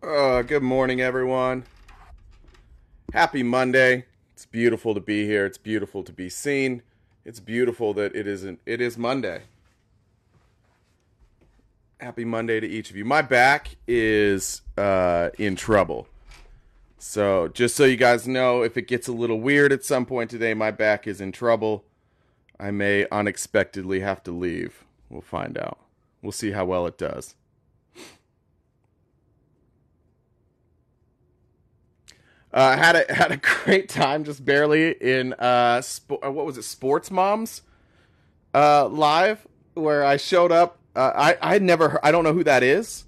Good morning, everyone. Happy Monday. It's beautiful to be here. It's beautiful to be seen. It's beautiful that it is Monday. Happy Monday to each of you. My back is in trouble. So, just so you guys know, if it gets a little weird at some point today, my back is in trouble. I may unexpectedly have to leave. We'll find out. We'll see how well it does. Had a great time, just barely in what was it, Sports Moms live, where I showed up. I don't know who that is.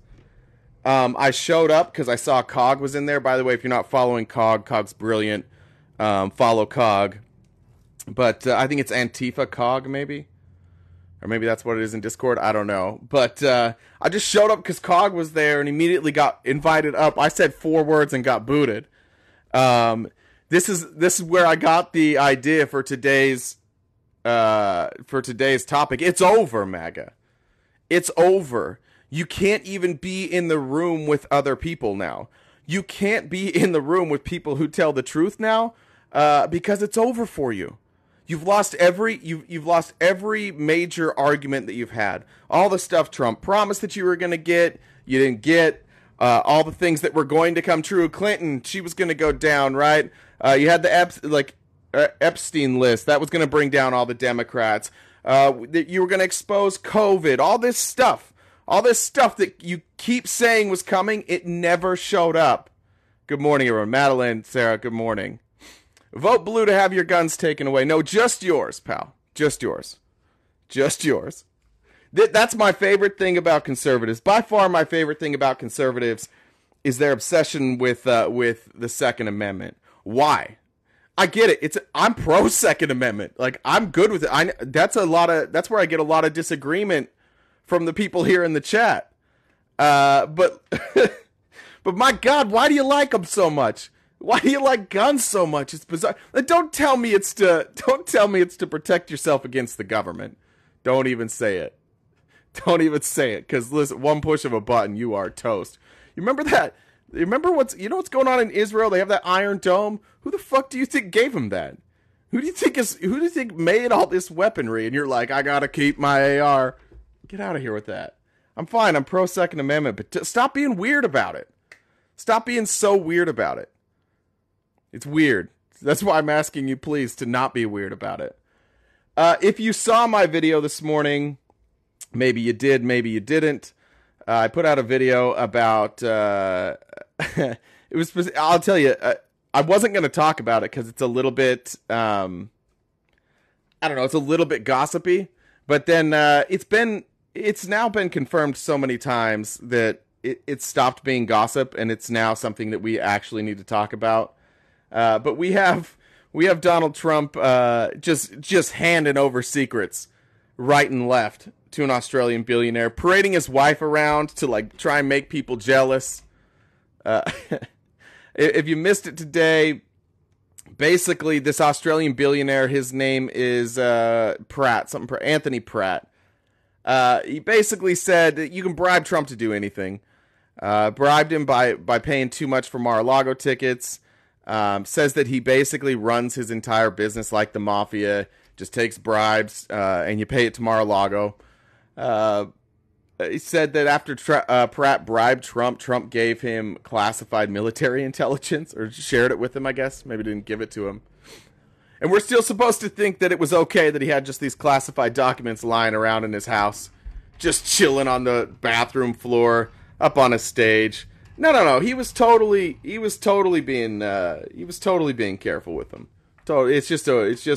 I showed up because I saw Cog was in there. By the way, if you're not following Cog, Cog's brilliant. Follow Cog, but I think it's Antifa Cog, maybe, or maybe that's what it is in Discord. I don't know, but I just showed up because Cog was there and immediately got invited up. I said 4 words and got booted. This is where I got the idea for today's topic. It's over, MAGA. It's over. You can't even be in the room with other people now. You can't be in the room with people who tell the truth now, because it's over for you. You've lost you've lost every major argument that you've had. All the stuff Trump promised that you were going to get, you didn't get. All the things that were going to come true. Clinton, she was going to go down, right? You had the Epstein list. That was going to bring down all the Democrats. You were going to expose COVID. All this stuff that you keep saying was coming, it never showed up. Good morning, everyone. Madeline, Sarah, good morning. Vote blue to have your guns taken away. No, just yours, pal. Just yours. Just yours. That's my favorite thing about conservatives. By far, my favorite thing about conservatives is their obsession with the Second Amendment. Why? I get it. I'm pro Second Amendment. Like, I'm good with it. That's where I get a lot of disagreement from the people here in the chat. But but my God, why do you like them so much? Why do you like guns so much? It's bizarre. Don't tell me it's to protect yourself against the government. Don't even say it. Don't even say it, because listen, one push of a button, you are toast. You remember that? You remember what's going on in Israel? They have that Iron Dome. Who the fuck do you think gave them that? Who do you think made all this weaponry? And you're like, I gotta keep my AR. Get out of here with that. I'm fine. I'm pro Second Amendment, but stop being weird about it. Stop being so weird about it. It's weird. That's why I'm asking you, please, to not be weird about it. If you saw my video this morning, maybe you did, maybe you didn't. I put out a video about, it was, I'll tell you, I wasn't going to talk about it because it's a little bit, I don't know, it's a little bit gossipy, but then it's now been confirmed so mmany times that it stopped being gossip, and it's now something that we actually need to talk about. But we have Donald Trump just handing over secrets right and left to an Australian billionaire, parading his wife around to like try and make people jealous. If you missed it today, basically this Australian billionaire, his name is Anthony Pratt. He basically said that you can bribe Trump to do anything. Bribed him by paying too much for Mar-a-Lago tickets. Says that he basically runs his entire business like the mafia, just takes bribes, and you pay it to Mar-a-Lago. He said that after Pratt bribed Trump, Trump gave him classified military intelligence, or shared it with him, I guess. Maybe didn't give it to him. And we're still supposed to think that it was okay that he had just these classified documents lying around in his house, just chilling on the bathroom floor, up on a stage. No. He was totally being careful with them. It's just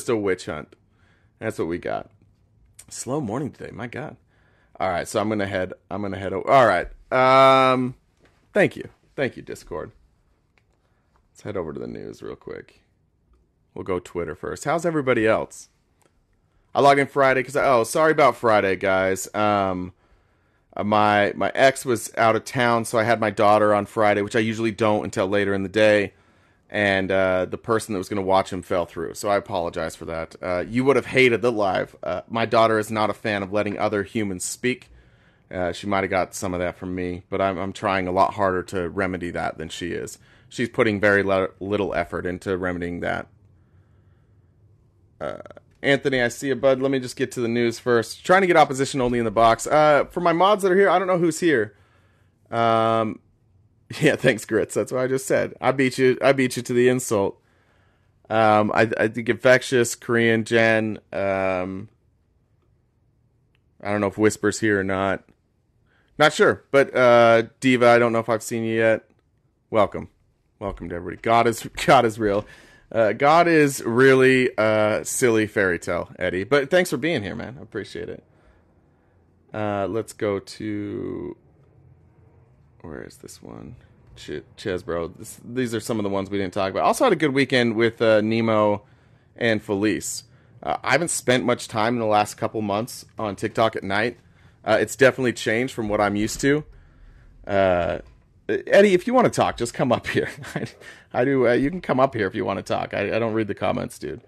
a witch hunt. That's what we got. Slow morning today, my God. All right, so I'm gonna head over. All right. Thank you, Discord. Let's head over to the news real quick. We'll go Twitter first. How's everybody else? I log in Friday because sorry about Friday, guys. My ex was out of town, so I had my daughter on Friday, which I usually don't until later in the day. And the person that was going to watch him fell through, so I apologize for that. You would have hated the live. My daughter is not a fan of letting other humans speak, She might have got some of that from me, but I'm trying a lot harder to remedy that than she is. She's putting very little effort into remedying that. Anthony, I see you, bud. Let me just get to the news first. Trying to get opposition only in the box. For my mods that are here, I don't know who's here. Yeah, thanks, Grits. That's what I just said. I beat you to the insult. I think Infectious, Korean, Jen. I don't know if Whisper's here or not. Not sure, but Diva, I don't know if I've seen you yet. Welcome to everybody. God is real. God is really silly fairy tale, Eddie. But thanks for being here, man. I appreciate it. Let's go to, where is this one? Chesbro. These are some of the ones we didn't talk about. Also had a good weekend with Nemo and Felice. I haven't spent much time in the last couple months on TikTok at night. It's definitely changed from what I'm used to. Eddie, if you want to talk, just come up here. I do. You can come up here if you want to talk. I don't read the comments, dude.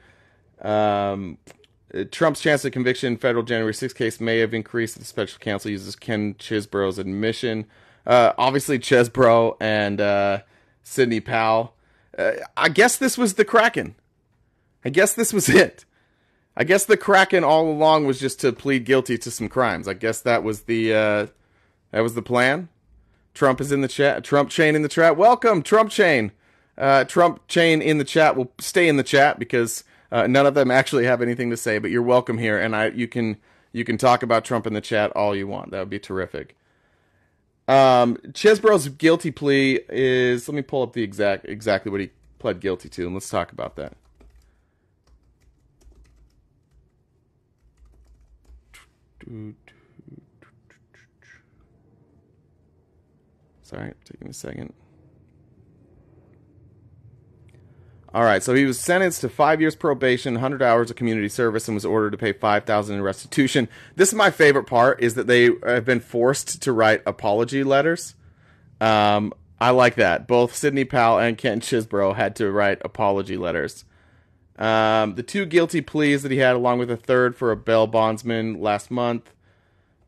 Trump's chance of conviction in federal January 6th case may have increased if the special counsel uses Ken Chesebro's admission. Obviously, Chesebro and Sidney Powell. I guess this was the Kraken. I guess this was it. I guess the Kraken all along was just to plead guilty to some crimes. I guess that was the plan. Trump is in the chat. Trump Chain in the chat. Welcome, Trump Chain. Trump Chain in the chat will stay in the chat because none of them actually have anything to say. But you're welcome here, and you can talk about Trump in the chat all you want. That would be terrific. Chesebro's guilty plea is. Let me pull up the exactly what he pled guilty to, and let's talk about that. Sorry, taking a second. All right, so he was sentenced to 5 years probation, 100 hours of community service, and was ordered to pay $5,000 in restitution. This is my favorite part: is that they have been forced to write apology letters. I like that. Both Sidney Powell and Ken Chesebro had to write apology letters. The 2 guilty pleas that he had, along with a third for a bail bondsman last month.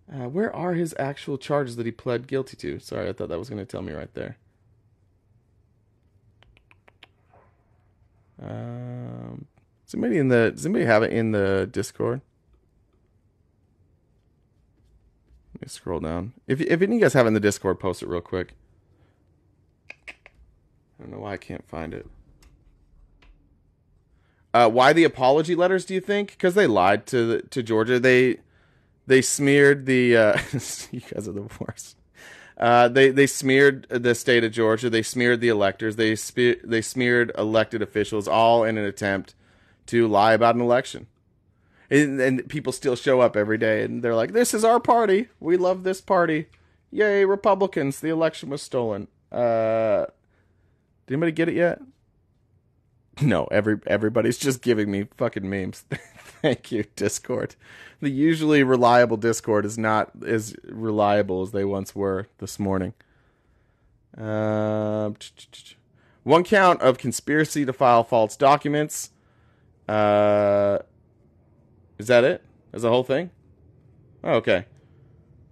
Where are his actual charges that he pled guilty to? Sorry, I thought that was going to tell me right there. Does anybody have it in the Discord? Let me scroll down. If any of you guys have it in the Discord, post it real quick. I don't know why I can't find it. Why the apology letters, do you think? Because they lied to Georgia. They smeared the you guys are the worst. They smeared the state of Georgia. They smeared the electors. They smeared elected officials, all in an attempt to lie about an election. And people still show up every day, and they're like, "This is our party. We love this party. Yay, Republicans! The election was stolen." Did anybody get it yet? No, everybody's just giving me fucking memes. Thank you, Discord. The usually reliable Discord is not as reliable as they once were this morning. 1 count of conspiracy to file false documents. Is that it? Is the whole thing? Oh, okay.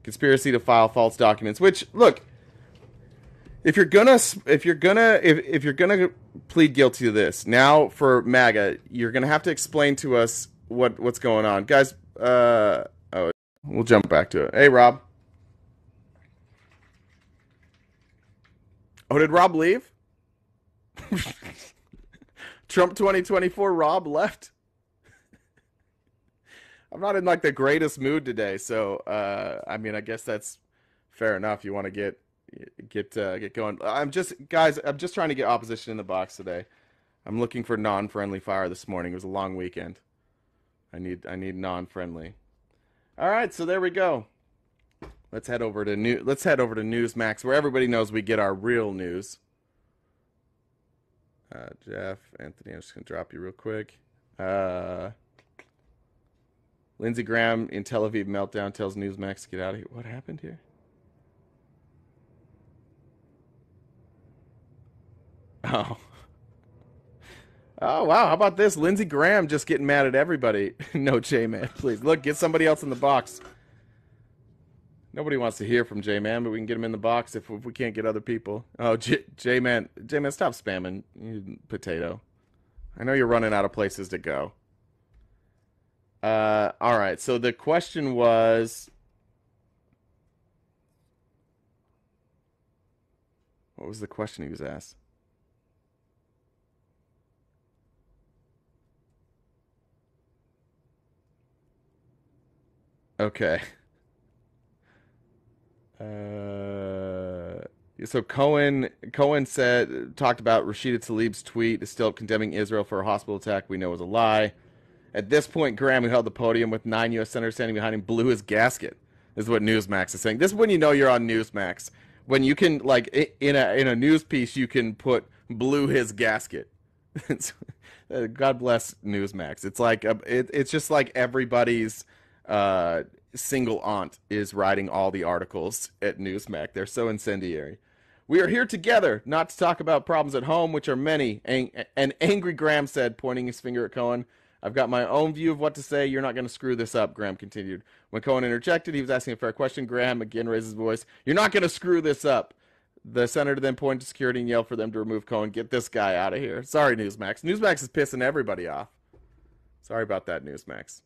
Conspiracy to file false documents. Which, look, if you're gonna plead guilty to this, now for MAGA, you're gonna have to explain to us what's going on, guys. We'll jump back to it. Hey, Rob. Oh, did Rob leave? Trump 2024 Rob left. I'm not in like the greatest mood today, so I mean, I guess that's fair enough. You want to get going. I'm just trying to get opposition in the box today. I'm looking for non-friendly fire this morning. It was a long weekend. I need non-friendly. All right, so there we go. Let's head over to Newsmax, where everybody knows we get our real news. Jeff, Anthony, I'm just gonna drop you real quick. Lindsey Graham in Tel Aviv meltdown tells Newsmax to get out of here. What happened here? Oh. Oh, wow. How about this? Lindsey Graham just getting mad at everybody. No, J-Man, please. Look, get somebody else in the box. Nobody wants to hear from J-Man, but we can get him in the box if we can't get other people. Oh, J-Man, stop spamming, you potato. I know you're running out of places to go. All right, so the question was... What was the question he was asked? Okay. So Cohen talked about Rashida Tlaib's tweet is still condemning Israel for a hospital attack we know was a lie. At this point, Graham, who held the podium with 9 U.S. senators standing behind him, blew his gasket. This is what Newsmax is saying. This is when you know you're on Newsmax. When you can, like, in a news piece, you can put blew his gasket. God bless Newsmax. It's like it's just like everybody's single aunt is writing all the articles at Newsmax. They're so incendiary. We are here together, not to talk about problems at home, which are many. And angry Graham said, pointing his finger at Cohen. I've got my own view of what to say. You're not going to screw this up, Graham continued. When Cohen interjected, he was asking a fair question. Graham again raised his voice. You're not going to screw this up. The senator then pointed to security and yelled for them to remove Cohen. Get this guy out of here. Sorry, Newsmax. Newsmax is pissing everybody off. Sorry about that, Newsmax.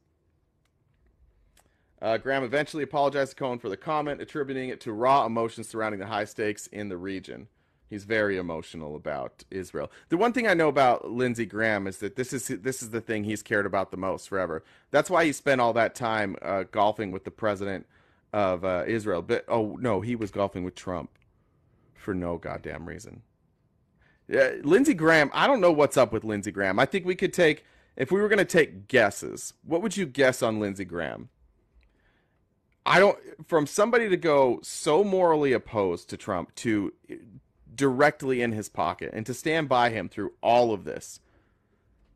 Graham eventually apologized to Cohen for the comment, attributing it to raw emotions surrounding the high stakes in the region. He's very emotional about Israel. The one thing I know about Lindsey Graham is that this is the thing he's cared about the most forever. That's why he spent all that time golfing with the president of Israel. But oh no, he was golfing with Trump for no goddamn reason. Lindsey Graham, I don't know what's up with Lindsey Graham. I think we could take, if we were going to take guesses, what would you guess on Lindsey Graham? From somebody to go so morally opposed to Trump to directly in his pocket and to stand by him through all of this.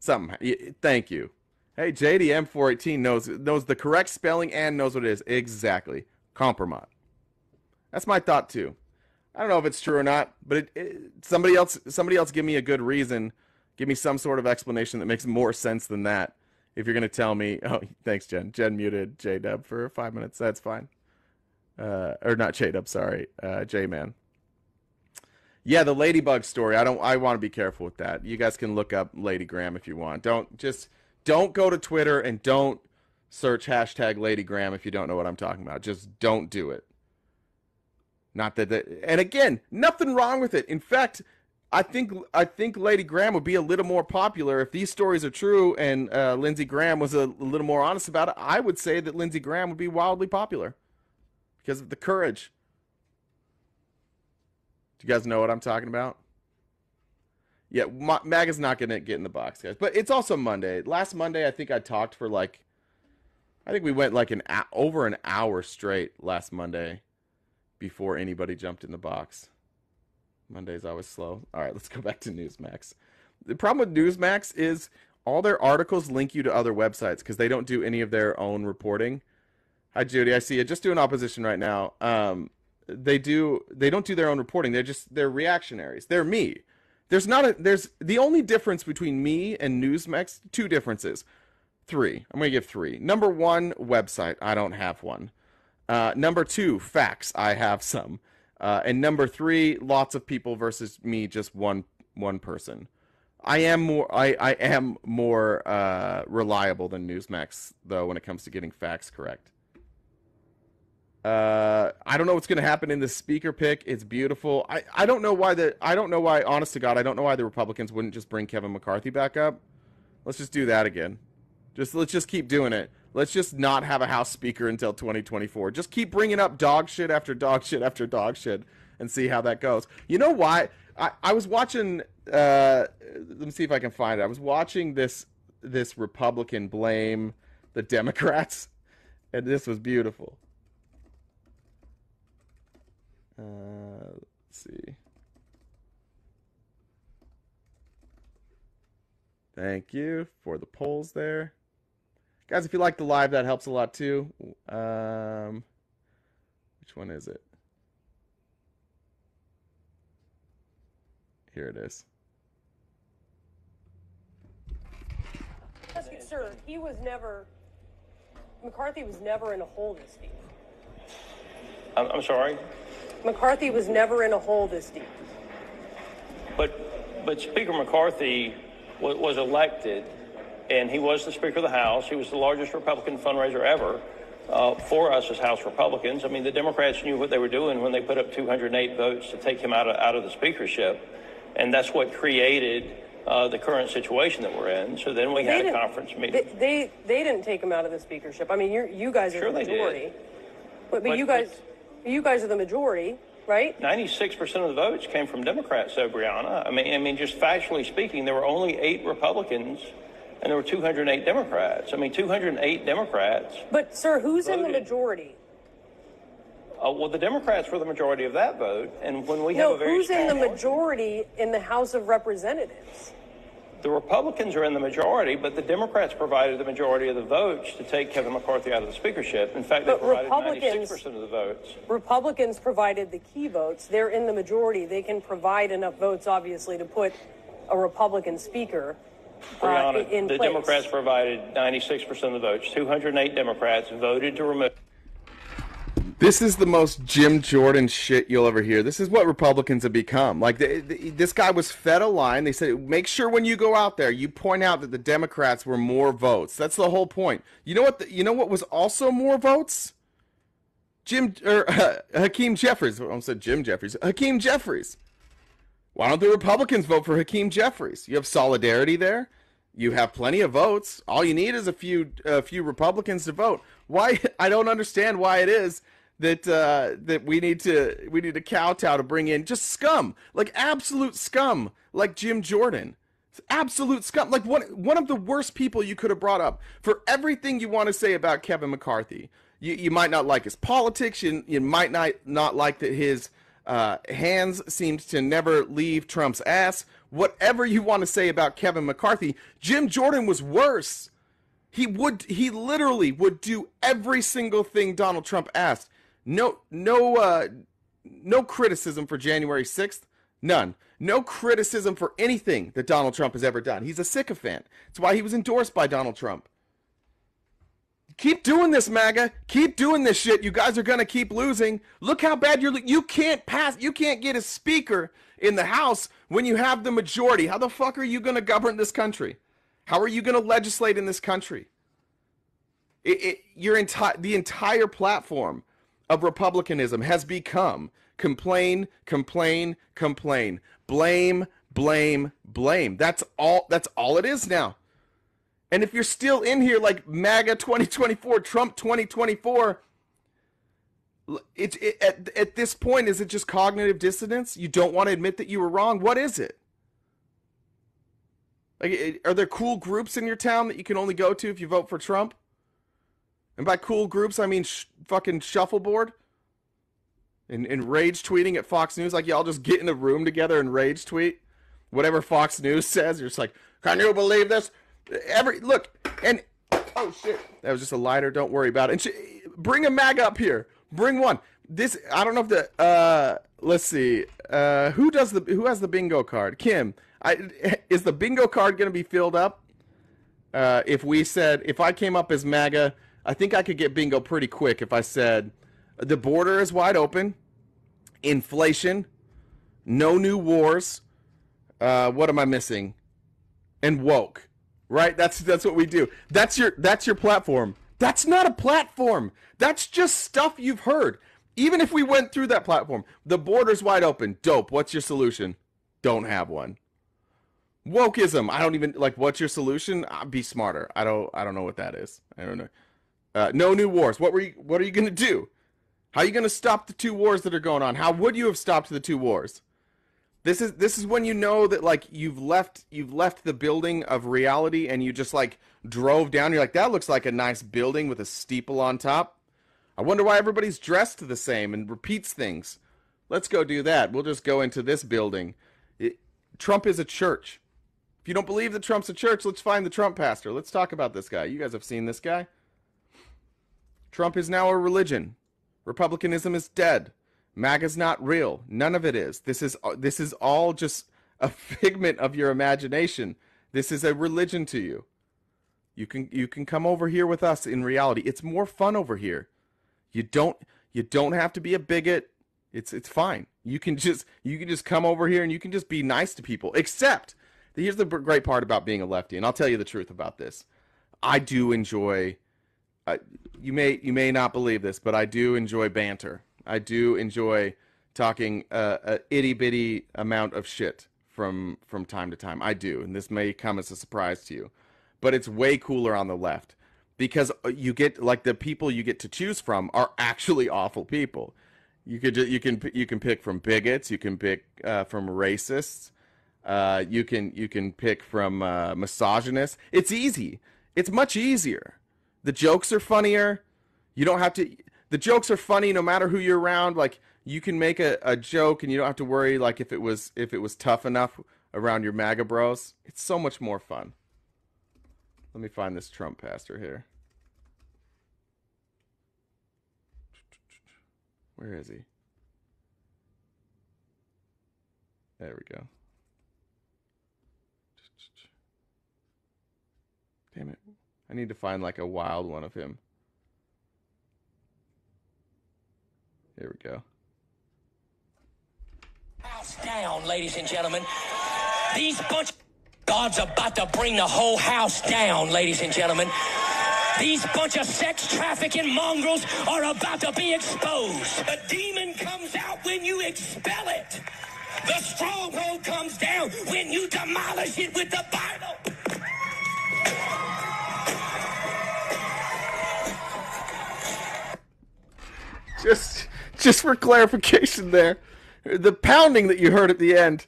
Thank you. Hey, JDM418 knows the correct spelling and knows what it is. Exactly. Compromat. That's my thought too. I don't know if it's true or not, but somebody else give me a good reason. Give me some sort of explanation that makes more sense than that. If you're going to tell me, oh, thanks, Jen. Jen muted J-Dub for 5 minutes. That's fine. Or not J-Dub, sorry. J-Man. Yeah, the Ladybug story. I want to be careful with that. You guys can look up Lady Graham if you want. Don't go to Twitter and don't search hashtag Lady Graham if you don't know what I'm talking about. Just don't do it. Not that and again, nothing wrong with it. In fact, I think Lady Graham would be a little more popular if these stories are true and Lindsey Graham was a little more honest about it. I would say that Lindsey Graham would be wildly popular because of the courage. Do you guys know what I'm talking about? Yeah, MAGA's not going to get in the box, guys. But it's also Monday. Last Monday, I think I talked for I think we went like over an hour straight last Monday before anybody jumped in the box. Monday's always slow. All right, let's go back to Newsmax. The problem with Newsmax is all their articles link you to other websites because they don't do any of their own reporting. Hi, Judy. I see you. Just doing opposition right now. They don't do their own reporting. They're reactionaries. They're me. There's the only difference between me and Newsmax, 2 differences. 3. I'm going to give 3. Number 1, website. I don't have one. Number 2, facts. I have some. And number 3, lots of people versus me, just one person. I am more reliable than Newsmax though when it comes to getting facts correct. I don't know what's going to happen in this speaker pick. It's beautiful. I don't know why, honest to God, I don't know why the Republicans wouldn't just bring Kevin McCarthy back up. Let's just do that again. Let's just keep doing it. Let's just not have a House Speaker until 2024. Just keep bringing up dog shit after dog shit after dog shit and see how that goes. You know why? I was watching, let me see if I can find it. I was watching this Republican blame the Democrats, and this was beautiful. Let's see. Thank you for the polls there. Guys, if you like the live, that helps a lot too. Which one is it? Here it is. Sir, McCarthy was never in a holding, Steve. I'm sorry? McCarthy was never in a hole this deep. But Speaker McCarthy was elected, and he was the Speaker of the House. He was the largest Republican fundraiser ever for us as House Republicans. I mean, the Democrats knew what they were doing when they put up 208 votes to take him out of the speakership, and that's what created the current situation that we're in. So then we had a conference meeting. They didn't take him out of the speakership. I mean, you guys are the majority. But you guys are the majority, right? 96% of the votes came from Democrats, though, Brianna. I mean, just factually speaking, there were only 8 Republicans, and there were 208 Democrats. I mean, 208 Democrats. But, sir, who's in the majority? Well, the Democrats were the majority of that vote, and when we have a very who's in the majority in the House of Representatives? The Republicans are in the majority, but the Democrats provided the majority of the votes to take Kevin McCarthy out of the speakership. In fact, they provided 96% of the votes. Republicans provided the key votes. They're in the majority. They can provide enough votes, obviously, to put a Republican speaker Brianna, in the place. Democrats provided 96% of the votes. 208 Democrats voted to remove. This is the most Jim Jordan shit you'll ever hear. This is what Republicans have become. Like, this guy was fed a line. They said, make sure when you go out there, you point out that the Democrats were more votes. That's the whole point. You know what? You know what was also more votes? Hakeem Jeffries. I almost said Jim Jeffries. Hakeem Jeffries. Why don't the Republicans vote for Hakeem Jeffries? You have solidarity there. You have plenty of votes. All you need is a few Republicans to vote. Why? I don't understand why it is that we need to kowtow to bring in just scum, like absolute scum, like Jim Jordan. It's absolute scum, like one of the worst people you could have brought up for everything you want to say about Kevin McCarthy. You might not like his politics. You might not like that his hands seems to never leave Trump's ass. Whatever you want to say about Kevin McCarthy, Jim Jordan was worse. He literally would do every single thing Donald Trump asked. No criticism for January 6th. None. No criticism for anything that Donald Trump has ever done. He's a sycophant. That's why he was endorsed by Donald Trump. Keep doing this, MAGA. Keep doing this shit. You guys are going to keep losing. Look how bad you can't get a speaker in the House when you have the majority. How the fuck are you going to govern this country? How are you going to legislate in this country? The entire platform of republicanism has become complain, complain, complain, blame, blame, blame. That's all it is now. And if you're still in here like MAGA 2024, Trump 2024, at this point, is it just cognitive dissonance? You don't want to admit that you were wrong? What is it? Like, are there cool groups in your town that you can only go to if you vote for Trump? And by cool groups, I mean fucking shuffleboard and rage tweeting at Fox News. Like, y'all just get in a room together and rage tweet whatever Fox News says. You're just like, can you believe this? Oh shit, that was just a lighter. Don't worry about it. And bring a mag up here. Bring one. This, I don't know if let's see. Who has the bingo card? Kim. Is the bingo card going to be filled up? If I came up as MAGA, I think I could get bingo pretty quick if I said the border is wide open, inflation, no new wars. What am I missing? And woke. Right? That's what we do. That's your platform. That's not a platform. That's just stuff you've heard. Even if we went through that platform, the border's wide open. Dope. What's your solution? Don't have one. Wokeism. I don't even like. What's your solution? Be smarter. I don't know what that is. I don't know. No new wars. What are you gonna do? How are you gonna stop the 2 wars that are going on? How would you have stopped the 2 wars? This is when you know that like you've left the building of reality and you just like drove down. You're like, that looks like a nice building with a steeple on top. I wonder why everybody's dressed the same and repeats things. Let's go do that. We'll just go into this building. Trump is a church. If you don't believe that Trump's a church, let's find the Trump pastor. Let's talk about this guy. You guys have seen this guy. Trump is now a religion. Republicanism is dead. MAGA's not real. None of it is. This is all just a figment of your imagination. This is a religion to you. You can come over here with us in reality. It's more fun over here. You You don't have to be a bigot. It's fine. You can just come over here and you can just be nice to people. Except, here's the great part about being a lefty, and I'll tell you the truth about this. I do enjoy. You may not believe this, but I do enjoy banter. I do enjoy talking a itty bitty amount of shit from time to time. I do, and this may come as a surprise to you, but it's way cooler on the left because you get like the people you get to choose from are actually awful people. You can pick from bigots. You can pick from racists. You can pick from misogynists. It's easy. It's much easier. The jokes are funnier. You don't have to. The jokes are funny no matter who you're around. Like you can make a joke and you don't have to worry like if it was tough enough around your MAGA bros. It's so much more fun. Let me find this Trump pastor here. Where is he? There we go. Damn it. I need to find like a wild one of him. Here we go. House down, ladies and gentlemen. These bunch of God's about to bring the whole house down, ladies and gentlemen. These bunch of sex trafficking mongrels are about to be exposed. The demon comes out when you expel it. The stronghold comes down when you demolish it with the Bible. Just for clarification there, the pounding that you heard at the end,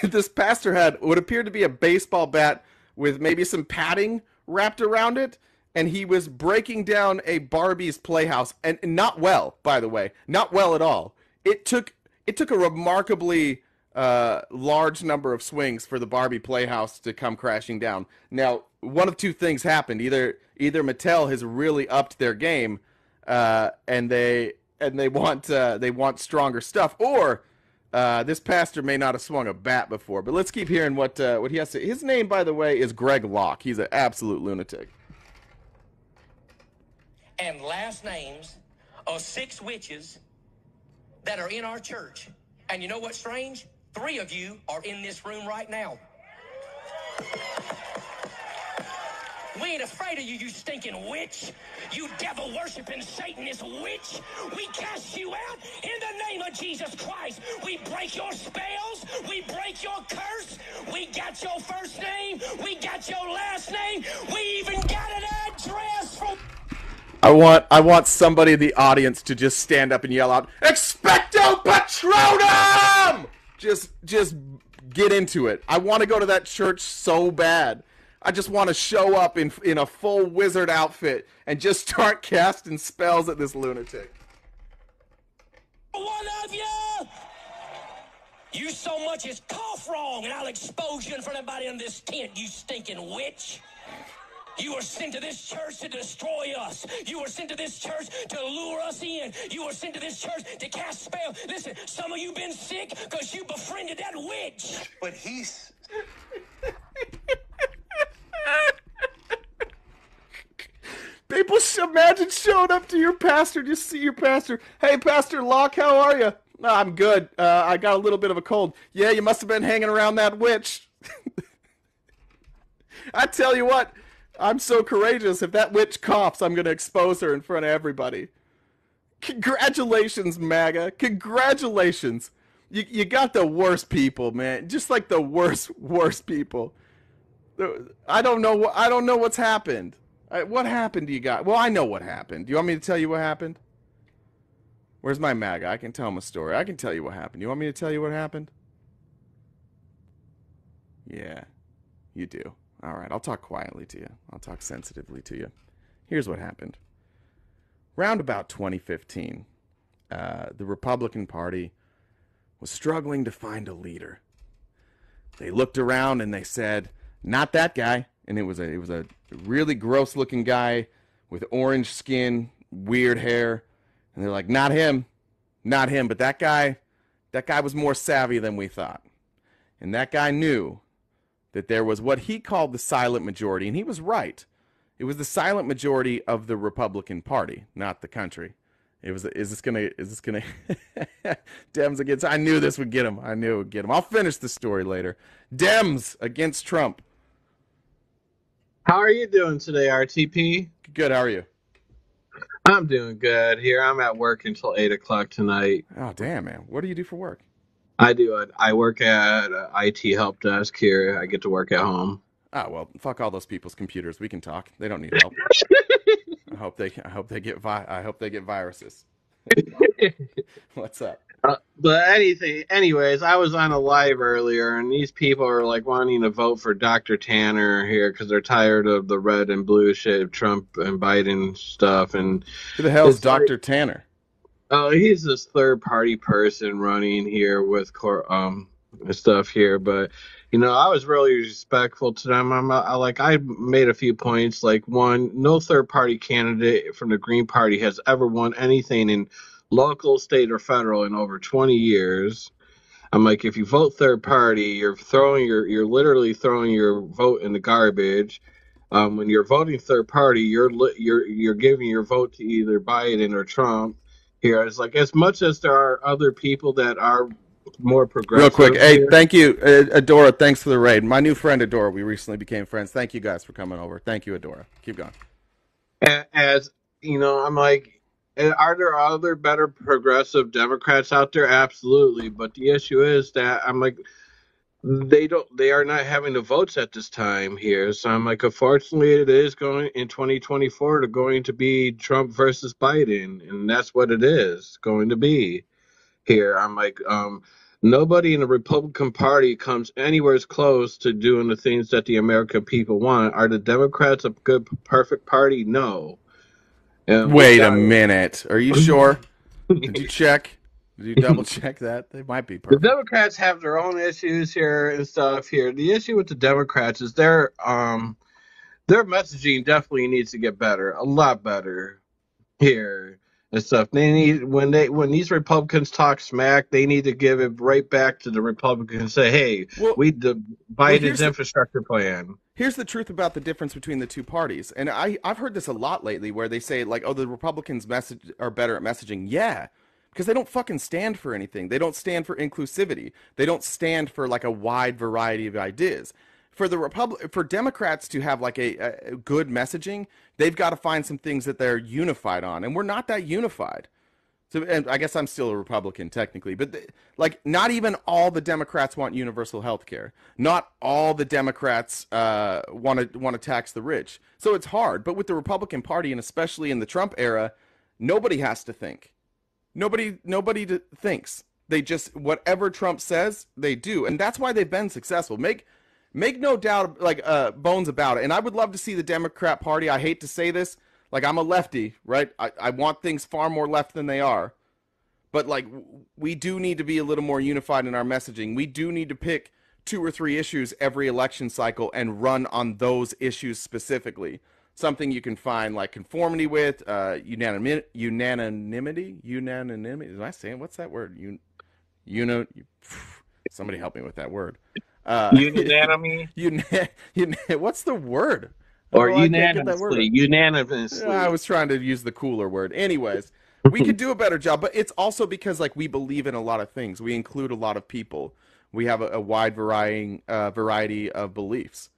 this pastor had what appeared to be a baseball bat with maybe some padding wrapped around it, and he was breaking down a Barbie's playhouse, and not well, by the way, not well at all. It took a remarkably large number of swings for the Barbie playhouse to come crashing down. Now, one of two things happened: either Mattel has really upped their game, and they want stronger stuff, or this pastor may not have swung a bat before. But let's keep hearing what he has to say. His name, by the way, is Greg Locke. He's an absolute lunatic. And last names of 6 witches that are in our church. And you know what's strange? 3 of you are in this room right now. We ain't afraid of you, you stinking witch. You devil-worshiping Satanist witch. We cast you out in the name of Jesus Christ. We break your spells. We break your curse. We got your first name. We got your last name. We even got an address from... I want somebody in the audience to just stand up and yell out, "Expecto Patronum!" Just get into it. I want to go to that church so bad. I just want to show up in a full wizard outfit and just start casting spells at this lunatic. One of you! You so much as cough wrong, and I'll expose you in front of everybody in this tent, you stinking witch. You were sent to this church to destroy us. You were sent to this church to lure us in. You were sent to this church to cast spells. Listen, some of you been sick because you befriended that witch. But he's... People imagine showing up to your pastor, just see your pastor. "Hey, Pastor Locke, how are you?" "No, I'm good. I got a little bit of a cold." "Yeah, you must have been hanging around that witch." I tell you what, I'm so courageous. If that witch coughs, I'm going to expose her in front of everybody. Congratulations, MAGA. Congratulations. You got the worst people, man. Just like the worst people. I don't know what's happened. What happened to you guys? Well, I know what happened. Do you want me to tell you what happened? Where's my MAGA? I can tell him a story. I can tell you what happened. You want me to tell you what happened? Yeah, you do. All right, I'll talk quietly to you. I'll talk sensitively to you. Here's what happened. Round about 2015, the Republican Party was struggling to find a leader. They looked around and they said, "Not that guy." And it was a really gross-looking guy with orange skin, weird hair. And they're like, "Not him. Not him." But that guy was more savvy than we thought. And that guy knew that there was what he called the silent majority, and he was right. It was the silent majority of the Republican Party, not the country. Is this gonna Dems against? I knew this would get him. I knew it would get him. I'll finish the story later. Dems against Trump. How are you doing today, RTP? Good. How are you? I'm doing good here. I'm at work until 8 o'clock tonight. Oh damn, man. What do you do for work? I work at a IT help desk here. I get to work at home. Oh well, fuck all those people's computers. We can talk. They don't need help. I hope they get viruses. What's up? Anyways, I was on a live earlier, and these people are like wanting to vote for Dr. Tanner here because they're tired of the red and blue shit of Trump and Biden stuff. And Who the hell's it's Dr. Tanner? oh, he's this third party person running here with stuff here, but I was really respectful to them. I made a few points. Like one, no third party candidate from the Green Party has ever won anything in local, state, or federal in over 20 years. I'm like, if you vote third party, you're literally throwing your vote in the garbage. When you're voting third party, you're giving your vote to either Biden or Trump. Here, it's like as much as there are other people that are more progressive. Real quick, hey, here. thank you, Adora. Thanks for the raid. My new friend Adora. We recently became friends. Thank you guys for coming over. Thank you, Adora. Keep going. As I'm like, are there other better progressive Democrats out there? Absolutely, but the issue is that I'm like, they are not having the votes at this time here. So I'm like, unfortunately, it is going in 2024 going to be Trump versus Biden, and that's what it is going to be here. I'm like, nobody in the Republican Party comes anywhere as close to doing the things that the American people want. Are the Democrats a good, perfect party? No. Wait a minute. Are you sure? Did you check? Did you double check that? They might be perfect. The Democrats have their own issues here and stuff here. The issue with the Democrats is their messaging definitely needs to get better, a lot better here and stuff. They need when these Republicans talk smack, they need to give it right back to the Republicans and say, "Hey, Biden's infrastructure plan." Here's the truth about the difference between the two parties, and I've heard this a lot lately, where they say like, "Oh, the Republicans are better at messaging." Yeah, because they don't fucking stand for anything. They don't stand for inclusivity. They don't stand for like a wide variety of ideas. For Democrats to have like a good messaging, they've got to find some things that they're unified on, and we're not that unified. So, and I guess I'm still a Republican technically, but not even all the Democrats want universal health care. Not all the Democrats want to tax the rich. So it's hard. But with the Republican Party, and especially in the Trump era, nobody has to think. Nobody thinks. They just, whatever Trump says, they do, and that's why they've been successful. Make no doubt, bones about it. And I would love to see the Democrat Party. I hate to say this. Like, I'm a lefty, right? I want things far more left than they are. But, we do need to be a little more unified in our messaging. We do need to pick 2 or 3 issues every election cycle and run on those issues specifically. Something you can find, conformity with, unanimity. Am I saying, what's that word? Somebody help me with that word. Unanimity? What's the word? Or unanimously. I was trying to use the cooler word. Anyways, we could do a better job, but it's also because we believe in a lot of things. We include a lot of people. We have a wide variety of beliefs.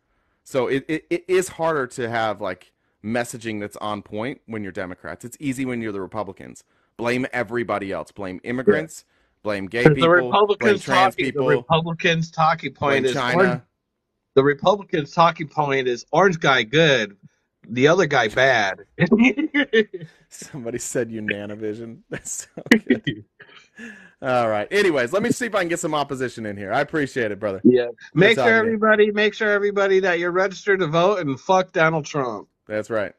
So it is harder to have messaging that's on point when you're Democrats. It's easy when you're the Republicans. Blame everybody else. Blame immigrants. Blame gay people. Blame trans people. The Republicans' talking point is China. The Republicans' talking point is orange guy good, the other guy bad. Somebody said Unanivision. That's so good. All right. Anyways, let me see if I can get some opposition in here. I appreciate it, brother. Yeah. Make sure everybody that you're registered to vote and fuck Donald Trump. That's right.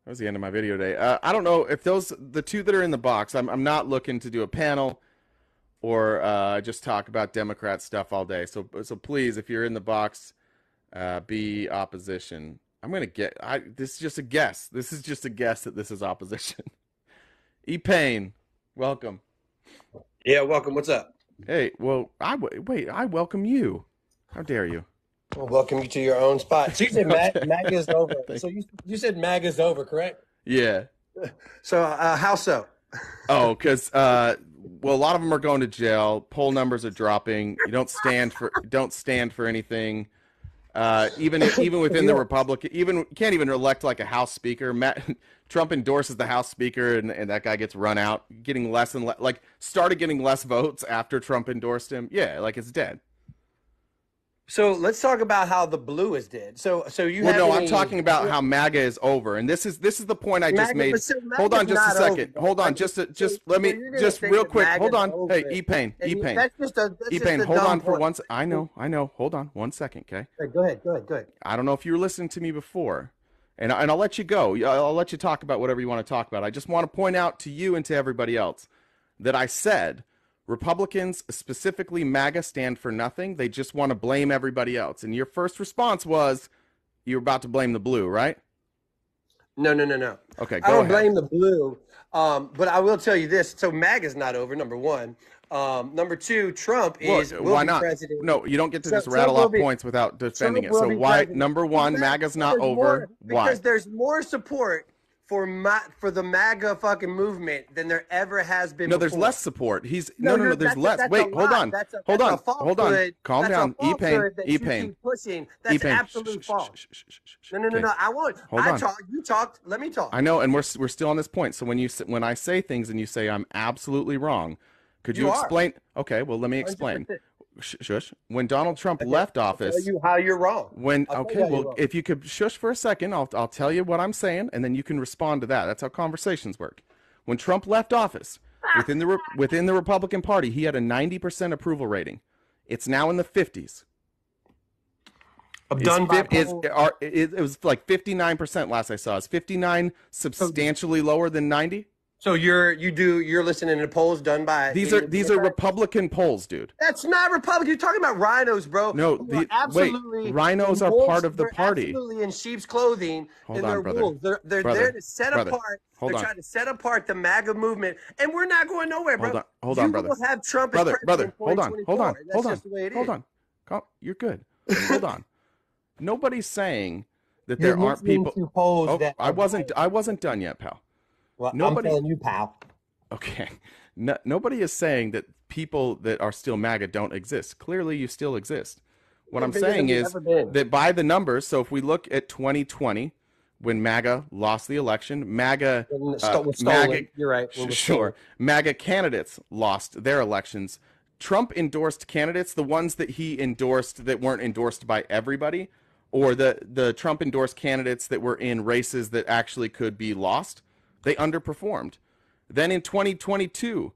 That was the end of my video day. I don't know if the 2 that are in the box. I'm not looking to do a panel or just talk about Democrat stuff all day. So please, if you're in the box, be opposition. I'm gonna this is just a guess. This is just a guess that this is opposition. E-Pain, welcome. Yeah, welcome. What's up? Hey, well, I welcome you. How dare you? Well, welcome you to your own spot. So you said MAGA's over. So you said MAGA's over, correct? Yeah. So how so? Oh, because well, a lot of them are going to jail. Poll numbers are dropping. You don't stand for anything. Even within the Republican, even can't even elect like a House Speaker. Trump endorses the House Speaker, and that guy gets run out, getting less and less, like started getting less votes after Trump endorsed him. Yeah, like it's dead. So let's talk about how the blue is dead. So you Well, have no, any, I'm talking about how MAGA is over, and this is the point I just MAGA, made. but so Hold on, MAGA's just a not second. over, Hold bro. on, just let me you're gonna just say real that quick. MAGA's Hold on. over. Hey, E-Pain, And E-Pain, that's just E-Pain. a Hold dumb on for point. once. I know. Hold on, 1 second, okay? Go ahead. I don't know if you were listening to me before, and I'll let you go. I'll let you talk about whatever you want to talk about. I just want to point out to you and to everybody else that I said Republicans, specifically MAGA, stand for nothing. They just want to blame everybody else. And your first response was you were about to blame the blue, right? No. Okay, I go don't ahead. blame the blue, but I will tell you this. So MAGA's not over, number one. Number two, Trump will why be not? president. No, you don't get to just Trump rattle will off be- points without defending Trump it. will So be why, president. number one, Because MAGA's not there's over? Why? Because there's more support for the MAGA fucking movement than there ever has been. No, there's before. less support. No, there's less. That's Wait, a hold lie. on. That's a Hold on. falsehood. Calm That's down. a falsehood that you E-Pain. keep pushing. That's E-Pain. absolute false. No. Okay. I won't. Hold on. You talked. Let me talk. I know, and we're still on this point. So when I say things and you say I'm absolutely wrong, could you You are. explain? Okay, well let me explain. 100%. Shush. When Donald Trump left office, I'll tell you how you're wrong. If you could shush for a second, I'll tell you what I'm saying, and then you can respond to that. That's how conversations work. When Trump left office, within the Republican Party, he had a 90% approval rating. It's now in the 50s. It was like 59% last I saw. Is 59 substantially lower than 90? So you're listening to polls done by These are Republican polls, dude. That's not Republican. You're talking about rhinos, bro. No, rhinos are part of the party. Absolutely in sheep's clothing. Hold and on, they're brother. wolves. They're there to set apart. They're trying to set apart the MAGA movement, and we're not going nowhere, bro. Hold on, brother. You will have Trump as president in 2024. That's just the way it is. Hold on. You're good. Hold on. Nobody's saying that there aren't people. I wasn't done yet, pal. Well, I'm telling you, pal. Okay. Nobody is saying that people that are still MAGA don't exist. Clearly, you still exist. What I'm saying is that by the numbers, so if we look at 2020, when MAGA lost the election, MAGA, you're right. Sure. MAGA candidates lost their elections. Trump endorsed candidates, the ones that he endorsed that weren't endorsed by everybody, or the Trump endorsed candidates that were in races that actually could be lost. They underperformed. Then in 2022,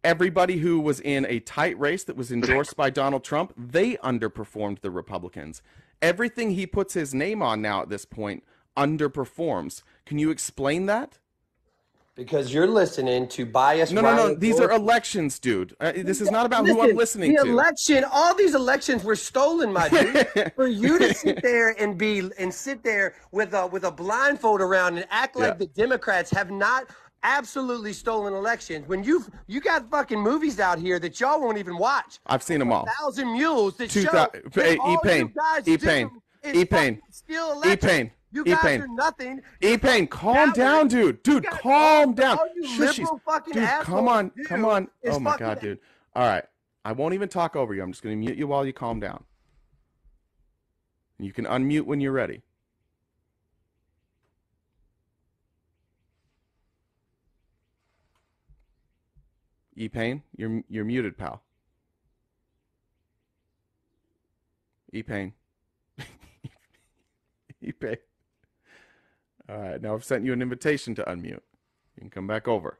everybody who was in a tight race that was endorsed by Donald Trump, they underperformed the Republicans. Everything he puts his name on now at this point underperforms. Can you explain that? Because you're listening to biased. No. These are elections, dude. This is not about who I'm listening to. The election, all these elections were stolen, my dude. For you to sit there and sit there with a blindfold around and act like the Democrats have not absolutely stolen elections. When you got fucking movies out here that y'all won't even watch. I've seen them all. 1,000 Mules that show that all you guys do is fucking steal elections. You guys are nothing. E-Pain, calm down, dude. Dude, calm down. Dude, come on. Oh my God, dude. All right. I won't even talk over you. I'm just going to mute you while you calm down. You can unmute when you're ready. E-Pain, you're muted, pal. E-Pain. E-Pain. All right, now I've sent you an invitation to unmute. You can come back over.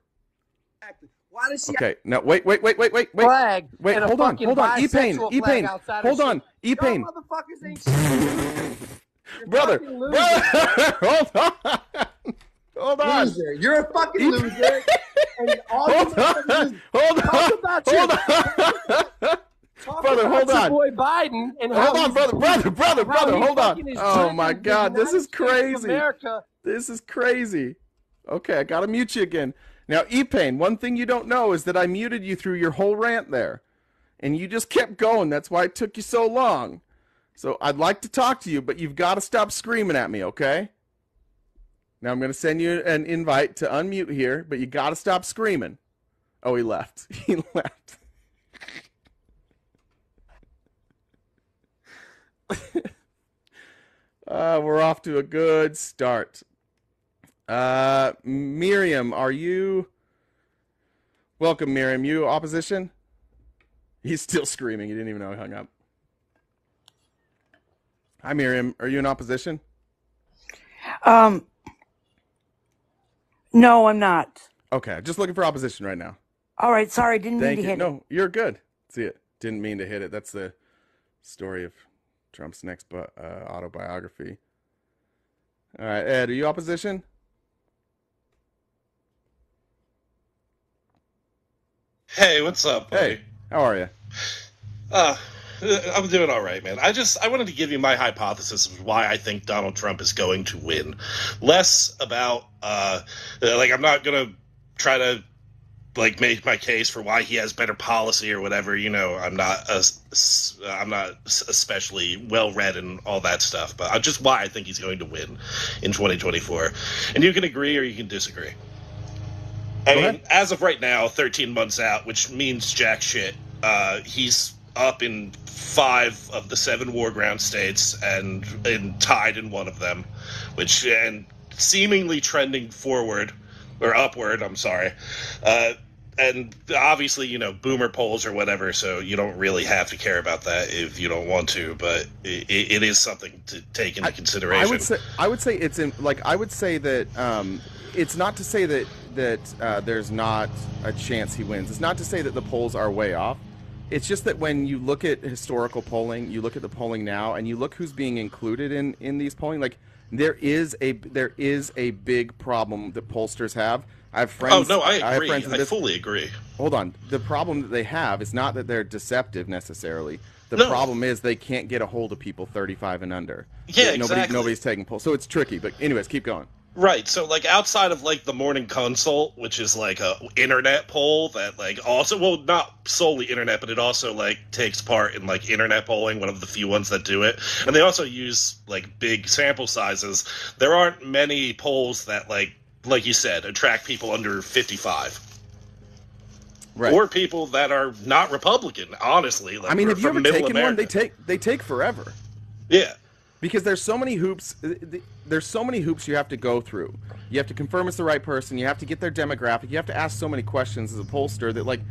Why does she? Okay, now wait. Wait, hold on. E-Pain. Hold on. E-Pain. Motherfuckers ain't brother. Hold on. Hold on. Loser. You're a fucking loser. And all hold on. Brother, hold on. Boy Biden and hold on, brother, hold on. Oh my God, this is crazy. America. This is crazy. Okay, I gotta mute you again. Now, E-Pain, one thing you don't know is that I muted you through your whole rant there, and you just kept going. That's why it took you so long. So I'd like to talk to you, but you've got to stop screaming at me, okay? Now I'm going to send you an invite to unmute here, but you got to stop screaming. Oh, he left. He left. We're off to a good start. Miriam, are you... Welcome, Miriam. You opposition? He's still screaming. He didn't even know he hung up. Hi, Miriam. Are you in opposition? No, I'm not. Okay, just looking for opposition right now. All right, sorry, didn't mean to hit it. No, you're good. See it. Didn't mean to hit it. That's the story of Trump's next autobiography. All right, Ed, are you opposition? Hey, what's up, buddy? Hey, how are you? I'm doing all right, man. I wanted to give you my hypothesis of why I think Donald Trump is going to win. Less about, I'm not going to try to, make my case for why he has better policy or whatever. You know, I'm not especially well-read and all that stuff, but just why I think he's going to win in 2024. And you can agree or you can disagree. I mean, as of right now, 13 months out, which means jack shit, he's up in 5 of the 7 war ground states and tied in 1 of them, and seemingly trending forward or upward. I'm sorry, and obviously, you know, boomer polls or whatever. So you don't really have to care about that if you don't want to, but it is something to take into consideration. I would say it's in I would say that it's not to say that there's not a chance he wins. It's not to say that the polls are way off. It's just that when you look at historical polling, you look at the polling now, and you look who's being included in these polling, there is a big problem that pollsters have. I have friends. Oh no, I agree. I fully agree. Hold on. The problem that they have is not that they're deceptive necessarily. The problem is they can't get a hold of people 35 and under. Yeah, exactly. Nobody's taking polls, so it's tricky. But anyways, keep going. Right, so outside of the Morning Consult, which is a internet poll that also, well, not solely internet, but it also takes part in internet polling, one of the few ones that do it, and they also use big sample sizes. There aren't many polls that like you said, attract people under 55. Right. Or people that are not Republican, honestly. I mean, have you ever taken one? They take forever. Yeah. Because there's so many hoops. There's so many hoops you have to go through. You have to confirm it's the right person. You have to get their demographic. You have to ask so many questions as a pollster that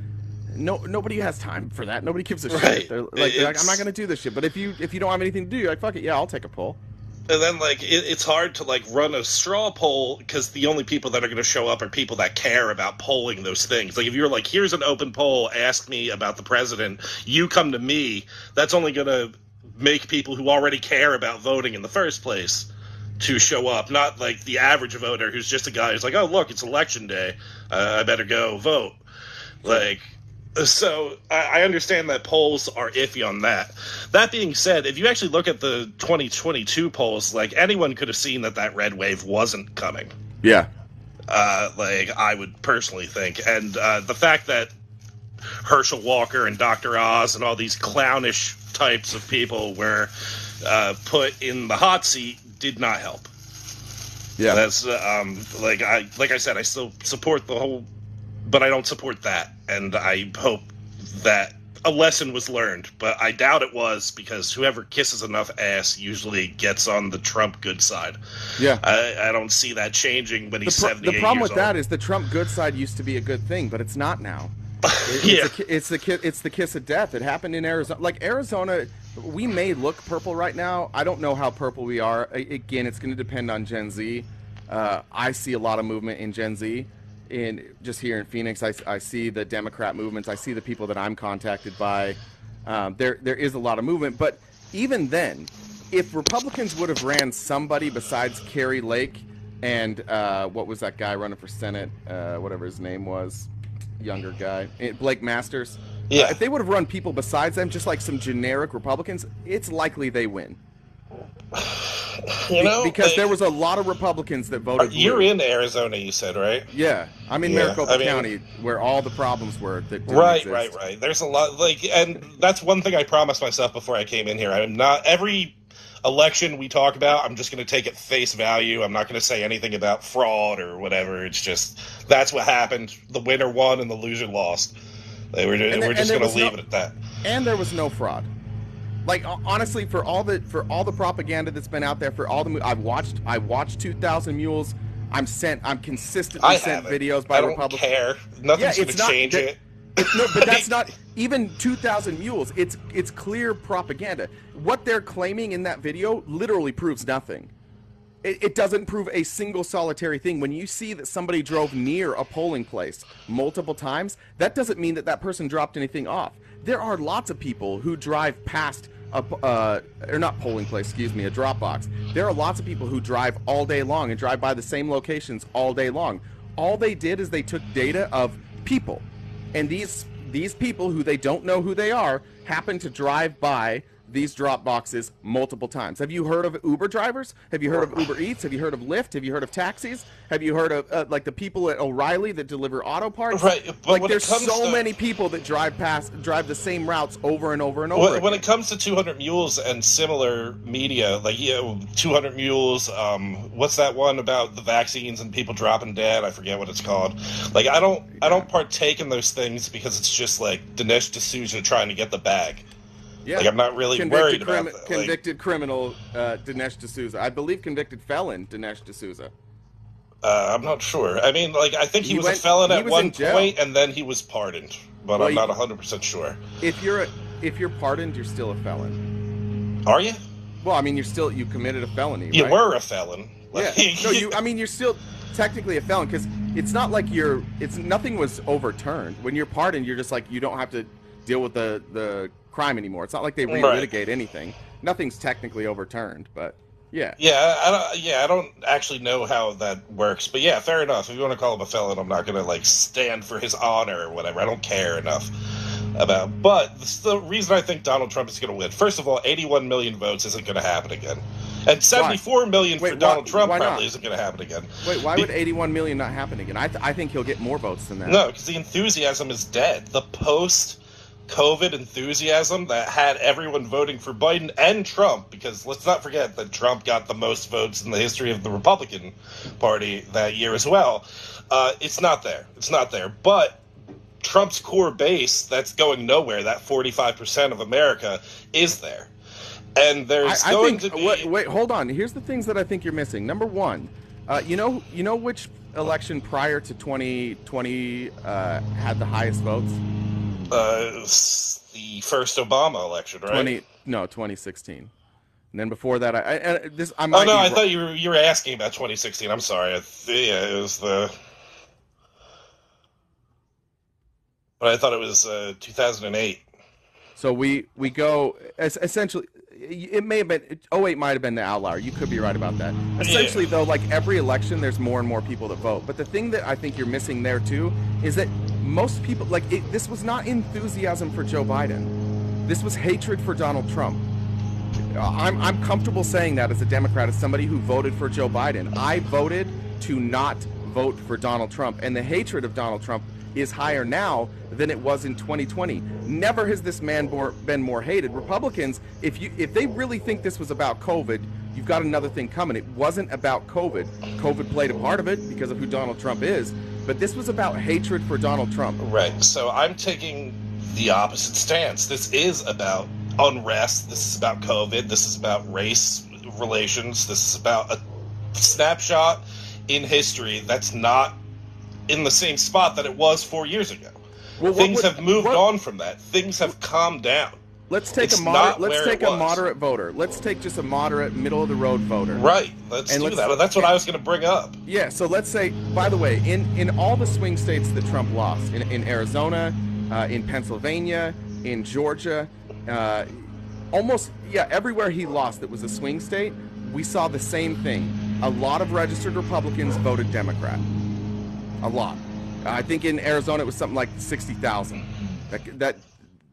nobody has time for that. Nobody gives a shit. They're like, I'm not going to do this shit. But if you don't have anything to do, you're like, fuck it, yeah, I'll take a poll. And then it's hard to run a straw poll because the only people that are going to show up are people that care about polling those things. If you're here's an open poll, ask me about the president. You come to me. That's only going to make people who already care about voting in the first place to show up, not the average voter who's just a guy who's oh, look, it's election day, I better go vote. So I understand that polls are iffy on that. That being said, if you actually look at the 2022 polls, anyone could have seen that red wave wasn't coming. Yeah. I would personally think. And the fact that Herschel Walker and Dr. Oz and all these clownish types of people were put in the hot seat did not help. Yeah, that's like I said, I still support the whole, but I don't support that, and I hope that a lesson was learned, but I doubt it was, because whoever kisses enough ass usually gets on the Trump good side. Yeah, I don't see that changing when he's 78 The problem years with that old. is the Trump good side used to be a good thing, but it's not now. It's the kiss of death. It happened in Arizona. Arizona, we may look purple right now. I don't know how purple we are. Again, it's going to depend on Gen Z. I see a lot of movement in Gen Z. Just here in Phoenix, I see the Democrat movements. I see the people that I'm contacted by. There is a lot of movement. But even then, if Republicans would have ran somebody besides Kerry Lake and what was that guy running for Senate, whatever his name was, younger guy, Blake Masters. Yeah. If they would have run people besides them, just like some generic Republicans, it's likely they win. Because there was a lot of Republicans that voted blue. You're in Arizona, you said, right? Yeah, I'm in Maricopa County, where all the problems were. That right. There's a lot, and that's one thing I promised myself before I came in here. I'm not election we talk about, I'm just going to take it face value. I'm not going to say anything about fraud or whatever. It's just that's what happened. The winner won and the loser lost. We're just going to leave it at that. And there was no fraud. Like, honestly, for all the propaganda that's been out there, for all the I watched 2,000 Mules. I'm consistently sent videos by Republicans. I don't care. Nothing's going to change it. No, but that's not even 2,000 Mules. It's clear propaganda. What they're claiming in that video literally proves nothing. It doesn't prove a single solitary thing. When you see that somebody drove near a polling place multiple times, that doesn't mean that that person dropped anything off. There are lots of people who drive past a drop box. There are lots of people who drive all day long and drive by the same locations all day long. All they did is they took data of people, and these people who they don't know who they are happen to drive by these drop boxes multiple times. Have you heard of Uber drivers? Have you heard of Uber Eats? Have you heard of Lyft? Have you heard of taxis? Have you heard of like the people at O'Reilly that deliver auto parts? Right. But like there's so many people that drive the same routes over and over and over again. When it comes to 200 Mules and similar media, like 200 Mules, what's that one about the vaccines and people dropping dead? I forget what it's called. Like I don't partake in those things because it's just like Dinesh D'Souza trying to get the bag. Yeah. Like, I'm not really worried about that. Convicted criminal Dinesh D'Souza. I believe convicted felon Dinesh D'Souza. I'm not sure. I mean, like, I think he was a felon at one point, and then he was pardoned. But I'm not 100% sure. If you're pardoned, you're still a felon. Are you? Well, I mean, you committed a felony. You right? were a felon. Yeah. No, you're still technically a felon because it's not like nothing was overturned. When you're pardoned, you're just like you don't have to deal with the crime anymore. It's not like they relitigate anything. Nothing's technically overturned, but yeah. I don't actually know how that works, but yeah, fair enough. If you want to call him a felon, I'm not going to like stand for his honor or whatever. I don't care enough about. But the reason I think Donald Trump is going to win. First of all, 81 million votes isn't going to happen again, and 74 million for Donald Trump probably isn't going to happen again. Wait, why would 81 million not happen again? I think he'll get more votes than that. No, because the enthusiasm is dead. The post-COVID enthusiasm that had everyone voting for Biden and Trump, because let's not forget that Trump got the most votes in the history of the Republican Party that year as well. It's not there. It's not there. But Trump's core base that's going nowhere, that 45% of America, is there. And there's going to be... Wait, hold on. Here's the things that I think you're missing. Number one, you know which election prior to 2020 had the highest votes? The first Obama election, right? 2016. And then before that, I thought you were asking about 2016. I'm sorry. It was but I thought it was 2008. So we go essentially. It may have been 08. Might have been the outlier. You could be right about that. Essentially, though, like every election, there's more and more people that vote. But the thing that I think you're missing there too is that most people this was not enthusiasm for Joe Biden. This was hatred for Donald Trump. I'm comfortable saying that as a Democrat, as somebody who voted for Joe Biden. I voted to not vote for Donald Trump, and the hatred of Donald Trump is higher now than it was in 2020. Never has this man been more hated. Republicans, if they really think this was about COVID, you've got another thing coming. It wasn't about COVID. COVID played a part of it because of who Donald Trump is, but this was about hatred for Donald Trump. Right. So I'm taking the opposite stance. This is about unrest. This is about COVID. This is about race relations. This is about a snapshot in history that's not in the same spot that it was 4 years ago. Well, things have moved on from that. Things have calmed down. Let's take a moderate voter. Let's take just a moderate, middle of the road voter. Right. Let's do that. That's what I was going to bring up. Yeah. So let's say, by the way, in all the swing states that Trump lost, in Arizona, in Pennsylvania, in Georgia, everywhere he lost that was a swing state, we saw the same thing. A lot of registered Republicans voted Democrat. A lot. I think in Arizona it was something like 60,000.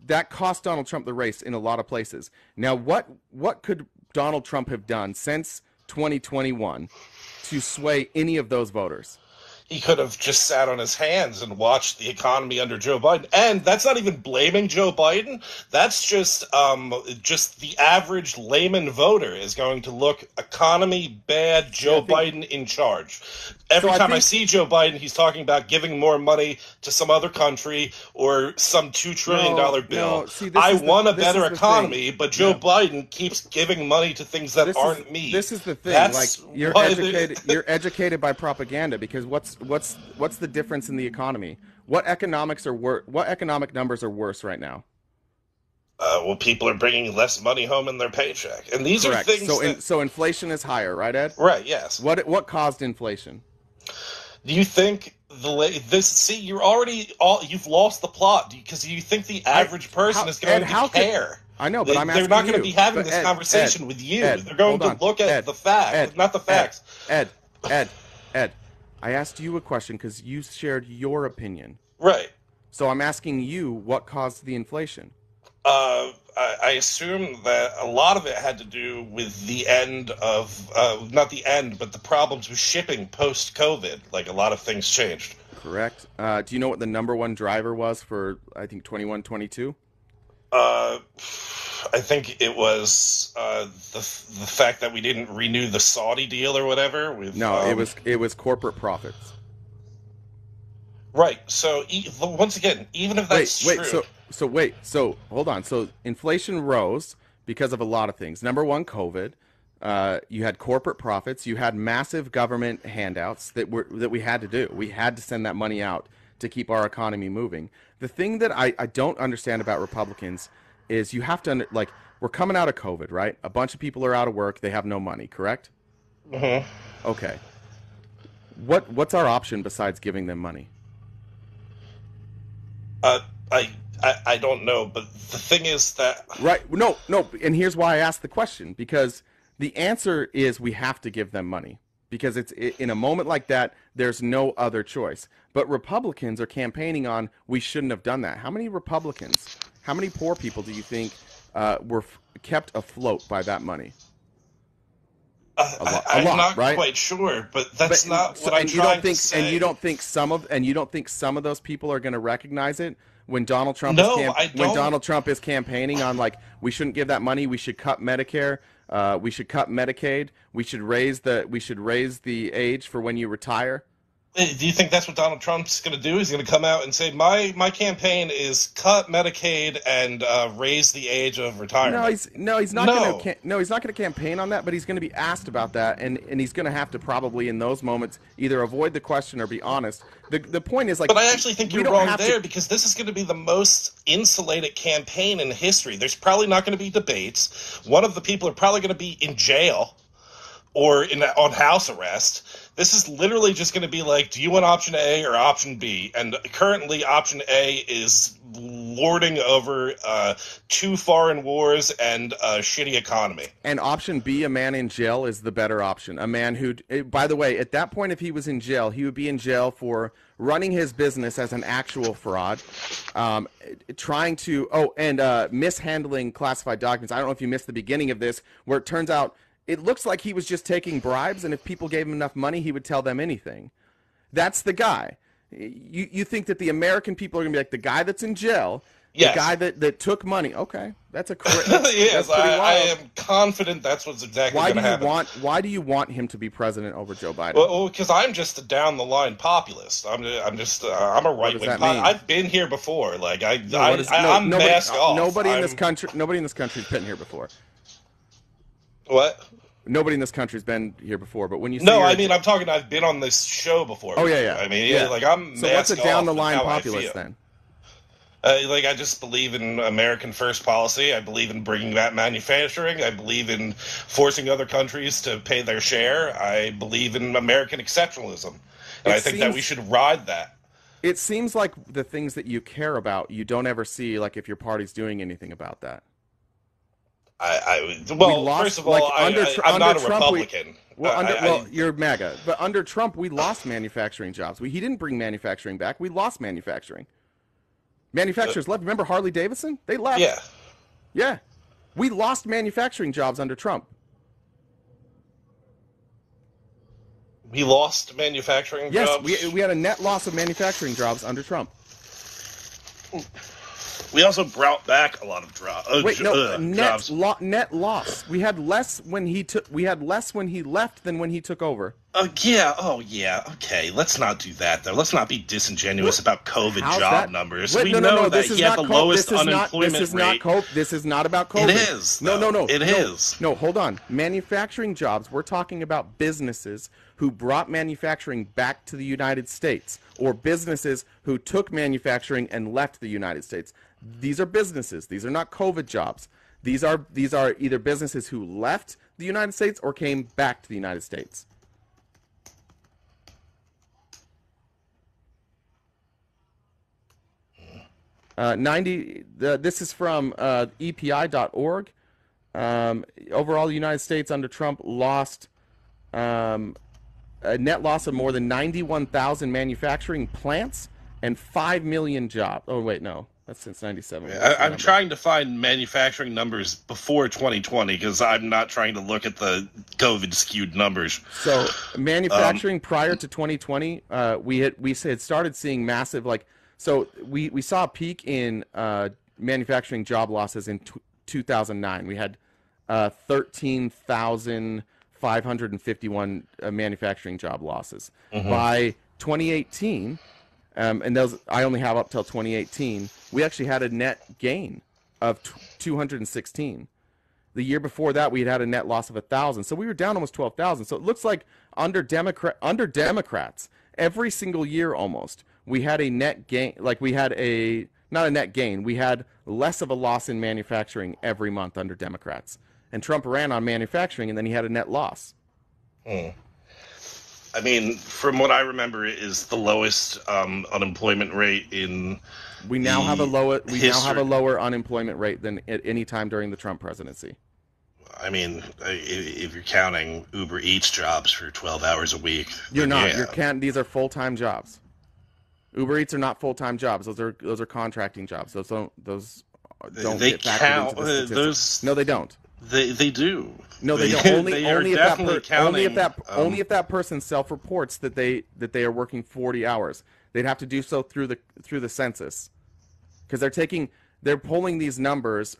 That cost Donald Trump the race in a lot of places. Now, what could Donald Trump have done since 2021 to sway any of those voters? He could have just sat on his hands and watched the economy under Joe Biden. And that's not even blaming Joe Biden. That's just the average layman voter is going to look economy bad, Joe Biden in charge. Every time I see Joe Biden, he's talking about giving more money to some other country or some $2 trillion bill. No. See, I want a better economy, but Joe Biden keeps giving money to things that aren't me. This is the thing. That's like you're educated. You're educated by propaganda because what's the difference in the economy? What economic numbers are worse right now? Well, people are bringing less money home in their paycheck, and these Correct. are things. So inflation is higher, right, Ed? Right. Yes. What caused inflation? Do you think you've lost the plot because you think the average person is going to care? I know, but they're not going to be having this conversation with you. They're going to look at the facts, not the facts. Ed, I asked you a question because you shared your opinion. Right. So I'm asking you what caused the inflation. I assume that a lot of it had to do with the end of, not the end, but the problems with shipping post-COVID. Like, a lot of things changed. Correct. Do you know what the number one driver was for, I think, 21-22? I think it was the fact that we didn't renew the Saudi deal or whatever. It was corporate profits. Right. So, once again, even if that's true... So hold on. So inflation rose because of a lot of things. Number one, COVID. You had corporate profits. You had massive government handouts that we had to do. We had to send that money out to keep our economy moving. The thing that I don't understand about Republicans is you have to we're coming out of COVID, right? A bunch of people are out of work. They have no money. Correct? Mm-hmm. Okay. What's our option besides giving them money? I don't know, but the thing is that... Right, no, and here's why I asked the question, because the answer is we have to give them money, because it's in a moment like that, there's no other choice. But Republicans are campaigning on we shouldn't have done that. How many Republicans, how many poor people do you think were kept afloat by that money? I'm not quite sure, but that's not what I'm trying to say. And you don't think some of those people are going to recognize it when Donald Trump when Donald Trump is campaigning on we shouldn't give that money, we should cut Medicare, we should cut Medicaid, we should raise the age for when you retire. Do you think that's what Donald Trump's going to do? He's going to come out and say, my campaign is cut Medicaid and raise the age of retirement. He's not going to campaign on that, but he's going to be asked about that, and he's going to have to probably in those moments either avoid the question or be honest. The point is but I actually think you're wrong there because this is going to be the most insulated campaign in history. There's probably not going to be debates. One of the people are probably going to be in jail or on house arrest. This is literally just going to be do you want option A or option B? And currently option A is lording over 2 foreign wars and a shitty economy. And option B, a man in jail, is the better option. A man who, by the way, at that point, if he was in jail, he would be in jail for running his business as an actual fraud, mishandling classified documents. I don't know if you missed the beginning of this, where it turns out it looks like he was just taking bribes, and if people gave him enough money, he would tell them anything. That's the guy. You think that the American people are going to be like the guy that's in jail, yes. The guy that took money. Okay, that's a yes, I am confident that's what's exactly going to happen. Why do you want him to be president over Joe Biden? Well, because I'm just a down the line populist. I'm a right wing. I've been here before. I'm mask off. Nobody in this country's been here before. What? Nobody in this country's been here before, but when you I'm talking. I've been on this show before. Oh yeah. I mean, I'm. So what's a down the line populist then? I just believe in American first policy. I believe in bringing back manufacturing. I believe in forcing other countries to pay their share. I believe in American exceptionalism, and I think that we should ride that. It seems like the things that you care about, you don't ever see if your party's doing anything about that. First of all, I'm not a Republican. You're MAGA. But under Trump, we lost manufacturing jobs. He didn't bring manufacturing back. We lost manufacturing. Manufacturers left. Remember Harley Davidson? They left. Yeah. Yeah. We lost manufacturing jobs under Trump. We lost manufacturing Yes, jobs. we had a net loss of manufacturing jobs under Trump. We also brought back a lot of jobs. Net loss. We had less when he took. We had less when he left than when he took over. Yeah. Oh, yeah. Okay. Let's not do that, though. Let's not be disingenuous about COVID job numbers. We know that he had the lowest unemployment rate. This is not about COVID. It is. No. It is. No, hold on. Manufacturing jobs. We're talking about businesses who brought manufacturing back to the United States, or businesses who took manufacturing and left the United States. These are businesses. These are not COVID jobs. These are either businesses who left the United States or came back to the United States. This is from EPI.org. Overall, the United States under Trump lost a net loss of more than 91,000 manufacturing plants and 5 million jobs. Oh, wait, no. That's since 97. I'm trying to find manufacturing numbers before 2020 because I'm not trying to look at the COVID-skewed numbers. So manufacturing prior to 2020, we had started seeing massive, so we saw a peak in manufacturing job losses in 2009. We had 13,551 manufacturing job losses. Mm-hmm. By 2018, and those I only have up till 2018, we actually had a net gain of 216. The year before that, we had a net loss of 1,000. So we were down almost 12,000. So it looks like under Democrats, every single year almost, we had a net gain. Like we had not a net gain. We had less of a loss in manufacturing every month under Democrats. And Trump ran on manufacturing, and then he had a net loss. I mean, from what I remember, it is the lowest unemployment rate in. We now have a lower unemployment rate than at any time during the Trump presidency. I mean, if you're counting Uber Eats jobs for 12 hours a week, you're not. Yeah. These are full-time jobs. Uber Eats are not full-time jobs. Those are contracting jobs. Those don't they get factored count into the those. No, they don't. They do. No, they don't. Only if that person self-reports that they are working 40 hours. They'd have to do so through the census, because they're pulling these numbers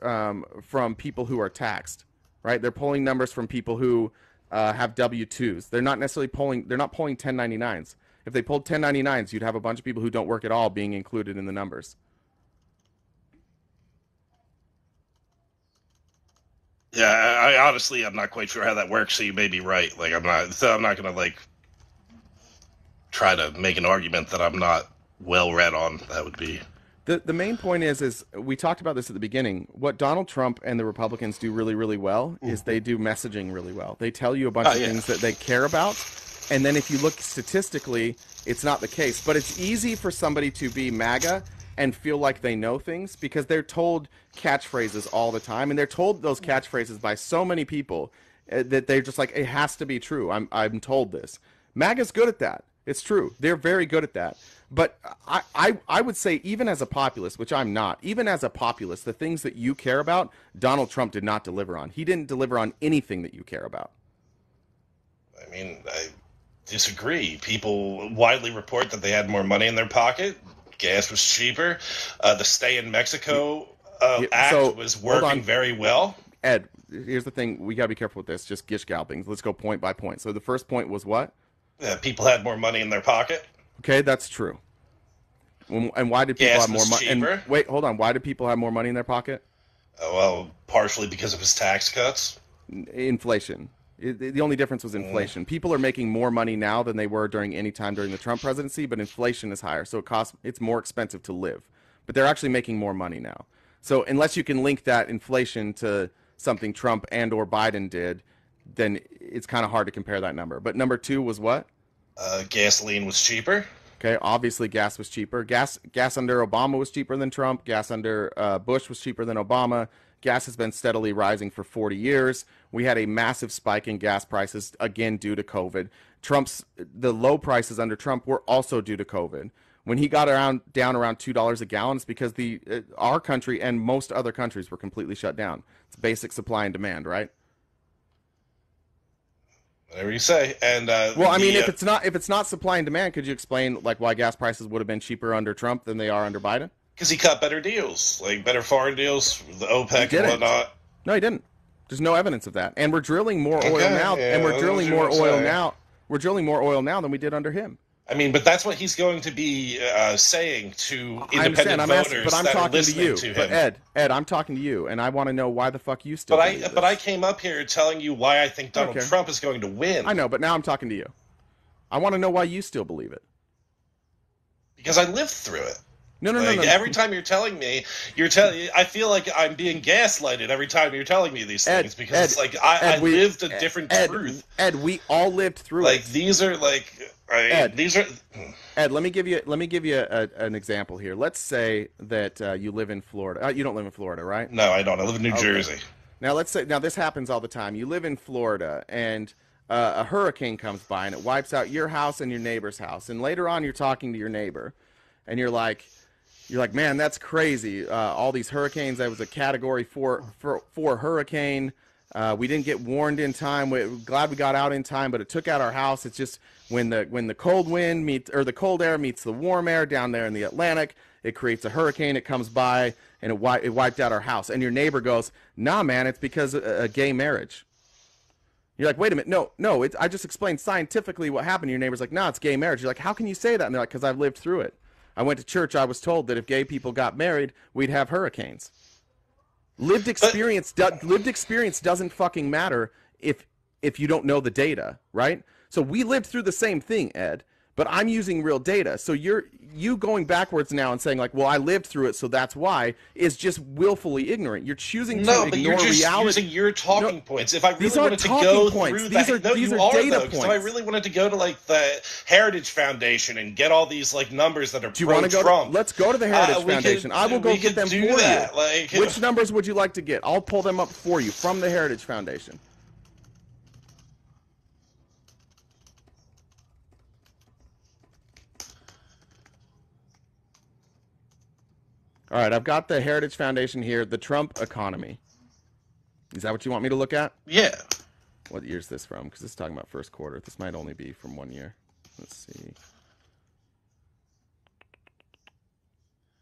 from people who are taxed, right? They're pulling numbers from people who have W-2s. They're not pulling 1099s. If they pulled 1099s, you'd have a bunch of people who don't work at all being included in the numbers. Yeah, I honestly, I'm not quite sure how that works. So you may be right. I'm not gonna try to make an argument that I'm not well read on. That would be the main point is we talked about this at the beginning. What Donald Trump and the Republicans do really, really well is they do messaging really well. They tell you a bunch of things that they care about, and then if you look statistically, it's not the case. But it's easy for somebody to be MAGA and feel like they know things because they're told catchphrases all the time, and they're told those catchphrases by so many people that they're just like, it has to be true. I'm told this. MAGA's good at that. It's true. They're very good at that. But I would say, even as a populist, which I'm not, even as a populist, the things that you care about, Donald Trump did not deliver on. He didn't deliver on anything that you care about. I mean, I disagree. People widely report that they had more money in their pocket. Gas was cheaper. The Stay in Mexico Act was working very well. Ed, here's the thing. We got to be careful with this. Just gish galloping. Let's go point by point. So the first point was what? People had more money in their pocket. Okay, that's true. And why did people have more money? And wait, hold on. Why did people have more money in their pocket? Well, partially because of his tax cuts. Inflation. The only difference was inflation. People are making more money now than they were during any time during the Trump presidency, but inflation is higher, so it's more expensive to live. But they're actually making more money now. So unless you can link that inflation to something Trump and or Biden did, then it's kind of hard to compare that number. But number two was what? Gasoline was cheaper. Okay, obviously gas was cheaper. Gas under Obama was cheaper than Trump. Gas under Bush was cheaper than Obama. Gas has been steadily rising for 40 years. We had a massive spike in gas prices, again, due to COVID. The low prices under Trump were also due to COVID. When he got down around $2 a gallon, it's because our country and most other countries were completely shut down. It's basic supply and demand, right? Whatever you say. And well, I mean, if it's not supply and demand, could you explain like why gas prices would have been cheaper under Trump than they are under Biden? Because he cut better deals, like better foreign deals, the OPEC and whatnot. No, he didn't. There's no evidence of that. And we're drilling more oil now. Yeah, and we're drilling more oil now. We're drilling more oil now than we did under him. I mean, but that's what he's going to be saying to independent voters but I'm that talking are listening to him. But Ed, I'm talking to you, and I want to know why the fuck you still believe this. But I came up here telling you why I think Donald Trump is going to win. I know, but now I'm talking to you. I want to know why you still believe it. Because I lived through it. No. Every time you're telling me, I feel like I'm being gaslighted every time you're telling me these things because it's like I lived a different truth. Ed, we all lived through it. Like these are like these are. Ed, let me give you an example here. Let's say that you live in Florida. You don't live in Florida, right? No, I don't. I live in New Jersey. Now let's say this happens all the time. You live in Florida and a hurricane comes by and it wipes out your house and your neighbor's house. And later on, you're talking to your neighbor, and you're like, man, that's crazy. All these hurricanes. That was a Category 4 hurricane. We didn't get warned in time. We're glad we got out in time, but it took out our house. It's just when the cold wind the cold air meets the warm air down there in the Atlantic, it creates a hurricane. It comes by and it wiped out our house. And your neighbor goes, "Nah, man, it's because of a gay marriage." You're like, "Wait a minute, no. I just explained scientifically what happened." Your neighbor's like, "Nah, it's gay marriage." You're like, "How can you say that?" And they're like, "Because I've lived through it. I went to church. I was told that if gay people got married, we'd have hurricanes." Lived experience doesn't fucking matter if you don't know the data, right? So we lived through the same thing, Ed, but I'm using real data. So you going backwards now and saying like, "Well, I lived through it, so that's why," is just willfully ignorant. You're choosing to ignore reality. No, but you're just using your talking points. If I really wanted to go through that, these are data points. If I really wanted to go to like the Heritage Foundation and get all these like numbers that are pro-Trump. Let's go to the Heritage Foundation. I will go get them for you. Like, which numbers would you like to get? I'll pull them up for you from the Heritage Foundation. All right, I've got the Heritage Foundation here, the Trump economy. Is that what you want me to look at? Yeah. What year is this from? Because this is talking about first quarter. This might only be from 1 year. Let's see.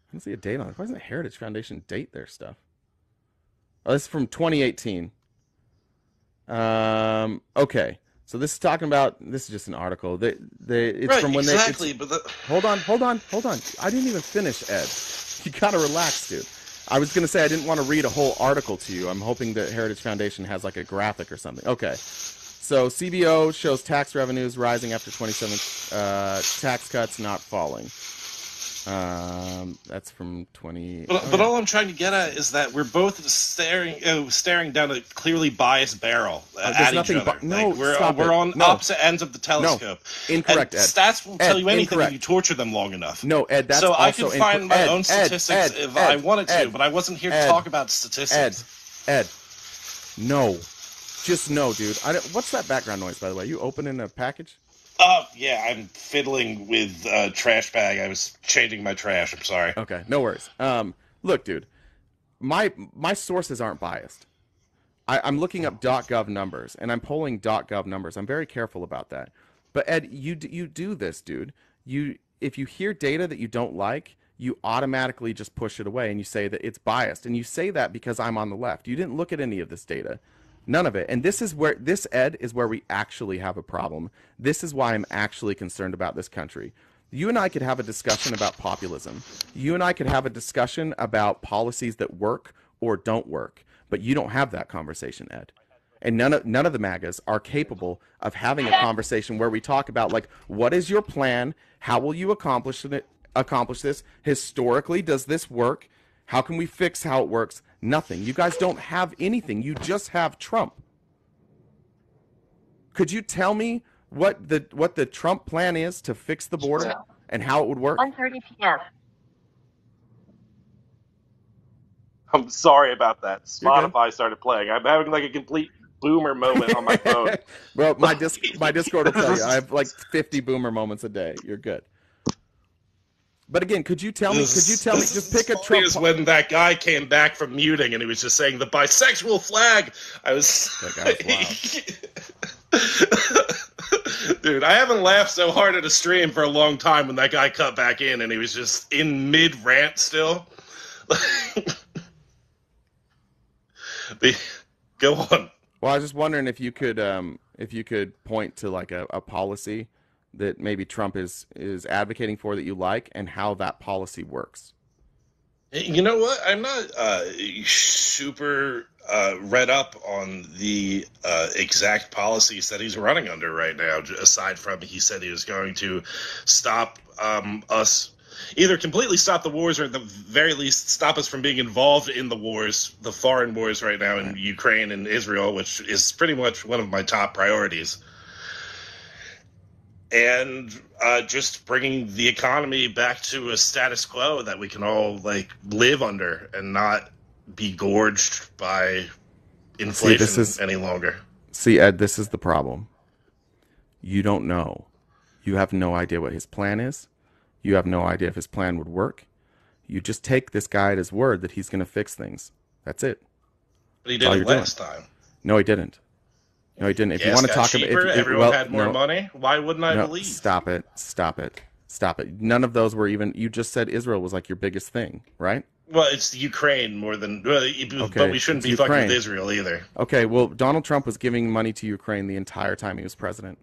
I don't see a date on it. Why doesn't the Heritage Foundation date their stuff? Oh, this is from 2018. Okay. So this is talking about, this is just an article. It's right, from when exactly, they... Hold on. I didn't even finish, Ed. You gotta relax, dude. I was gonna say I didn't want to read a whole article to you. I'm hoping that Heritage Foundation has like a graphic or something. Okay. So CBO shows tax revenues rising after 27 tax cuts not falling. That's from 20. But all I'm trying to get at is that we're both staring down a clearly biased barrel at each other. We're on opposite ends of the telescope. No. Incorrect, and Ed. Stats won't tell you anything incorrect. if you torture them long enough. No, Ed, that's so also I can find my own statistics if I wanted to, but I wasn't here to talk about statistics. Ed, no. Just no, dude. What's that background noise, by the way? You opening a package? Yeah, I'm fiddling with a trash bag. I was changing my trash. I'm sorry. Okay, no worries. Look, dude, my sources aren't biased. I'm looking up .gov numbers, and I'm pulling .gov numbers. I'm very careful about that. But Ed, you do this, dude. If you hear data that you don't like, you automatically just push it away, and you say that it's biased. And you say that because I'm on the left. You didn't look at any of this data. None of it. And this, Ed, is where we actually have a problem. This is why I'm actually concerned about this country. You and I could have a discussion about populism. You and I could have a discussion about policies that work or don't work. But you don't have that conversation, Ed. And none of the MAGAs are capable of having a conversation where we talk about, like, what is your plan? How will you accomplish this? Historically, does this work? How can we fix how it works? Nothing. You guys don't have anything. You just have Trump. Could you tell me what the Trump plan is to fix the border and how it would work? 1:30 p.m. I'm sorry about that. Spotify started playing. I'm having like a complete boomer moment on my phone. Well, my Discord will tell you I have like 50 boomer moments a day. You're good. But again, could you tell me? Just pick a Trump. Is when that guy came back from muting and he was just saying the bisexual flag. I was. That guy was wild. Dude, I haven't laughed so hard at a stream for a long time when that guy cut back in and he was just in mid-rant still. Go on. Well, I was just wondering if you could point to like a policy that maybe Trump is advocating for that you like, and how that policy works. You know what? I'm not super read up on the exact policies that he's running under right now, aside from he said he was going to stop us, either completely stop the wars or at the very least stop us from being involved in the wars, the foreign wars right now in Ukraine and Israel, which is pretty much one of my top priorities. And just bringing the economy back to a status quo that we can all like live under and not be gorged by inflation any longer. See, Ed, this is the problem. You don't know. You have no idea what his plan is. You have no idea if his plan would work. You just take this guy at his word that he's going to fix things. That's it. But he did it last time. No, he didn't. No, he didn't. If you want to talk about, everyone had more money. Why wouldn't I believe? Stop it! Stop it! Stop it! None of those were even. You just said Israel was like your biggest thing, right? Well, it's Ukraine more than. But we shouldn't be fucking with Israel either. Okay. Well, Donald Trump was giving money to Ukraine the entire time he was president.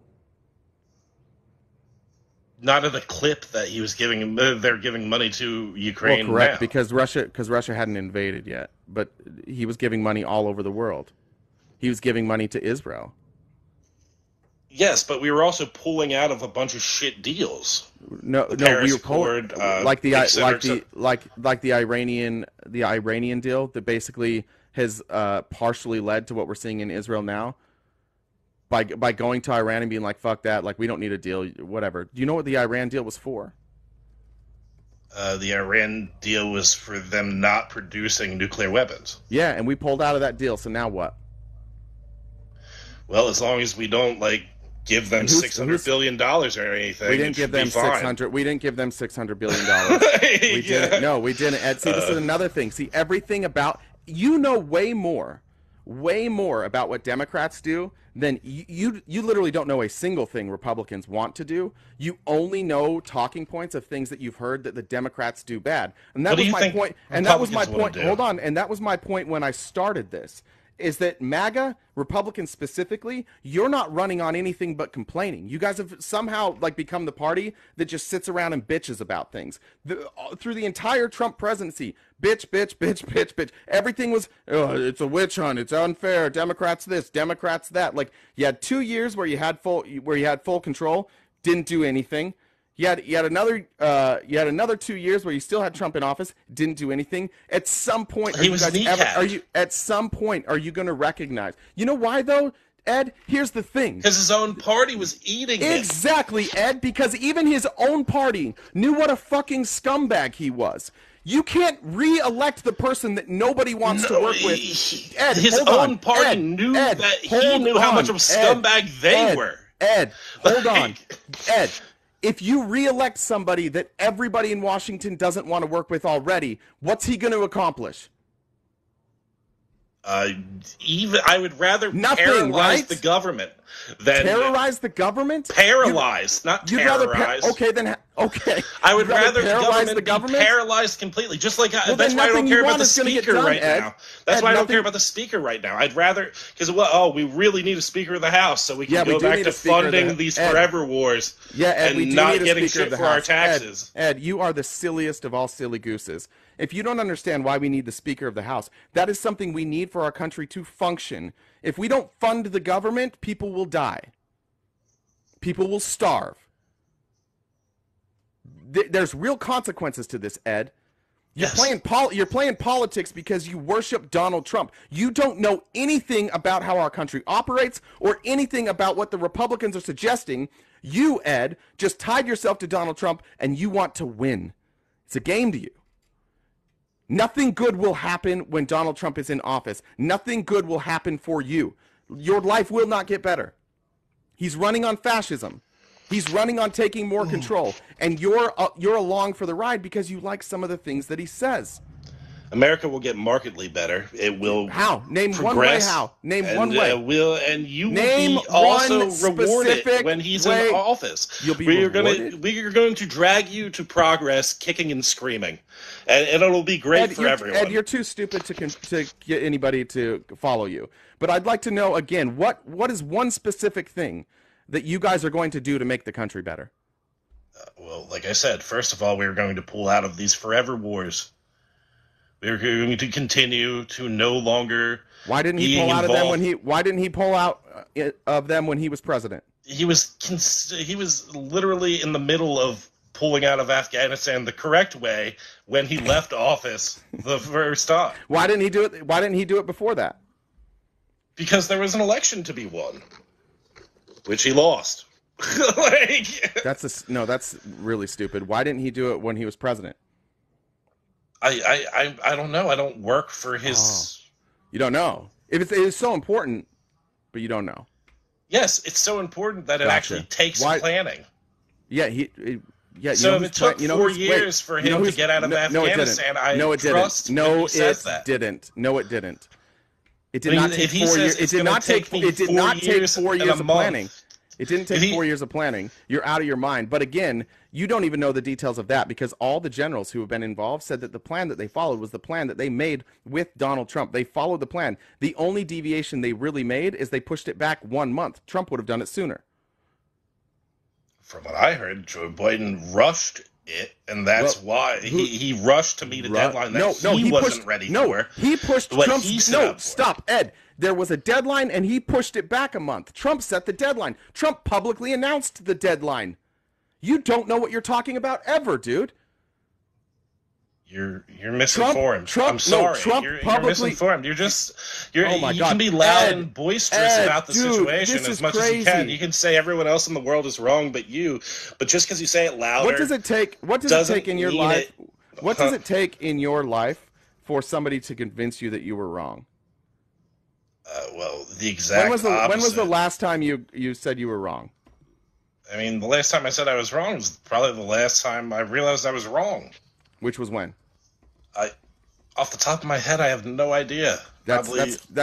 Not in the clip that he was giving. They're giving money to Ukraine. Well, correct, now. because Russia hadn't invaded yet, but he was giving money all over the world. He was giving money to Israel. Yes, but we were also pulling out of a bunch of shit deals. No, we were pulling like the Iranian deal that basically has partially led to what we're seeing in Israel now. By going to Iran and being like, fuck that, like we don't need a deal, whatever. Do you know what the Iran deal was for? The Iran deal was for them not producing nuclear weapons. Yeah, and we pulled out of that deal, so now what? Well, as long as we don't like give them $600 billion or anything, we didn't give them $600. We didn't give them $600 billion. We didn't. No, we didn't. Ed, see, this is another thing. See, everything about way more about what Democrats do than you literally don't know a single thing Republicans want to do. You only know talking points of things that you've heard that the Democrats do bad. And that was my point. And that was my point. Hold on. And that was my point when I started this. Is that MAGA, Republicans specifically, you're not running on anything but complaining. You guys have somehow like become the party that just sits around and bitches about things. Through the entire Trump presidency, bitch. Everything was, it's a witch hunt, it's unfair, Democrats this, Democrats that. Like you had 2 years where you had full control, didn't do anything. You had another 2 years where you still had Trump in office, didn't do anything. At some point, are you going to recognize? You know why though, Ed? Here's the thing. Because his own party was eating it. Exactly, Ed. Because even his own party knew what a fucking scumbag he was. You can't re-elect the person that nobody wants to work with. Ed, his own party knew that he knew how much of a scumbag they were. Ed, hold on. Ed. If you re-elect somebody that everybody in Washington doesn't want to work with already, what's he going to accomplish? I would rather paralyze the government than terrorize the government. Paralyze, not terrorize. Okay. I would rather the government be paralyzed completely. Just like that's why I don't care about the speaker right now. That's why I don't care about the speaker right now. I'd rather we really need a speaker of the House so we can go back to funding these forever wars. Yeah, Ed, and not getting shit for our taxes. Ed, you are the silliest of all silly gooses. If you don't understand why we need the Speaker of the House, that is something we need for our country to function. If we don't fund the government, people will die. People will starve. There's real consequences to this, Ed. You're playing politics because you worship Donald Trump. You don't know anything about how our country operates or anything about what the Republicans are suggesting. You, Ed, just tied yourself to Donald Trump and you want to win. It's a game to you. Nothing good will happen when Donald Trump is in office. Nothing good will happen for you. Your life will not get better. He's running on fascism. He's running on taking more control. And you're along for the ride because you like some of the things that he says. America will get markedly better. It will how? Name progress, one way how? Name and, one way. And you Name will be also one rewarded specific when he's way. in office. You'll be we rewarded? We are going to drag you to progress, kicking and screaming. And it'll be great for everyone. Ed, you're too stupid to get anybody to follow you. But I'd like to know, again, what is one specific thing that you guys are going to do to make the country better? Well, like I said, first of all, we're going to pull out of these forever wars. We're going to continue to no longer. Why didn't he pull out of them when he? Why didn't he pull out of them when he was president? He was literally in the middle of pulling out of Afghanistan the correct way when he left office the first time. Why didn't he do it? Why didn't he do it before that? Because there was an election to be won, which he lost. That's really stupid. Why didn't he do it when he was president? I don't know. I don't work for his. Oh. You don't know. If it's so important, but you don't know. Yes, it's so important that it actually takes planning. Yeah, So if it took 4 years for him to get out of Afghanistan, I trust him when he says that. No, it didn't. It did not take 4 years. It did not take 4 years of planning. It didn't take 4 years of planning. You're out of your mind. But again, you don't even know the details of that because all the generals who have been involved said that the plan that they followed was the plan that they made with Donald Trump. They followed the plan. The only deviation they really made is they pushed it back 1 month. Trump would have done it sooner. From what I heard, Joe Biden rushed it, and that's why he rushed to meet a deadline that he wasn't ready for. He pushed Trump's. No, stop, Ed. There was a deadline, and he pushed it back a month. Trump set the deadline. Trump publicly announced the deadline. You don't know what you're talking about ever, dude. You're misinformed. I'm sorry. You're misinformed. You can be loud and boisterous about the situation as much as you can. You can say everyone else in the world is wrong but you. But just because you say it louder, what does it take in your life? What does it take in your life for somebody to convince you that you were wrong? Well, the exact opposite. When was the last time you said you were wrong? I mean, the last time I said I was wrong was probably the last time I realized I was wrong. Which was when? Off the top of my head, I have no idea. That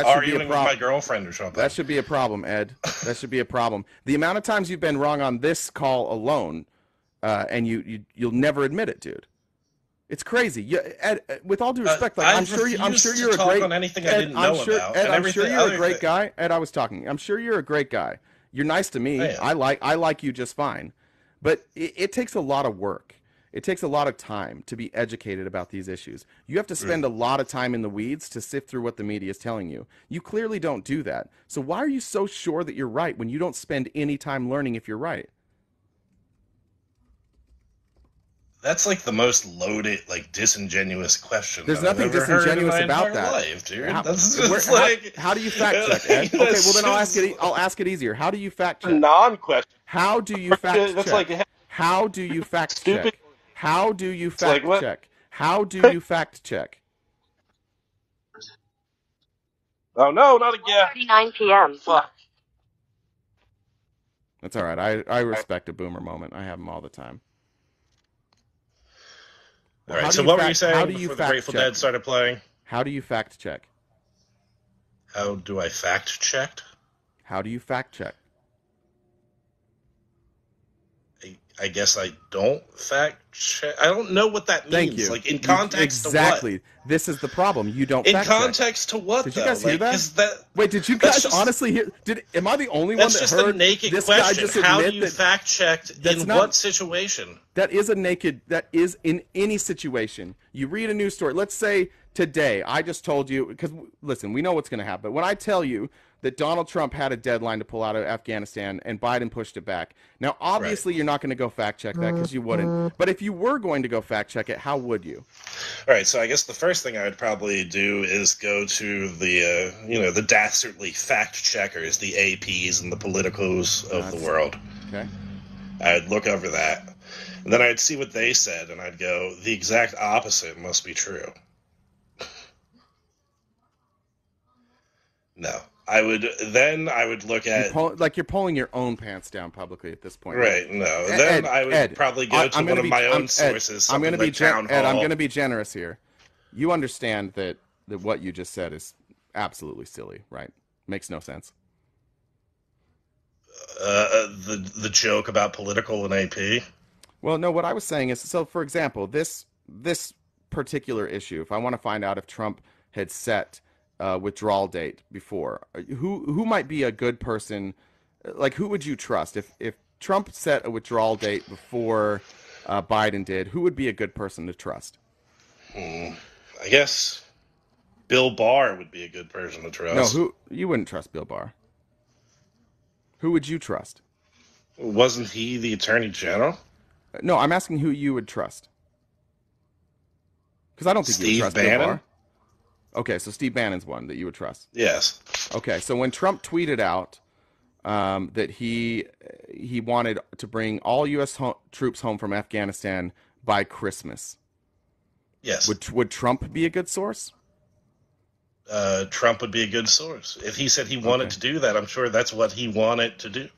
arguing with my girlfriend or something. That should be a problem, Ed. That should be a problem. The amount of times you've been wrong on this call alone, and you'll never admit it, dude. It's crazy. Ed, with all due respect, I'm sure you're a great. On anything I didn't know about. Ed, I'm sure you're a great guy. Ed, I was talking. I'm sure you're a great guy. You're nice to me. I like you just fine, but it takes a lot of work. It takes a lot of time to be educated about these issues. You have to spend a lot of time in the weeds to sift through what the media is telling you. You clearly don't do that. So why are you so sure that you're right when you don't spend any time learning if you're right? That's like the most loaded, disingenuous question. There's nothing disingenuous about that. Life, dude. How do you fact check, Ed? Okay, well then I'll ask it easier. How do you fact check? Non-question. How do you fact check? How do you fact check? How do you fact check? How do you fact check? Oh no, not again. 9 p.m. Fuck. That's all right. I respect a boomer moment. I have them all the time. All right. So what were you saying before the Grateful Dead started playing? How do you fact check? How do I fact check? How do you fact check? I guess I don't fact check. I don't know what that means. Thank you. Like in context exactly. to what? This is the problem. You don't fact check. In context to what, Did you guys hear that? Wait, did you guys honestly hear? Am I the only one that heard? That's just a naked this question. Guy just how do you fact checked in what situation? That is in any situation. You read a news story. Let's say today, I just told you, because listen, we know what's going to happen. When I tell you that Donald Trump had a deadline to pull out of Afghanistan and Biden pushed it back. Now, obviously, You're not going to go fact check that because you wouldn't. But if you were going to go fact check it, how would you? All right. So I guess the first thing I would probably do is go to the, the dastardly fact checkers, the APs and the politicos of the world. Okay. I'd look over that. And then I'd see what they said, and I'd go, the exact opposite must be true. No. I would look at... You're pulling your own pants down publicly at this point. Right, no. I would probably go to one of my own sources. I'm going to be generous here. You understand that what you just said is absolutely silly, right? Makes no sense. The joke about political and AP. Well, no, what I was saying is, so for example, this particular issue, if I want to find out if Trump had set a withdrawal date before, who might be a good person? Like, who would you trust if Trump set a withdrawal date before Biden did? Who would be a good person to trust? I guess Bill Barr would be a good person to trust. No, you wouldn't trust Bill Barr. Who would you trust? Wasn't he the Attorney General? No, I'm asking who you would trust. Because I don't think you would trust Bannon? Bill Barr. Okay, so Steve Bannon's one that you would trust. Yes. Okay, so when Trump tweeted out that he wanted to bring all U.S. troops home from Afghanistan by Christmas, yes, would Trump be a good source? Trump would be a good source. If he said he wanted to do that, I'm sure that's what he wanted to do.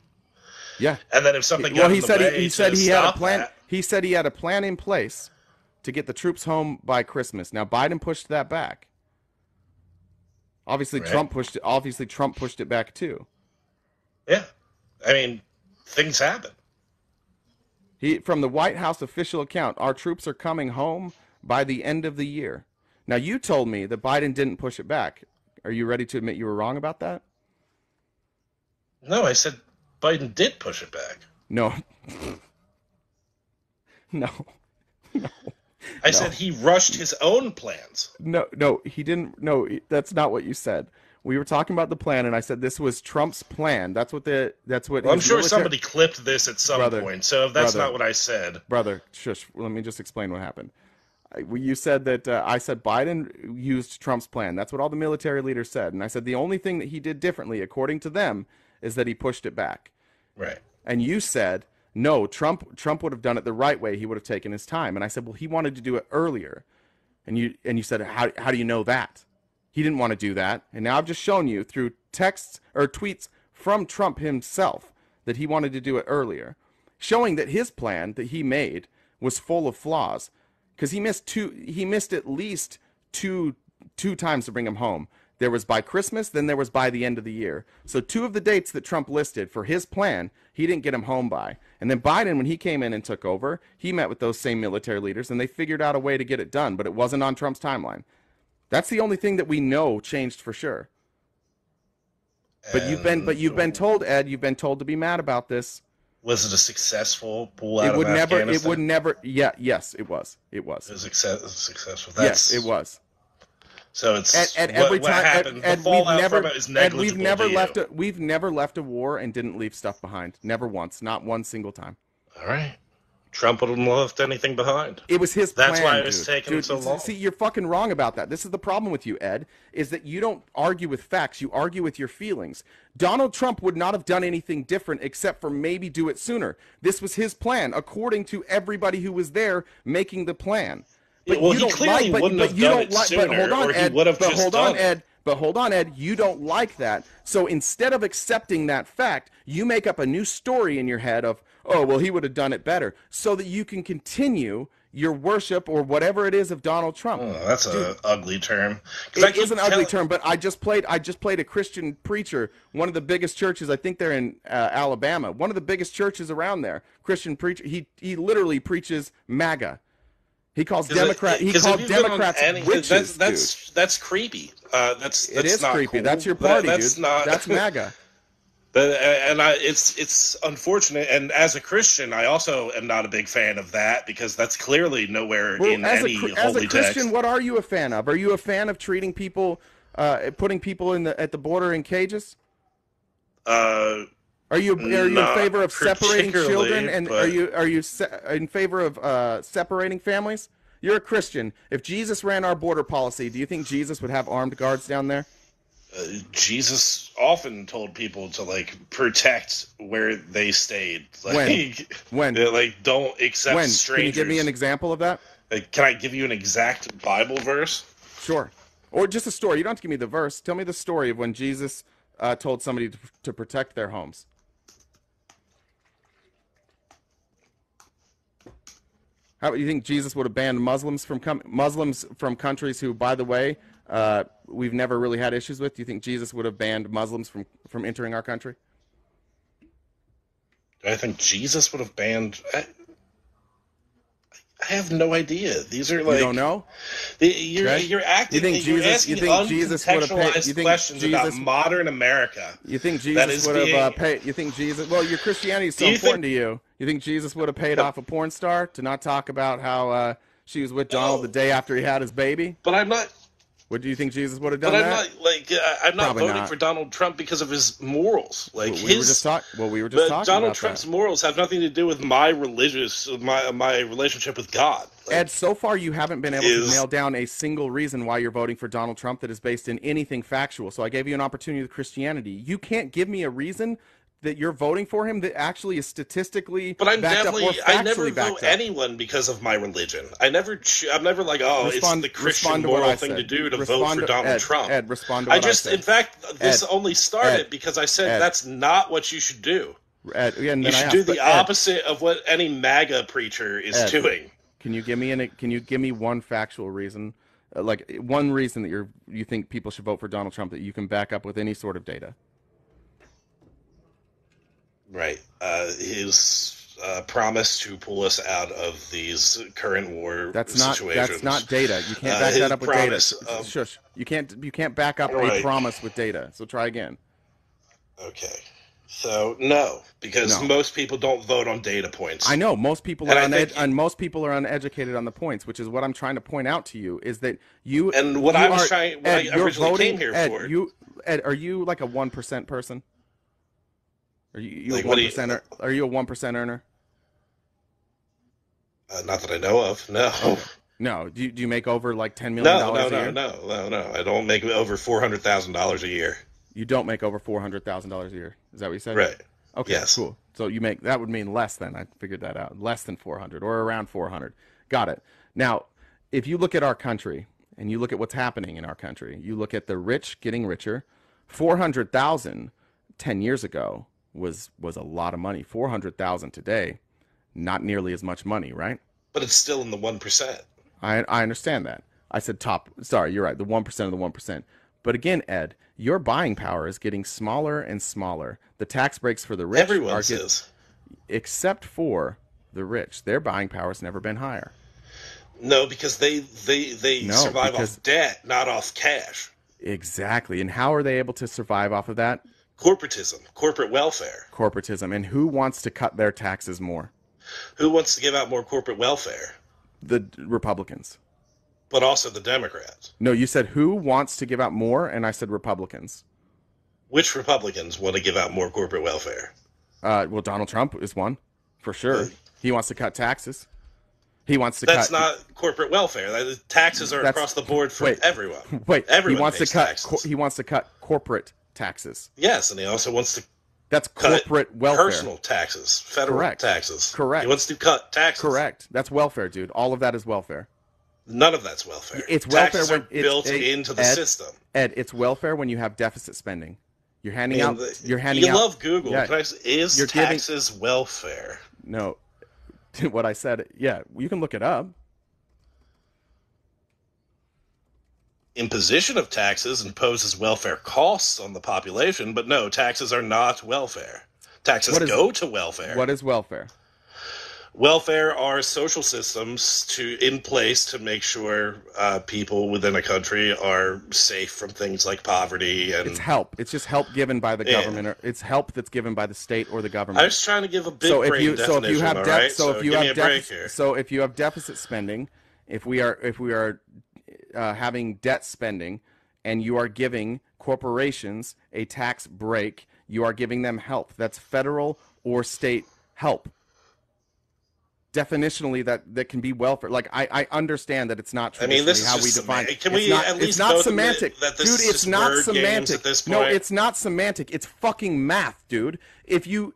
Yeah. And then if something got in the way he said he had a plan. That, he said he had a plan in place to get the troops home by Christmas. Now Biden pushed that back. Obviously, right. Trump pushed it back too. Yeah, I mean, things happen. From the White House official account, our troops are coming home by the end of the year. Now, you told me that Biden didn't push it back. Are you ready to admit you were wrong about that? No, I said Biden did push it back. No. No. I said he rushed his own plans. No, he didn't. No, that's not what you said. We were talking about the plan, and I said this was Trump's plan. That's what. Well, I'm sure somebody clipped this at some point. So if that's not what I said, brother, shush. Let me just explain what happened. You said that I said Biden used Trump's plan. That's what all the military leaders said, and I said the only thing that he did differently, according to them, is that he pushed it back. Right. And you said no. Trump would have done it the right way. He would have taken his time. And I said, well, he wanted to do it earlier. And you said, how do you know that? He didn't want to do that. And now I've just shown you through texts or tweets from Trump himself that he wanted to do it earlier, showing that his plan that he made was full of flaws because he missed at least two times to bring him home. There was by Christmas, then there was by the end of the year. So 2 of the dates that Trump listed for his plan, he didn't get him home by. And then Biden, when he came in and took over, he met with those same military leaders and they figured out a way to get it done, but it wasn't on Trump's timeline. That's the only thing that we know changed for sure. But you've been told, Ed, you've been told to be mad about this. Was it a successful pull out of Afghanistan? It would never. Yeah. Yes, it was. It was. It was successful. Yes, it was. So it's every what time. happened. The fallout from it is negligible. We've never left a war and didn't leave stuff behind. Never once. Not one single time. All right. Trump wouldn't have left anything behind. It was his plan. That's why it was taking so long. See, you're fucking wrong about that. This is the problem with you, Ed, is that you don't argue with facts. You argue with your feelings. Donald Trump would not have done anything different except for maybe do it sooner. This was his plan, according to everybody who was there making the plan. But well, he clearly wouldn't have done it sooner, but hold on, or he Ed, would have but just hold done on, it. Ed. But hold on, Ed, you don't like that. So instead of accepting that fact, you make up a new story in your head of, oh, well, he would have done it better, so that you can continue your worship or whatever it is of Donald Trump. Oh, that's an ugly term. It is an ugly term, but I just played a Christian preacher, one of the biggest churches, I think they're in Alabama, one of the biggest churches around there, Christian preacher. He literally preaches MAGA. He calls Democrats witches. That's creepy. It is not creepy. Cool. That's your party, that's dude. Not, that's MAGA. It's unfortunate. And as a Christian, I also am not a big fan of that because that's clearly nowhere in any holy text. As a Christian, what are you a fan of? Are you a fan of treating people, putting people at the border in cages? Are you in favor of separating children, and are you in favor of separating families? You're a Christian. If Jesus ran our border policy, do you think Jesus would have armed guards down there? Jesus often told people to protect where they stayed. When? Don't accept strangers. Can you give me an example of that? Can I give you an exact Bible verse? Sure. Or just a story. You don't have to give me the verse. Tell me the story of when Jesus told somebody to protect their homes. How do you think Jesus would have banned Muslims from countries who, by the way, we've never really had issues with? Do you think Jesus would have banned Muslims from entering our country? I think Jesus would have banned. I have no idea. These are like, you don't know. You're acting. You're asking uncontextualized questions about modern America. You think Jesus would have paid? You think Jesus? Well, your Christianity is so important to you. You think Jesus would have paid off a porn star to not talk about how she was with Donald the day after he had his baby? But I'm not. What do you think Jesus would have done? But I'm not Probably voting not. for Donald Trump because of his morals. Like we were just talking Donald about Trump's that. morals have nothing to do with my relationship with God. Like, Ed, so far you haven't been able to nail down a single reason why you're voting for Donald Trump that is based in anything factual. So I gave you an opportunity with Christianity. You can't give me a reason that you're voting for him that actually is statistically but I'm backed definitely up or I never factually backed vote up. anyone because of my religion. I'm never like, it's the Christian moral thing to do to vote for Donald Trump. Ed, respond to what I said. In fact, this only started because I said that's not what you should do. Ed, you should do the opposite of what any MAGA preacher is doing. Can you give me one factual reason, like one reason that you think people should vote for Donald Trump that you can back up with any sort of data? Right. His promise to pull us out of these current war situations. That's not data. You can't back that up with data. Shush. You can't back up a promise with data. So try again. Okay. So no, because most people don't vote on data points. I know most people are most people are uneducated on the points, which is what I'm trying to point out to you is that you and what I originally came here for. Ed, are you like a 1% person? Are you like, a 1%? Are you a 1% earner? Not that I know of. No. Okay. No. Do you make over like $10 million a year? No. I don't make over $400,000 a year. You don't make over $400,000 a year. Is that what you said? Right. Okay. Yes. Cool. So that would mean less than. I figured that out. Less than 400 or around 400. Got it. Now, if you look at our country and you look at what's happening in our country, you look at the rich getting richer. 400,000 10 years ago was a lot of money. 400,000 today, not nearly as much money, right? But it's still in the 1%. I understand that. I said sorry, you're right, the 1% of the 1%. But again, Ed, your buying power is getting smaller and smaller. The tax breaks for the rich except for the rich. Their buying power has never been higher. No, because they survive off debt, not off cash. Exactly. And how are they able to survive off of that? Corporatism, corporate welfare. Corporatism. And who wants to cut their taxes more? Who wants to give out more corporate welfare? The Republicans. But also the Democrats. No, you said who wants to give out more, and I said Republicans. Which Republicans want to give out more corporate welfare? Well, Donald Trump is one, for sure. He wants to cut taxes. He wants to That's not corporate welfare. Taxes are across the board for everyone. Everyone he wants pays to cut. taxes. He wants to cut corporate taxes. Yes, and he also wants to That's corporate welfare. Personal taxes, federal taxes. Correct. He wants to cut taxes. Correct. That's welfare, dude. All of that is welfare. None of that's welfare. It's taxes welfare are built into the system. Ed, it's welfare when you have deficit spending. You're handing out. You love Google. Yeah, is taxes welfare? No, what I said. Yeah, you can look it up. Imposition of taxes imposes welfare costs on the population, but no, taxes are not welfare. Taxes go to welfare. What is welfare? Welfare are social systems in place to make sure people within a country are safe from things like poverty and. It's help. It's just help given by the government. Or it's help that's given by the state or the government. I was trying to give a big brain definition. So if you have deficit spending, if we are having debt spending, and you are giving corporations a tax break, you are giving them help. That's federal or state help. Definitionally, that can be welfare. Like I understand that it's not traditionally how we define it. Can we at least not semantic, that this dude? is It's not word semantic. At this point? No, it's not semantic. It's fucking math, dude. If you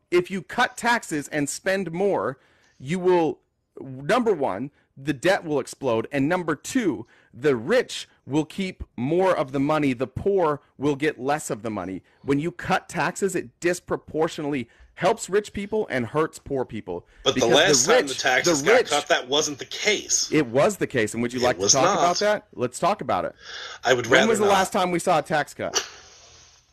cut taxes and spend more, you will, number one, the debt will explode, and number two, the rich will keep more of the money. The poor will get less of the money. When you cut taxes, it disproportionately helps rich people and hurts poor people. But the last time the taxes got cut, that wasn't the case. It was the case. And would you like to talk about that? Let's talk about it. I would rather When was the last time we saw a tax cut?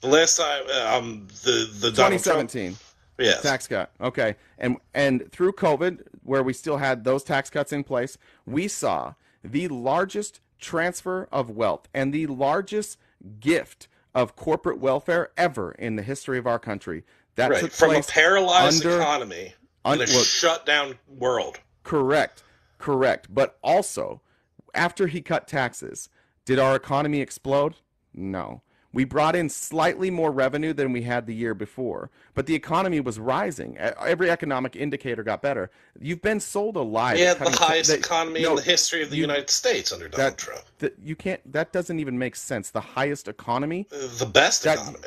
The last time, the 2017. Yes. Tax cut. Okay. And through COVID, where we still had those tax cuts in place, we saw the largest transfer of wealth and the largest gift of corporate welfare ever in the history of our country. That right. took From place a paralyzed economy in a shut down world. Correct. But also, after he cut taxes, did our economy explode? No. We brought in slightly more revenue than we had the year before, but the economy was rising. Every economic indicator got better. You've been sold a lie. We had the highest economy in the history of the United States under Donald Trump. That doesn't even make sense. The highest economy? The best economy.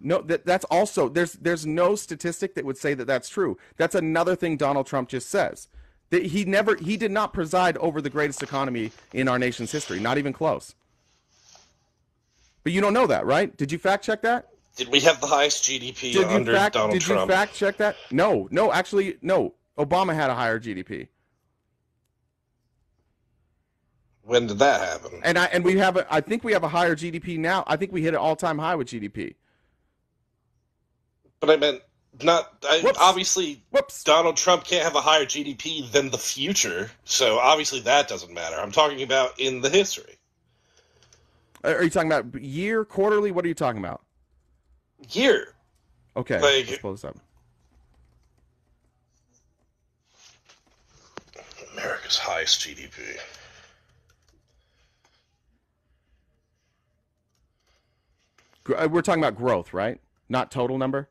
No, that's also, there's no statistic that would say that that's true. That's another thing Donald Trump just says. That he did not preside over the greatest economy in our nation's history, not even close. But you don't know that, right? Did you fact check that? Did we have the highest GDP under Donald Trump? Did you fact check that? No, actually, no. Obama had a higher GDP. When did that happen? I think we have a higher GDP now. I think we hit an all-time high with GDP. But I meant obviously. Donald Trump can't have a higher GDP than the future, so obviously that doesn't matter. I'm talking about in the history. Are you talking about year, quarterly? What are you talking about? Year. Okay, let's pull this up. America's highest GDP. We're talking about growth, right? Not total number?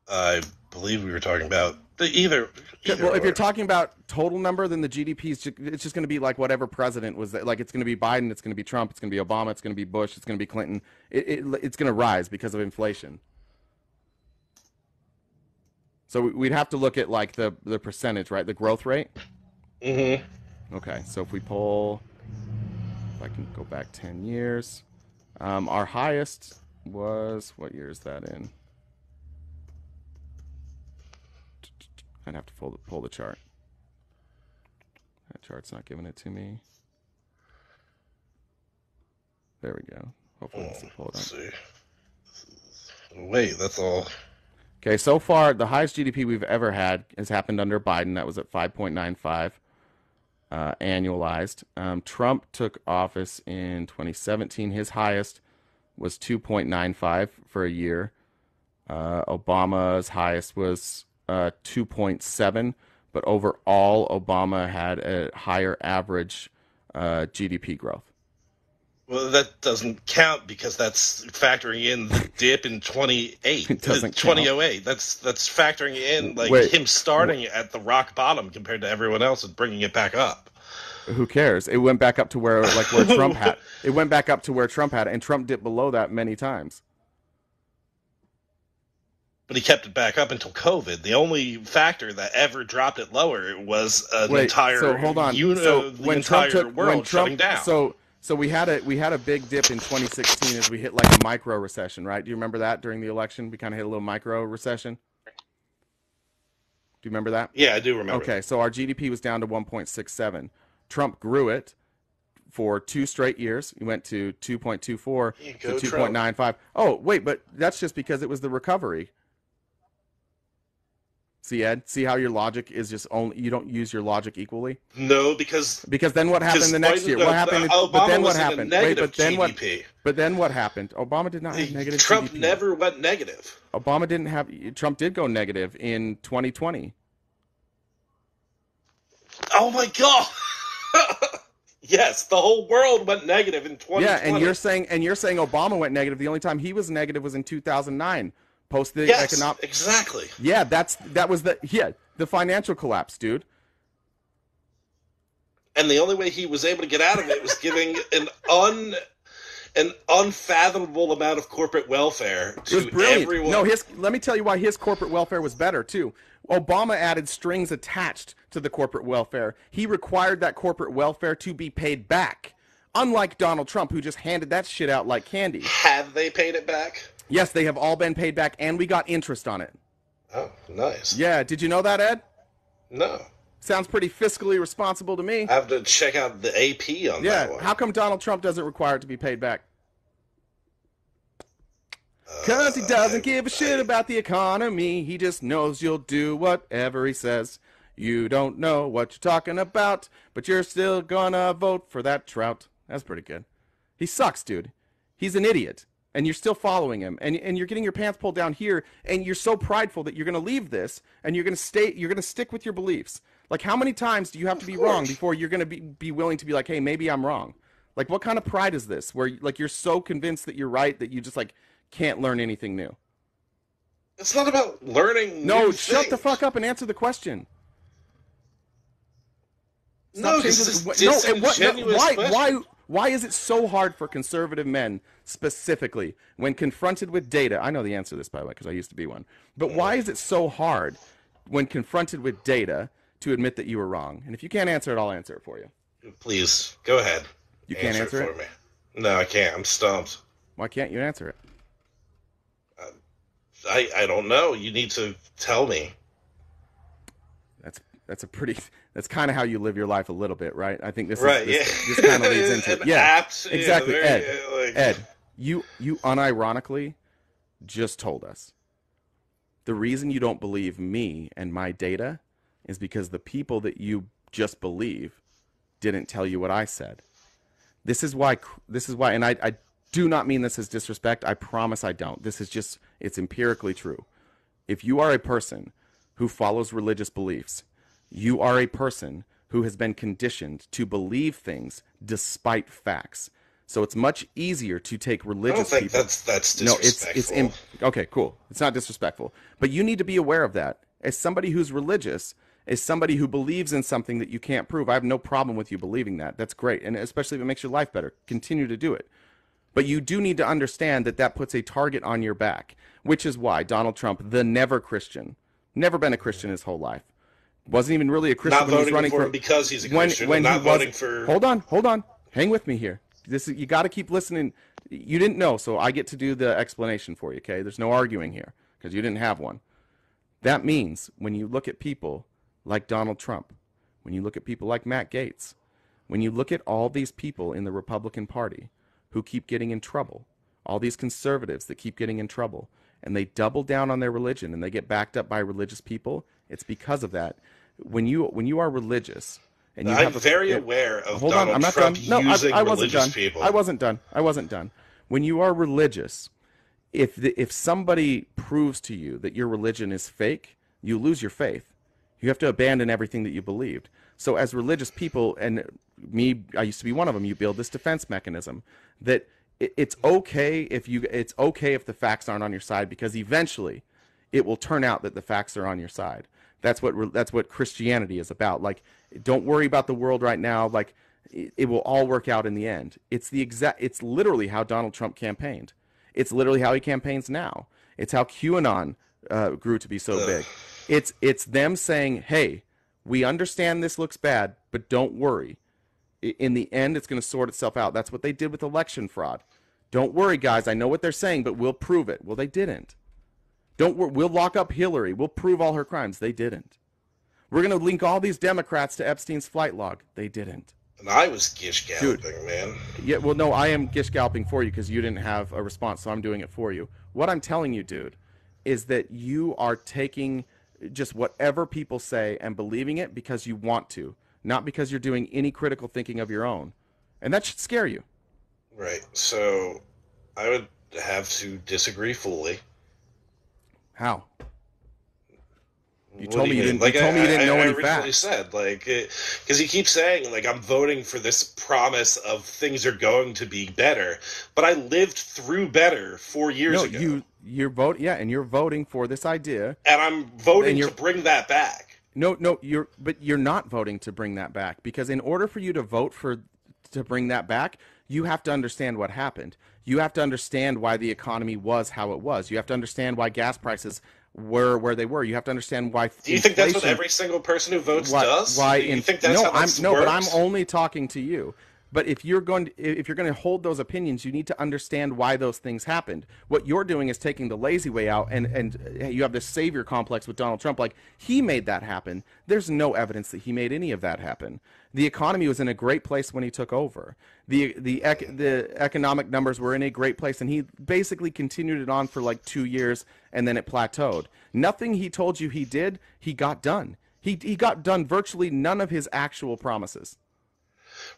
I believe we were talking about either well, if you're talking about total number, then the GDP it's just going to be like whatever president was like. It's going to be Biden, it's going to be Trump, it's going to be Obama, it's going to be Bush, it's going to be Clinton. It's going to rise because of inflation. So we'd have to look at like the percentage, right? The growth rate. Mm-hmm. Okay, so if I can go back 10 years, our highest was, what year is that in? I'd have to pull the chart. That chart's not giving it to me. There we go. Hopefully this will pull it up. Let's see. Wait, that's all. Okay, so far the highest GDP we've ever had has happened under Biden. That was at 5.95 annualized. Trump took office in 2017. His highest was 2.95 for a year. Obama's highest was 2.7, but overall Obama had a higher average GDP growth. Well, that doesn't count because that's factoring in the dip in 2008. That's factoring in him starting at the rock bottom compared to everyone else and bringing it back up. Who cares? It went back up to where Trump had. It went back up to where Trump had, and Trump dipped below that many times. But he kept it back up until COVID. The only factor that ever dropped it lower was entire world shutting down. So we had a big dip in 2016 as we hit like a micro recession, right? Do you remember that during the election? We kind of hit a little micro recession. Do you remember that? Yeah, I do remember. Okay, so our GDP was down to 1.67. Trump grew it for 2 straight years. He went to 2.24 to 2.95. Oh, wait, but that's just because it was the recovery. See, Ed? See how your logic is just only, you don't use your logic equally? No, because then what happened the next year? What happened? But then what happened? Wait, but then what? But then what happened? Obama did not have negative Trump GDP. never went negative. Obama didn't have. Trump did go negative in 2020. Oh my God! Yes, the whole world went negative in 2020. Yeah, and you're saying Obama went negative. The only time he was negative was in 2009. Post the economic. Exactly. Yeah, that was the financial collapse, dude. And the only way he was able to get out of it was giving an unfathomable amount of corporate welfare to everyone. No, let me tell you why his corporate welfare was better too. Obama added strings attached to the corporate welfare. He required that corporate welfare to be paid back Unlike Donald Trump, who just handed that shit out like candy. Have they paid it back? Yes, they have all been paid back, and we got interest on it. Oh, nice. Yeah, did you know that, Ed? No. Sounds pretty fiscally responsible to me. I have to check out the AP on that one. How come Donald Trump doesn't require it to be paid back? Because he doesn't give a shit about the economy. He just knows you'll do whatever he says. You don't know what you're talking about, but you're still gonna vote for that trout. That's pretty good. He sucks, dude. He's an idiot. And you're still following him. And you're getting your pants pulled down here, and you're so prideful that you're gonna leave this, and you're gonna stick with your beliefs. Like, how many times do you have to be wrong before you're gonna be willing to be like, hey, maybe I'm wrong? Like, what kind of pride is this? Where, like, you're so convinced that you're right that you just, like, can't learn anything new. It's not about learning No, new shut things. the fuck up and answer the question. No, this is disingenuous question. Why is it so hard for conservative men, specifically, when confronted with data? I know the answer to this, by the way, because I used to be one. But why is it so hard, when confronted with data, to admit that you were wrong? And if you can't answer it, I'll answer it for you. Please, go ahead. You can't answer it? For me. No, I can't. I'm stumped. Why can't you answer it? I don't know. You need to tell me. That's kind of how you live your life a little bit, right? I think this kind of leads into it. Yeah, exactly. Ed, you unironically just told us the reason you don't believe me and my data is because the people that you just believe didn't tell you what I said. This is why, and I do not mean this as disrespect. I promise I don't. This is just, it's empirically true. If you are a person who follows religious beliefs, you are a person who has been conditioned to believe things despite facts. So it's much easier to take religious people. I don't think that's disrespectful. No, okay, cool. It's not disrespectful. But you need to be aware of that. As somebody who's religious, as somebody who believes in something that you can't prove, I have no problem with you believing that. That's great. And especially if it makes your life better, continue to do it. But you do need to understand that that puts a target on your back, which is why Donald Trump, the never Christian, never been a Christian his whole life, wasn't even really a Christian not when he was voting running for him because he's a Christian. When not voting for. Hold on. Hang with me here. You got to keep listening. You didn't know, so I get to do the explanation for you. Okay, there's no arguing here because you didn't have one. That means when you look at people like Donald Trump, when you look at people like Matt Gaetz, when you look at all these people in the Republican Party who keep getting in trouble, all these conservatives that keep getting in trouble, and they double down on their religion and they get backed up by religious people, it's because of that. When you are religious, and I'm very aware of hold Donald on, I'm not Trump done. No, using I wasn't religious done. people. I wasn't done. When you are religious, if somebody proves to you that your religion is fake, you lose your faith. You have to abandon everything that you believed. So as religious people, and me, I used to be one of them, you build this defense mechanism that it's okay if the facts aren't on your side, because eventually it will turn out that the facts are on your side. That's what Christianity is about. Like, don't worry about the world right now. Like, it will all work out in the end. It's literally how Donald Trump campaigned. It's literally how he campaigns now. It's how QAnon grew to be so big. It's them saying, hey, we understand this looks bad, but don't worry. In the end, it's going to sort itself out. That's what they did with election fraud. Don't worry, guys. I know what they're saying, but we'll prove it. Well, they didn't. We'll lock up Hillary. We'll prove all her crimes. They didn't. We're going to link all these Democrats to Epstein's flight log. They didn't. And I was gish galloping, man. Yeah, well, no, I am gish galloping for you because you didn't have a response, so I'm doing it for you. What I'm telling you, dude, is that you are taking just whatever people say and believing it because you want to, not because you're doing any critical thinking of your own. And that should scare you. Right. So I would have to disagree fully. How? You told me you didn't know any facts. I originally said, because he keeps saying, I'm voting for this promise of things are going to be better, but I lived through better 4 years ago. You're voting for this idea, and I'm voting to bring that back. No, you're not voting to bring that back, because in order for you to vote to bring that back, you have to understand what happened. You have to understand why the economy was how it was. You have to understand why gas prices were where they were. You have to understand why. Do you think that's what every single person who votes does? Why? Do you think that's how this works? But I'm only talking to you. But if you're going to hold those opinions, you need to understand why those things happened. What you're doing is taking the lazy way out, and you have this savior complex with Donald Trump. Like, he made that happen. There's no evidence that he made any of that happen. The economy was in a great place when he took over. The economic numbers were in a great place, and he basically continued it on for like 2 years, and then it plateaued. Nothing he told you he did, he got done. He got done virtually none of his actual promises.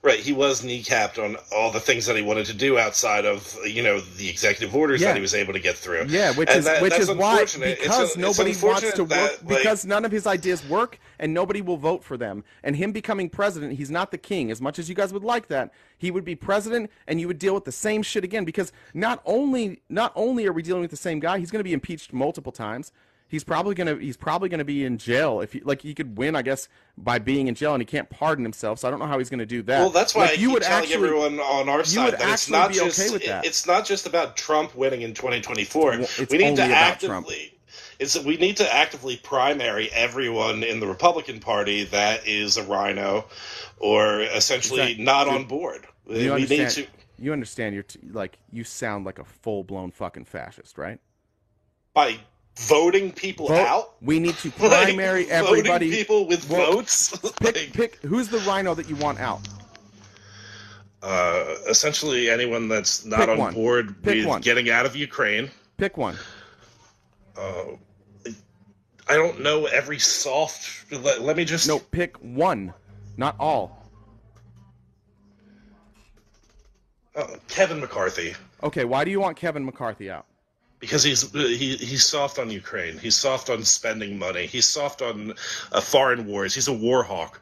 Right, he was kneecapped on all the things that he wanted to do outside of, the executive orders that he was able to get through. Yeah, which is why, because nobody wants to work, because none of his ideas work, and nobody will vote for them. And him becoming president, he's not the king. As much as you guys would like that, he would be president, and you would deal with the same shit again. Because not only are we dealing with the same guy, he's going to be impeached multiple times. He's probably gonna be in jail if he could win, I guess, by being in jail, and he can't pardon himself. So I don't know how he's gonna do that. Well, that's why I keep telling everyone on our side that it's not just okay with that. It's not just about Trump winning in 2024. We need to actively primary everyone in the Republican Party that is a rhino or essentially not on board. You understand? You sound like a full-blown fucking fascist, right? By voting people out? We need to primary everybody. Voting people with votes? Pick who's the rhino that you want out? Essentially anyone that's not on board with getting out of Ukraine. Pick one. I don't know every soft... Let me just... No, pick one. Not all. Kevin McCarthy. Okay, why do you want Kevin McCarthy out? Because he's soft on Ukraine. He's soft on spending money. He's soft on foreign wars. He's a war hawk.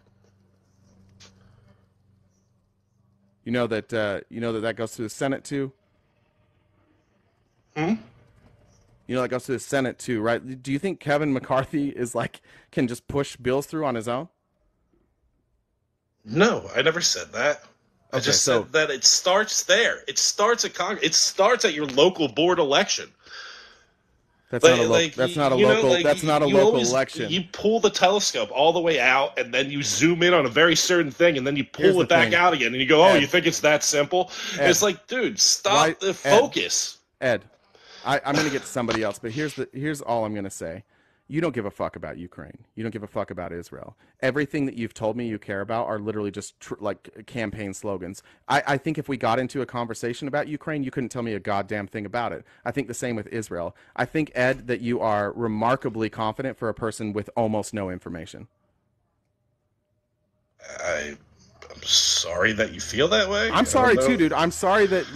You know that goes to the Senate too. Hmm. You know that goes to the Senate too, right? Do you think Kevin McCarthy can just push bills through on his own? No, I never said that. I just said that it starts there. It starts at Congress. It starts at your local board election. That's not a local election. You pull the telescope all the way out, and then you zoom in on a very certain thing, and then you pull it back out again, and you go, "Oh, you think it's that simple?" It's like, dude, stop the focus. Ed, I'm going to get to somebody else, but here's all I'm going to say. You don't give a fuck about Ukraine. You don't give a fuck about Israel. Everything that you've told me you care about are literally just campaign slogans. I think if we got into a conversation about Ukraine, you couldn't tell me a goddamn thing about it. I think the same with Israel. I think, Ed, that you are remarkably confident for a person with almost no information. I'm sorry that you feel that way. I'm sorry too, dude. I'm sorry that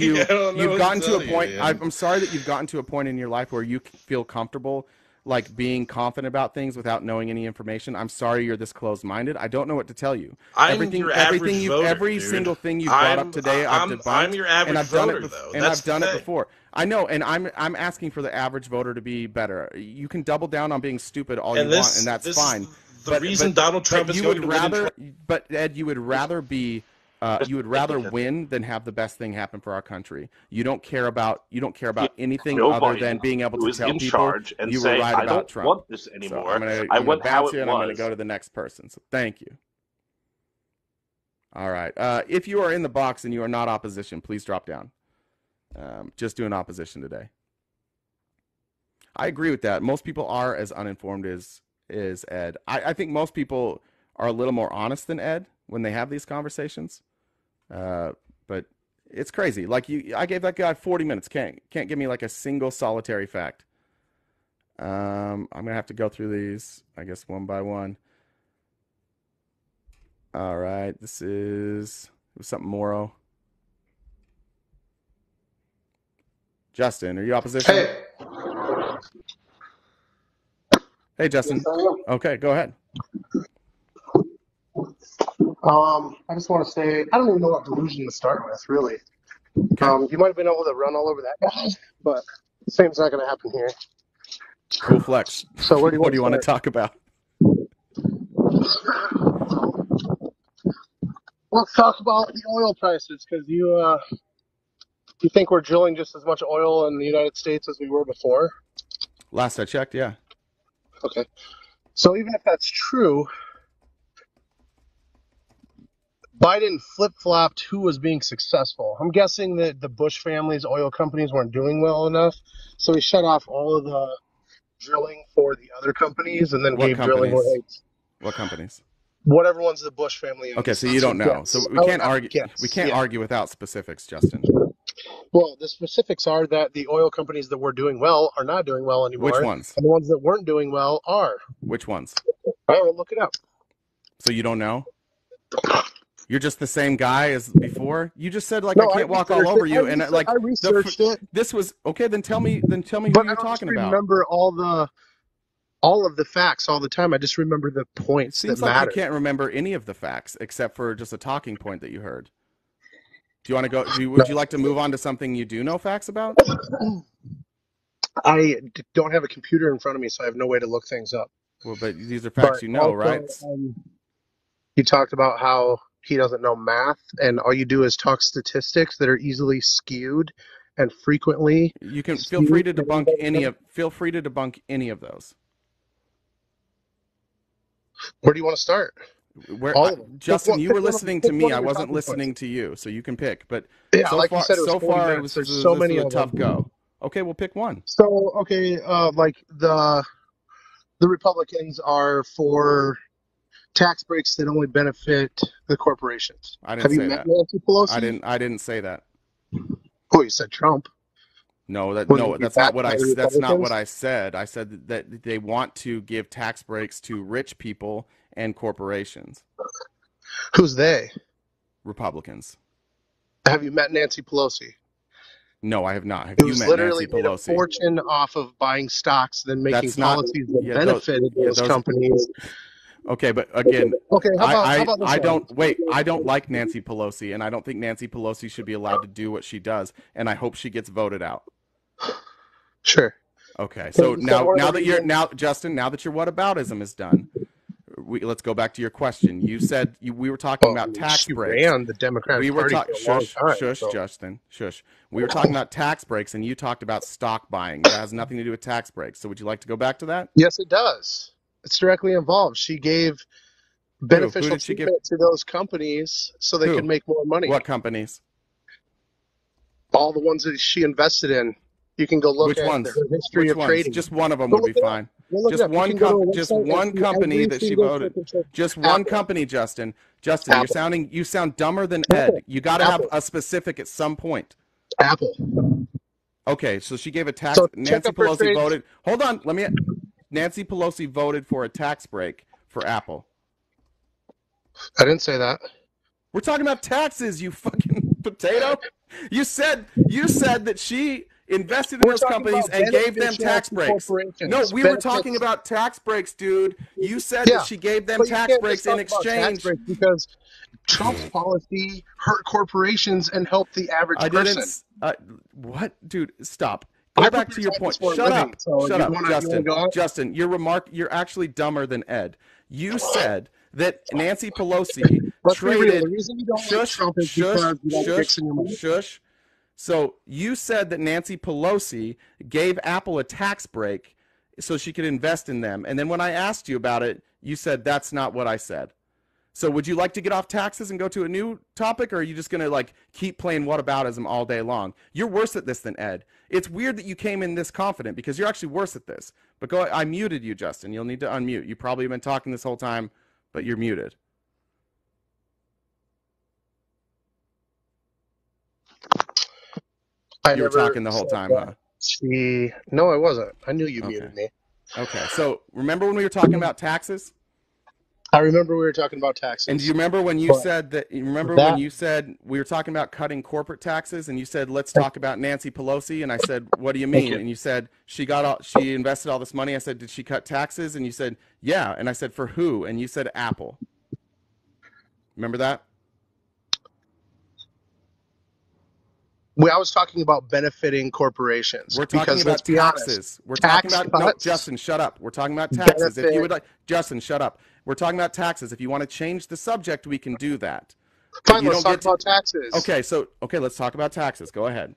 you've gotten to a point. I'm sorry that you've gotten to a point in your life where you feel comfortable being confident about things without knowing any information. I'm sorry you're this closed-minded. I don't know what to tell you. Every single thing you brought up today, I've debunked. I'm your average voter, though. And I've done it before. I know, and I'm asking for the average voter to be better. You can double down on being stupid all you want, and that's fine. The reason Donald Trump is going to win. But Ed, you would rather win than have the best thing happen for our country. You don't care about anything other than being able to tell people you were right about Trump. I don't want this anymore. So I want how it was. And I'm going to go to the next person. So thank you. All right. If you are in the box and you are not opposition, please drop down. Just doing opposition today. I agree with that. Most people are as uninformed as Ed. I think most people are a little more honest than Ed when they have these conversations. But it's crazy. I gave that guy 40 minutes. Can't give me a single solitary fact. I'm gonna have to go through these, I guess, one by one. All right, this is something Moro. Justin, are you opposition? Hey. Hey, Justin. Yes, I am. Okay, go ahead. I just want to say, I don't even know what delusion to start with, really. Okay. You might have been able to run all over that guy, but the same's not going to happen here. Cool flex. So what do you want to talk about? Let's talk about the oil prices, because you think we're drilling just as much oil in the United States as we were before? Last I checked, yeah. Okay. So even if that's true, Biden flip-flopped who was being successful. I'm guessing that the Bush family's oil companies weren't doing well enough, so he shut off all of the drilling for the other companies and then What gave drilling companies? rights. What companies? Whatever ones the Bush family owns. Okay, so you don't know. So we can't argue. We can't argue without specifics, Justin. Well, the specifics are that the oil companies that were doing well are not doing well anymore. Which ones? And the ones that weren't doing well are. Which ones? All right, look it up. So you don't know? You're just the same guy as before. You just said like no, I can't walk all over you, and like I researched it. This was okay. Then tell me who you're talking about. Remember all of the facts all the time. I just remember the points that matter. Seems like you can't remember any of the facts except for just a talking point that you heard. Do you want to go? Would you like to move on to something you do know facts about? I don't have a computer in front of me, so I have no way to look things up. Well, but these are facts you know, right? He talked about how he doesn't know math, and all you do is talk statistics that are easily skewed and frequently. You can feel free to debunk any of those. Where do you want to start? Justin, you were listening to me. I wasn't listening to you, so you can pick. But yeah, so like far, you said, so far, there's so many of them. Tough go. Okay, we'll pick one. So, okay, like the Republicans are for tax breaks that only benefit the corporations. I didn't say that. Nancy Pelosi? I didn't say that. Oh, you said Trump. No, that's not what I said. I said that they want to give tax breaks to rich people and corporations. Who's they? Republicans. Have you met Nancy Pelosi? No, I have not. Have you met Nancy Pelosi? Made a fortune off of buying stocks, then making policies that benefited those companies. Okay, but again, how about this I don't like Nancy Pelosi, and I don't think Nancy Pelosi should be allowed to do what she does, and I hope she gets voted out. Sure. Okay, so Justin, now that your whataboutism is done, let's go back to your question. You said we were talking about tax breaks. Ran the Democratic Party shush, Justin, shush. We were talking about tax breaks, and you talked about stock buying. That has nothing to do with tax breaks. So would you like to go back to that? Yes, it does. It's directly involved. She gave beneficial treatment to those companies so they could make more money. What companies? All the ones that she invested in. You can go look at her history of trading. Just one of them would be fine. Just one company that she voted. Just one company, Justin. Justin, you sound dumber than Ed. You got to have a specific at some point. Apple. Okay, so she gave a tax. Nancy Pelosi voted. Hold on, Nancy Pelosi voted for a tax break for Apple. I didn't say that. We're talking about taxes, you fucking potato. You said that she invested in those companies and gave them tax breaks. No, we were talking about tax breaks, dude. You said that she gave them tax breaks in exchange. Because Trump's policy hurt corporations and helped the average person. What? Dude, stop. Go back to your point. Shut up, Justin. Justin, you're actually dumber than Ed. You said that Nancy Pelosi traded. The reason you don't like Trump is because you don't fix your money. Shush. So you said that Nancy Pelosi gave Apple a tax break so she could invest in them. And then when I asked you about it, you said that's not what I said. So would you like to get off taxes and go to a new topic, or are you just going to keep playing whataboutism all day long? You're worse at this than Ed. It's weird that you came in this confident because you're actually worse at this. But I muted you, Justin. You'll need to unmute. You probably have been talking this whole time, but you're muted. You were talking the whole time, huh? No, I wasn't. I knew you muted me. Okay, so remember when we were talking about taxes? I remember we were talking about taxes. And do you remember when you said that? You remember when you said we were talking about cutting corporate taxes, and you said let's talk about Nancy Pelosi, and I said what do you mean? And you said she invested all this money. I said did she cut taxes? And you said yeah, and I said for who? And you said Apple. Remember that? I was talking about benefiting corporations. We're talking about taxes. We're talking about no, Justin, shut up. We're talking about taxes. If you would like, Justin, shut up. We're talking about taxes. If you want to change the subject, we can do that. Fine, let's talk about taxes. Okay, let's talk about taxes. Go ahead.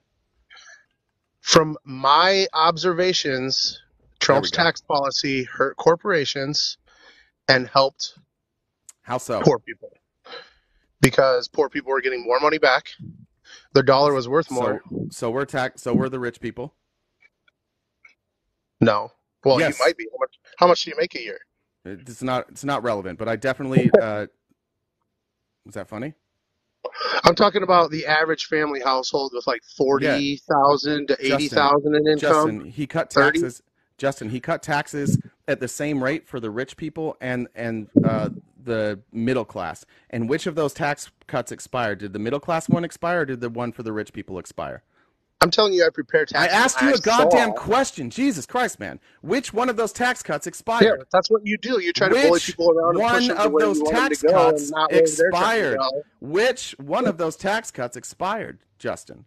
From my observations, Trump's tax policy hurt corporations and helped How so? Poor people. because poor people were getting more money back. Their dollar was worth more. So we're the rich people. No. Well, you Yes. might be. How much do you make a year? It's not relevant, but I definitely. Was that funny? I'm talking about the average family household with like 40,000 to 80,000 in income. Justin, he cut taxes. Justin, he cut taxes at the same rate for the rich people and the middle class. And which of those tax cuts expired? Did the middle class one expire, or did the one for the rich people expire? I'm telling you, I prepared taxes. I asked you a goddamn question. Jesus Christ, man. Which one of those tax cuts expired? Yeah, that's what you do. You try to bully people around and push them to where you want them to go and not where they're trying to go. Which one of those tax cuts expired, Justin?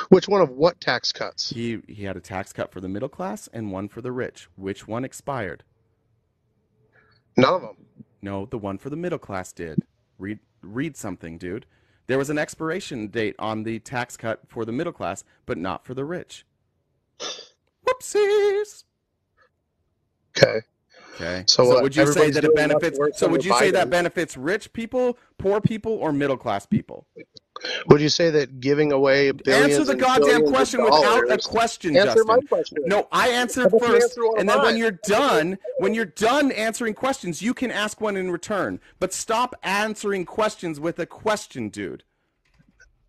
Which one of what tax cuts? He had a tax cut for the middle class and one for the rich. Which one expired? None of them. No, the one for the middle class did. Read something, dude. There was an expiration date on the tax cut for the middle class, but not for the rich. Whoopsies. Okay. So would you say that it benefits? So would you say that benefits rich people, poor people, or middle class people? Would you say that giving away billions? Answer the goddamn question without a question, Justin. My question. No, I answered first, and then when you're done answering questions, you can ask one in return. But stop answering questions with a question, dude.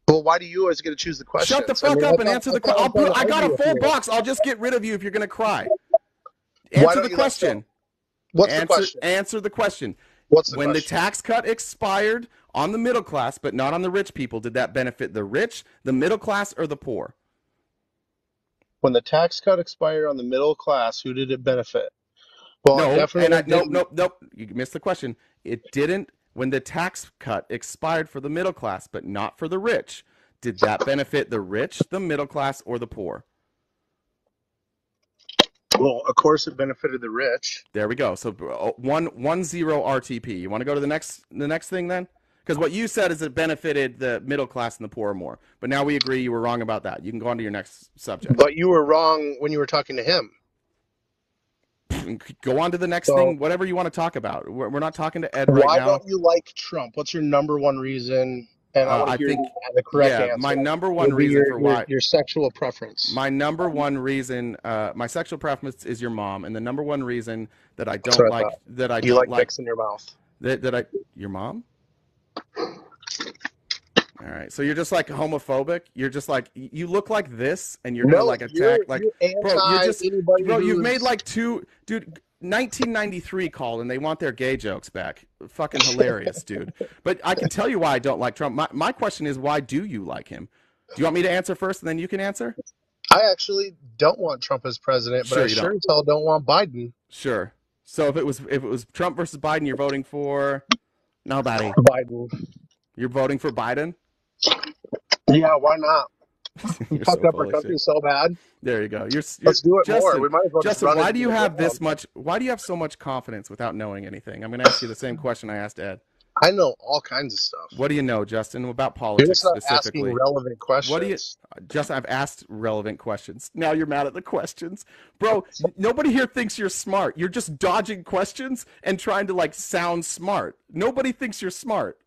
Well, why do you always get to choose the question? Shut the fuck up and answer the question. I got a full box. I'll just get rid of you if you're gonna cry. Answer the question. What's the question? Answer the question. What's the question? When the tax cut expired on the middle class, but not on the rich people, did that benefit the rich, the middle class, or the poor? When the tax cut expired on the middle class, who did it benefit? Well, nope. You missed the question. It didn't. When the tax cut expired for the middle class, but not for the rich, did that benefit the rich, the middle class, or the poor? Well, of course, it benefited the rich. There we go. So 1-0 RTP. You want to go to the next thing then? Because what you said is it benefited the middle class and the poor more. But now we agree you were wrong about that. You can go on to your next subject. But you were wrong when you were talking to him. Go on to the next thing, whatever you want to talk about. We're not talking to Ed right now. Why don't you like Trump? What's your number one reason? And I want to hear the correct answer. My number one reason for why your sexual preference. My number one reason, my sexual preference is your mom, and the number one reason that I don't like you like dicks in your mouth. Your mom? All right, so you're just like homophobic. You're just like you look like this, and you're gonna like attack bro. You've made like two, dude. 1993 called and they want their gay jokes back. Fucking hilarious, dude. But I can tell you why I don't like Trump. My question is, why do you like him? Do you want me to answer first and then you can answer? I actually don't want Trump as president, but I sure as hell don't want Biden. Sure. So if it was Trump versus Biden, you're voting for nobody. Biden. You're voting for Biden? Yeah, why not? You fucked up our country so bad. There you go. Let's do it Justin, more. We might as well Justin, why do you have this much? Why do you have so much confidence without knowing anything? I'm going to ask you the same question I asked Ed. I know all kinds of stuff. What do you know, Justin, about politics You're just not specifically? Asking relevant questions. What do you, Justin? I've asked relevant questions. Now you're mad at the questions, bro. Nobody here thinks you're smart. You're just dodging questions and trying to like sound smart. Nobody thinks you're smart.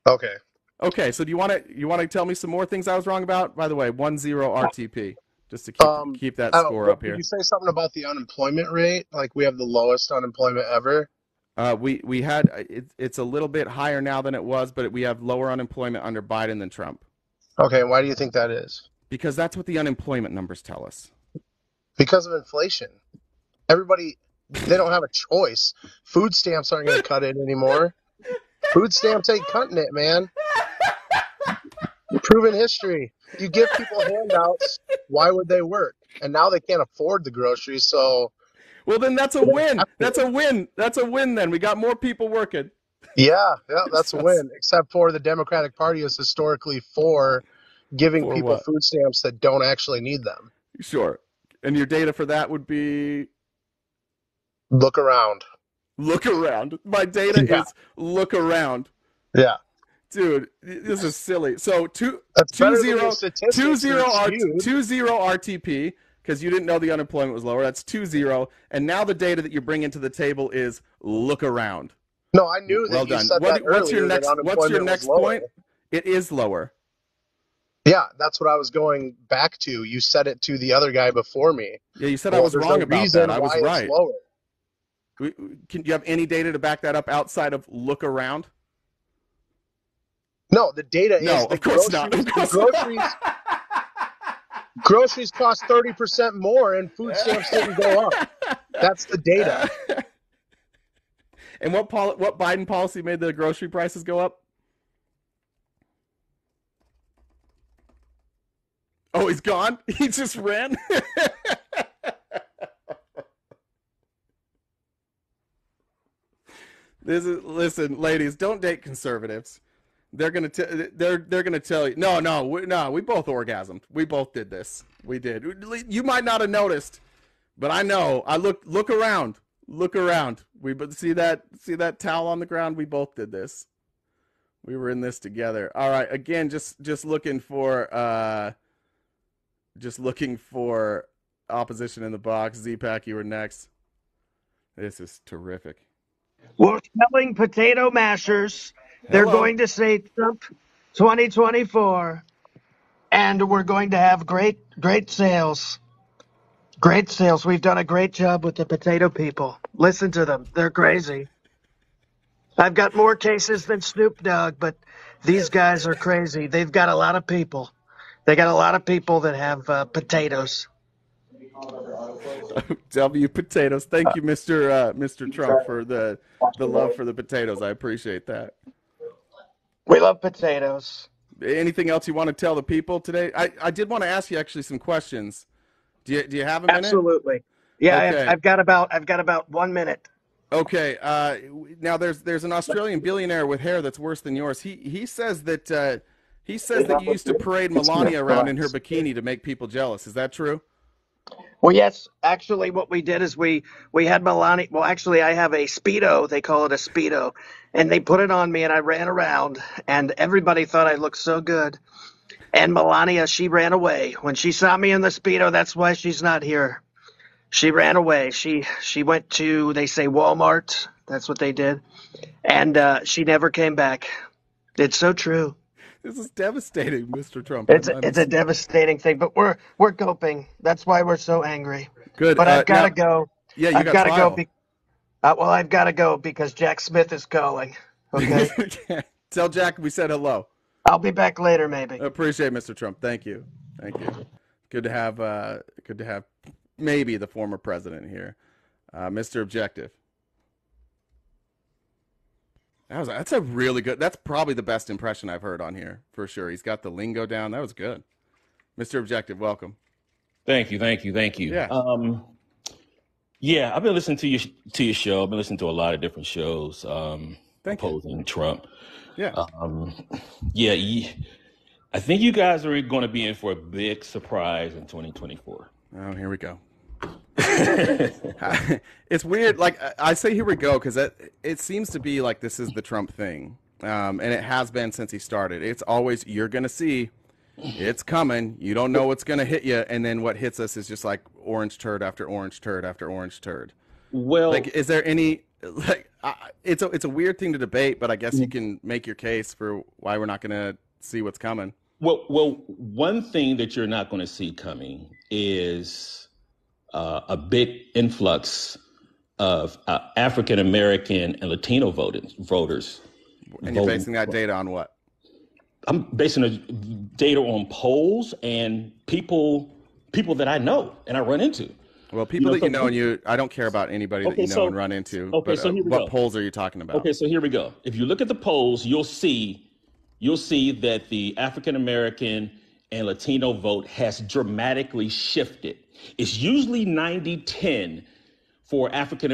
Okay. Okay, so do you want to tell me some more things I was wrong about? By the way, 1-0 RTP, just to keep that score up here. Did you say something about the unemployment rate? Like we have the lowest unemployment ever? We had it's a little bit higher now than it was, but we have lower unemployment under Biden than Trump. Okay, why do you think that is? Because that's what the unemployment numbers tell us. Because of inflation. Everybody, they don't have a choice. Food stamps aren't going to cut it anymore. Food stamps ain't cutting it, man. Proven history. You give people handouts, why would they work? And now they can't afford the groceries, so... Well, then that's a win. That's a win. That's a win then. We got more people working. Yeah, that's a win. Except for the Democratic Party is historically for giving people food stamps that don't actually need them. Sure. And your data for that would be? Look around. Look around. My data is look around. Yeah. Dude, this is silly. So 2-0 RTP, because you didn't know the unemployment was lower. That's 2-0. And now the data that you bring into the table is look around. No, I knew Well that you done. said that What's your earlier that next? What's your unemployment was next lower. point? It is lower. Yeah, that's what I was going back to. You said it to the other guy before me. Yeah, you said I was There's wrong a about reason that. I was why it's right. lower. Can you have any data to back that up outside of look around? No, the data No, is the of course groceries. not. Of course The groceries cost 30% more, and food stamps didn't go up. That's the data. And what Biden policy made the grocery prices go up? Oh, he's gone? He just ran? Listen, ladies, don't date conservatives. They're gonna tell you. No, we both orgasmed. We both did this. We did. You might not have noticed, but I know. I look around. Look around. We see that towel on the ground. We both did this. We were in this together. All right. Again, just looking for opposition in the box. Z-Pack, you were next. This is terrific. We're selling potato mashers. They're Hello. going to say Trump 2024, and we're going to have great sales. Great sales. We've done a great job with the potato people. Listen to them. They're crazy. I've got more cases than Snoop Dogg, but these guys are crazy. They've got a lot of people. They got a lot of people that have potatoes. W potatoes. Thank you, Mr. Trump, for the love for the potatoes. I appreciate that. We love potatoes. Anything else you want to tell the people today? I did want to ask you actually some questions. Do you have a minute? Absolutely. Yeah, Okay. I've got about 1 minute. Okay. Now there's an Australian billionaire with hair that's worse than yours. He says that you used to parade Melania around in her bikini to make people jealous. Is that true? Well, yes. Actually, what we did is we had Melania. Well, actually, I have a Speedo. They call it a Speedo. And they put it on me, and I ran around, and everybody thought I looked so good. And Melania, she ran away. When she saw me in the Speedo, that's why she's not here. She ran away. She went to, they say, Walmart. That's what they did. And she never came back. It's so true. This is devastating, Mr. Trump. It's a devastating thing, but we're coping. That's why we're so angry. Good. But I've got to go. Yeah, you I've got trial. go. Well, I've got to go because Jack Smith is calling. Okay. Tell Jack we said hello. I'll be back later, maybe. Appreciate it, Mr. Trump. Thank you. Good to have maybe the former president here, Mr. Objective. That's a really good. That's probably the best impression I've heard on here for sure. He's got the lingo down. That was good, Mr. Objective. Welcome. Thank you. Yeah. Yeah, I've been listening to your show. I've been listening to a lot of different shows opposing Trump. Yeah. I think you guys are going to be in for a big surprise in 2024. Oh, here we go. It's weird. Like I say, here we go, because it seems to be like this is the Trump thing, and it has been since he started. It's always you're gonna see, it's coming. You don't know what's gonna hit you, and then what hits us is just like orange turd after orange turd after orange turd. Well, like, is there any like? It's a weird thing to debate, but I guess you can make your case for why we're not gonna see what's coming. Well, one thing that you're not going to see coming is a big influx of African American and Latino voters. And you're basing that data on what? I'm basing the data on polls and people that I know and I run into. Well, people that you know, and I don't care about anybody that you know and run into. Okay, but, so here we what go. polls are you talking about? Okay, so here we go. If you look at the polls, you'll see that the African American and Latino vote has dramatically shifted. It's usually 90-10 for the African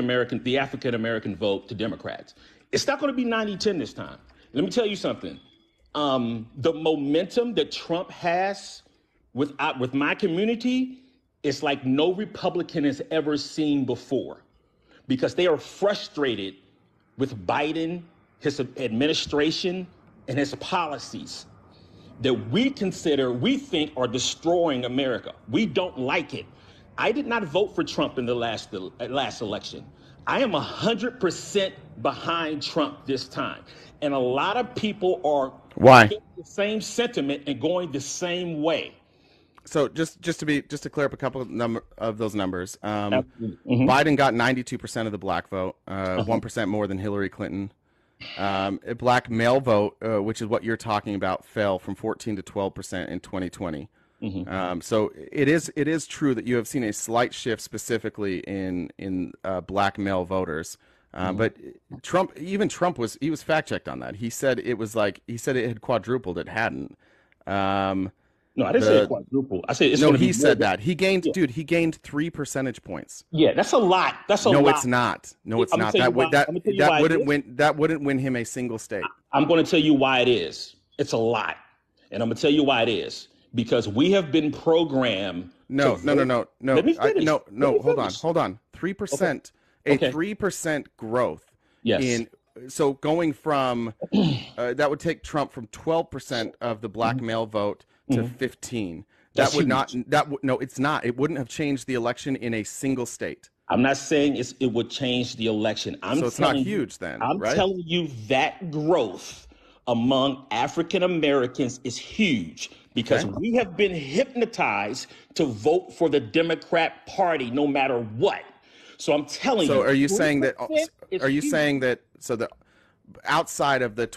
American vote to Democrats. It's not going to be 90-10 this time. Let me tell you something. The momentum that Trump has with my community is like no Republican has ever seen before, because they are frustrated with Biden, his administration, and his policies that we think are destroying America. We don't like it. I did not vote for Trump in the last election. I am 100% behind Trump this time. And a lot of people are Why? getting the same sentiment and going the same way. So just to clear up a couple of those numbers, Mm-hmm. Biden got 92% of the black vote, 1% more than Hillary Clinton. A black male vote, which is what you're talking about, fell from 14 to 12% in 2020. Mm-hmm. So it is true that you have seen a slight shift specifically in black male voters. But Trump was fact checked on that. He said it had quadrupled. It hadn't. No, I didn't say quadruple. I said it's no. going to be. He said that he gained, dude. He gained 3 percentage points. Yeah, that's a lot. That's a lot. No, it's not. No, it's not. That wouldn't win him a single state. I'm going to tell you why it is. It's a lot, and I'm going to tell you why it is. Because we have been programmed. No. Let me finish. Hold on. 3%. Okay. 3% growth. Yes. So going from that would take Trump from 12% of the black male vote to 15. That's huge. No, it's not. It wouldn't have changed the election in a single state. I'm not saying it would change the election. So it's not huge then, I'm right? telling you that growth among African Americans is huge because we have been hypnotized to vote for the Democrat Party no matter what. So I'm telling you. So are you saying that? Are you saying that? So the outside of the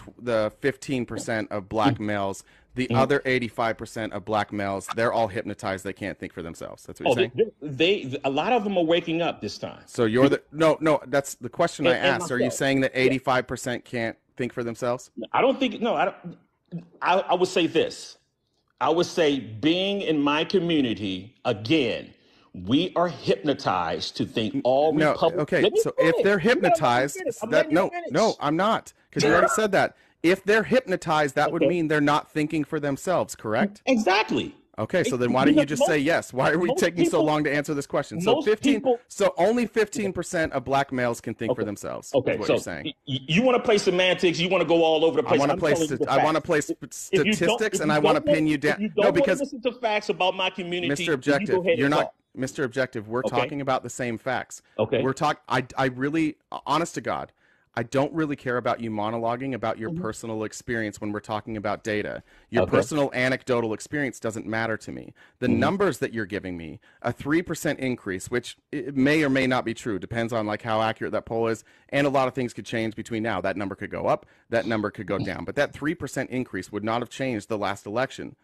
15% of black males, the other 85% of black males, they're all hypnotized. They can't think for themselves. That's what you're saying. A lot of them are waking up this time. So you're no. That's the question I asked. Are you saying that 85% can't think for themselves? I don't think. No, I don't. I would say this. I would say being in my community again. We are hypnotized to think all Republicans. Okay, so if they're hypnotized, I'm not, because you already said that. If they're hypnotized, that would mean they're not thinking for themselves, correct? Exactly. Okay, so then why don't you just say yes? Why are we taking so long to answer this question? So only 15% of black males can think for themselves. Okay, is what you're saying. You want to play semantics? You want to go all over the place? I want to play statistics, and I want to pin you down. No, because listen to facts about my community. Mr. Objective, you're not. Mr. Objective, we're talking about the same facts. Okay. We're talking. I really, honest to God, I don't really care about you monologuing about your personal experience when we're talking about data. Your personal anecdotal experience doesn't matter to me. The numbers that you're giving me, a 3% increase, which it may or may not be true, depends on like how accurate that poll is, and a lot of things could change between now. That number could go up, that number could go down, but that 3% increase would not have changed the last election.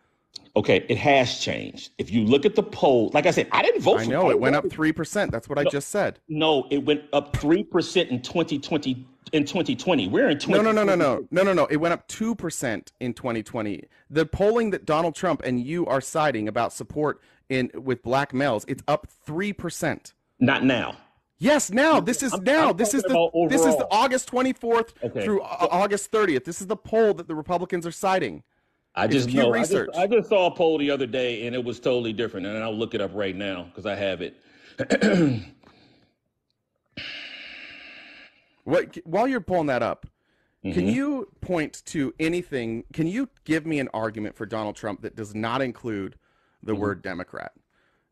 Okay, it has changed. If you look at the poll, like I said, I didn't vote for it. I know, it went up 3%. That's what I just said. No, it went up 3% in 2020. In 2020, we're in 2020. No. It went up 2% in 2020. The polling that Donald Trump and you are citing about support with black males, it's up 3%. Not now. Yes, now. This is the August 24th through August 30th. This is the poll that the Republicans are citing. I just saw a poll the other day and it was totally different. And I'll look it up right now because I have it. While you're pulling that up, can you point to anything? Can you give me an argument for Donald Trump that does not include the word Democrat?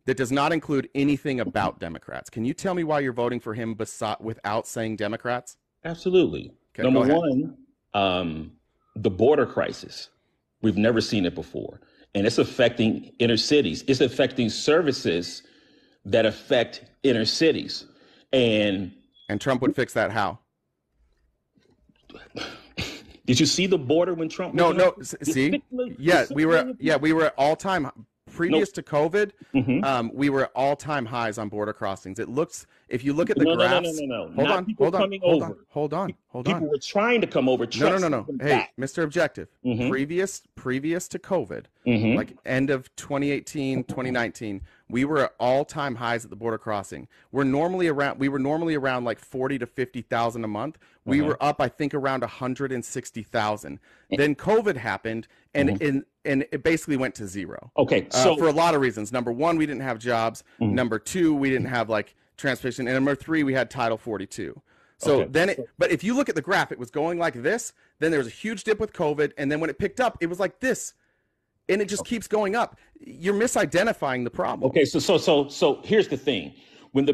That does not include anything about Democrats? Can you tell me why you're voting for him without saying Democrats? Absolutely. Okay, Number one, the border crisis. We've never seen it before. And it's affecting inner cities. It's affecting services that affect inner cities. And Trump would fix that how? Did you see the border when Trump? No. See, we were at all time previous to COVID. We were at all time highs on border crossings. It looks, if you look at the graphs. Hold on. People were trying to come over. No. Hey, Mr. Objective. Previous to COVID, like end of 2018, 2019, we were at all-time highs at the border crossing. We were normally around like 40 to 50,000 a month. We were up, I think, around 160,000. Then COVID happened, and it basically went to zero. Okay, so for a lot of reasons. Number one, we didn't have jobs. Number two, we didn't have like transportation, and number three, we had Title 42. So but if you look at the graph, it was going like this. Then there was a huge dip with COVID, and then when it picked up, it was like this. And it just keeps going up. You're misidentifying the problem. Okay, so here's the thing. When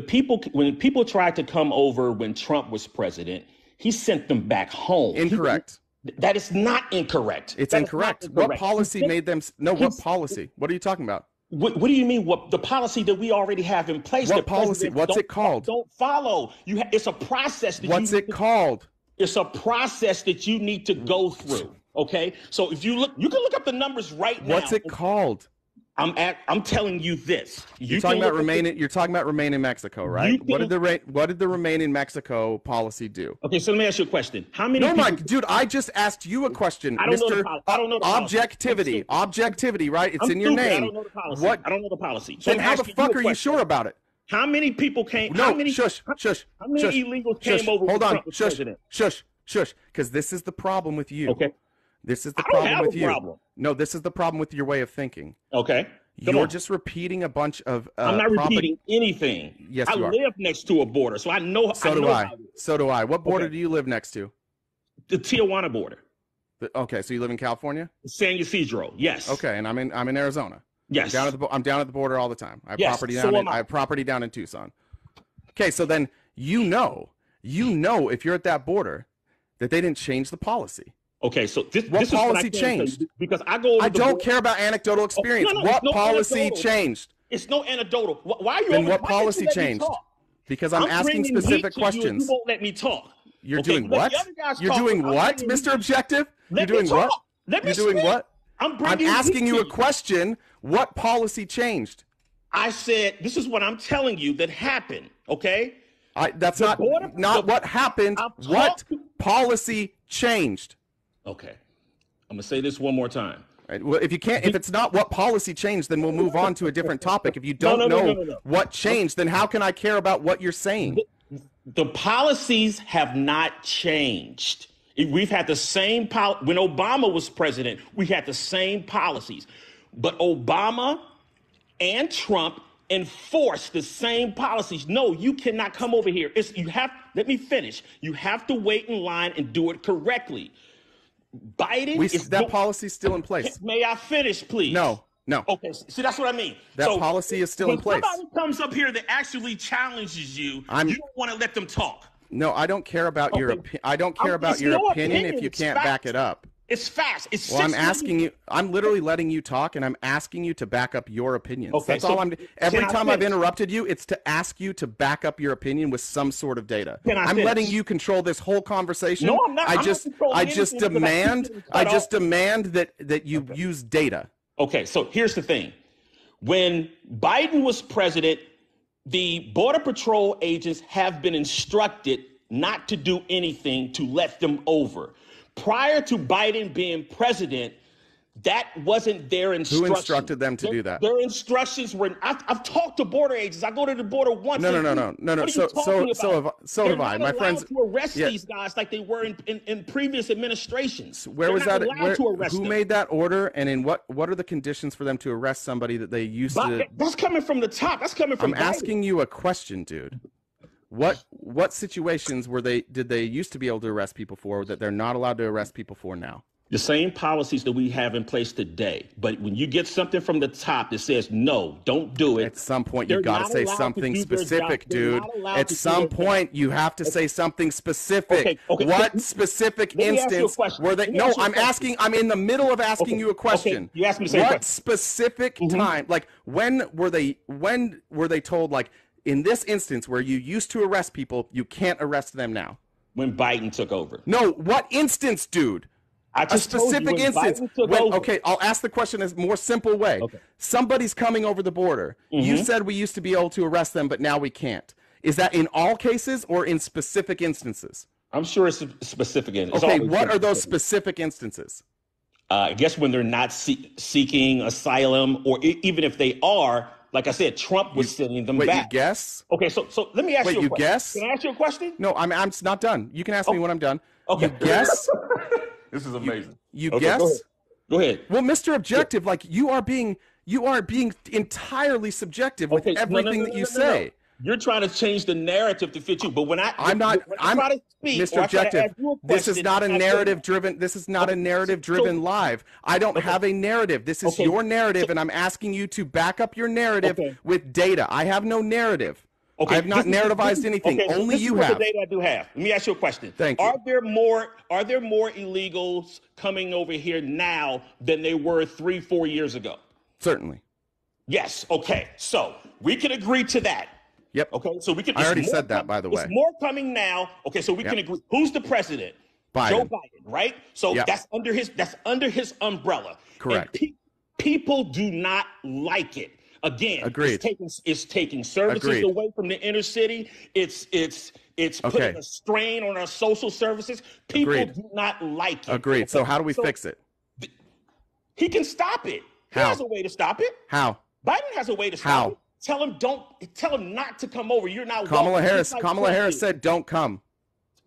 people tried to come over when Trump was president, he sent them back home. Incorrect. That is not incorrect. It's incorrect. What policy made them? No, what policy? What are you talking about? What do you mean? What the policy that we already have in place? What policy? What's it called? Don't follow. It's a process. What's it called? It's a process that you need to go through. Okay. So if you look, you can look up the numbers right now. What's it called? I'm telling you this. You're talking about remain in Mexico, right? What did the remain in Mexico policy do? Okay, so let me ask you a question. How many? No, Mike, dude, I just asked you a question, Mr. Objectivity. Objectivity, right? It's in your name. I don't know the policy. What? I don't know the policy. So then how the fuck are you sure about it? How many people came? No, how many, shush. How many illegals came over? Hold on, president? shush. Because this is the problem with you. Okay. This is the problem with you. Problem. No, this is the problem with your way of thinking. Okay. You're just repeating a bunch of. I'm not repeating anything. Yes, you are. I live next to a border, so I know. So do I. So do I. What border do you live next to? The Tijuana border. Okay, so you live in California? San Ysidro. Yes. Okay, and I'm in Arizona. Yes. I'm down at the border all the time. I have property down in Tucson. Okay, so then you know if you're at that border that they didn't change the policy. Okay, so this policy changed? Because I go. I don't care about anecdotal experience. What policy changed? It's no anecdotal. Why are you? Then what policy changed? Because I'm asking specific questions. You won't let me talk. You're doing what? You're doing what, Mr. Objective? You're doing what? You're doing what? I'm asking you a question. What policy changed? I said this is what I'm telling you that happened. Okay. That's not what happened. What policy changed? Okay, I'm gonna say this one more time. Right. Well, if it's not what policy changed, then we'll move on to a different topic. If you don't know what changed, then how can I care about what you're saying? The policies have not changed. We've had the same when Obama was president. We had the same policies, but Obama and Trump enforce the same policies. No, you cannot come over here. Let me finish. You have to wait in line and do it correctly. Biden that policy is still in place. May I finish, please? No. Okay, see, that's what I mean. That policy is still in place. When somebody comes up here that actually challenges you, you don't want to let them talk. No, I don't care about your opinion. I don't care about your opinion if you can't back it up. It's fast. Well, I'm asking you. I'm literally letting you talk, and I'm asking you to back up your opinions. Okay, that's all I'm. Every time I've interrupted you, it's to ask you to back up your opinion with some sort of data. I'm letting you control this whole conversation. No, I'm not. I just demand that you use data. Okay, so here's the thing. When Biden was president, the Border Patrol agents have been instructed not to do anything to let them over. Prior to Biden being president, that wasn't their instruction. Who instructed them to do that? Their instructions were. I've talked to border agents. I go to the border once. No. So have I. My friends to arrest these guys like they were in previous administrations. Where was that? Who made that order? And in what are the conditions for them to arrest somebody that they used to? That's coming from the top. That's coming from. I'm asking you a question, dude. What situations did they used to be able to arrest people for that they're not allowed to arrest people for now? The same policies that we have in place today. But when you get something from the top that says, no, don't do it. At some point, you've got to say something specific, dude. At some point, you have to say something specific. Okay. What specific instance were they? No, I'm in the middle of asking you a question. Okay. You asked me the same question. What specific time? Like, when were they told, like, in this instance where you used to arrest people, you can't arrest them now? When Biden took over. No, what instance, dude? A specific instance. Okay, I'll ask the question in a more simple way. Okay. Somebody's coming over the border. You said we used to be able to arrest them, but now we can't. Is that in all cases or in specific instances? I'm sure it's specific instances. Okay, what are those specific instances? I guess when they're not seeking asylum, or even if they are, like I said, Trump was sending them back. Wait, you guess? Okay, so let me ask you a question. Guess? Can I ask you a question? No, I'm not done. You can ask me when I'm done. Okay. You guess? This is amazing. You guess? Go ahead. Well, Mr. Objective, like you are being entirely subjective with everything that you say. You're trying to change the narrative to fit you, but when I'm try to speak, Mr. Objective, this is not a narrative driven. This is not a narrative driven live. I don't have a narrative. This is your narrative, and I'm asking you to back up your narrative with data. I have no narrative. Okay, I have not narrativized anything. Okay, Only this you is what have. the data I do have. Let me ask you a question. Thank you. Are there more illegals coming over here now than they were 3-4 years ago? Certainly. Yes. Okay. So we can agree to that. Yep. Okay. So we can. I already said that, by the way. It's more coming now. Okay. So we can agree. Who's the president? Biden. Joe Biden, right? So Yep. that's under his umbrella. Correct. And people do not like it. Again, Agreed. It's taking services Agreed. away from the inner city. It's putting a strain on our social services. People Agreed. do not like it. Agreed. Okay? So how do we fix it? He can stop it. He How? has a way to stop it. How? Biden has a way to stop How? it. Tell him not to come over. You're not Kamala welcome. Harris. Just like Kamala Trump Harris did. said, "Don't come."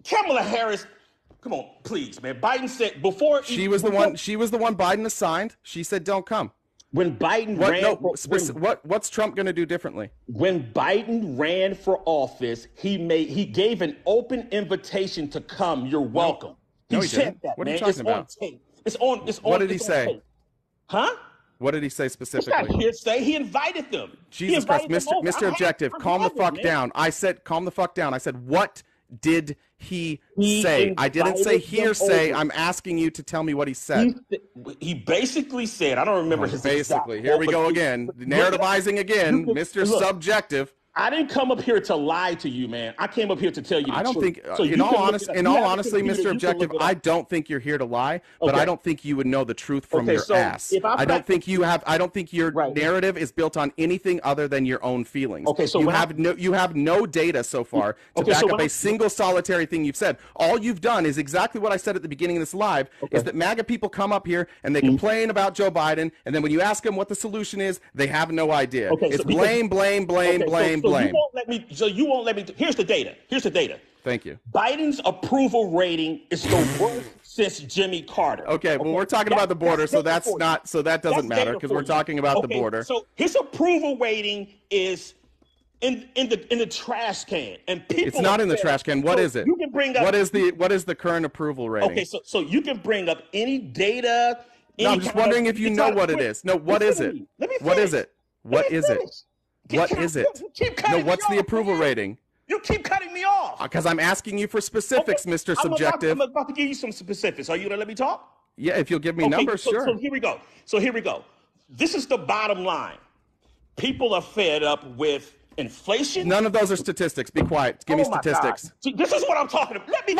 Kamala Harris, come on, please, man. Biden said before She was the one. She was the one Biden assigned. She said, "Don't come." When Biden what's Trump going to do differently? When Biden ran for office, he gave an open invitation to come. You're welcome. No, he said didn't. that. What are you man. talking It's about? on tape. It's on. What did he it's on say? tape. Huh? What did he say It's not specifically? hearsay. He invited them. Jesus Christ, Mr. Objective, calm the fuck down. I said, calm the fuck down. I said, what did he say? I didn't say hearsay. I'm asking you to tell me what he said. He basically said, I don't remember his basically. exact Here we quote, go but again. Narrativizing again, Mr. Look, Subjective. I didn't come up here to lie to you, man. I came up here to tell you the I don't truth. think, So in all honesty, Mr. Objective, I don't think you're here to lie, but I don't think you would know the truth from your ass. I don't think your narrative is built on anything other than your own feelings. Okay, so you have no data so far to back up a single solitary thing you've said. All you've done is exactly what I said at the beginning of this live, is that MAGA people come up here and they complain about Joe Biden, and then when you ask them what the solution is, they have no idea. It's blame. You won't let me. Here's the data. Thank you. Biden's approval rating is the worst since Jimmy Carter. Okay, well, we're talking about the border, so that doesn't matter because we're talking about the border. So his approval rating is in the trash can, and people. It's not in the trash can. What is it? You can bring up what is the current approval rating? Okay, so you can bring up any data. No, I'm just wondering if you know what it is. No, what is it? What is it? What is it? What is it? No, what's the approval rating? You keep cutting me off. Because I'm asking you for specifics, Mr. Subjective. I'm about to give you some specifics. Are you going to let me talk? Yeah, if you'll give me numbers, sure. So here we go. This is the bottom line. People are fed up with inflation. None of those are statistics. Be quiet. Give me statistics. See, this is what I'm talking about. Let me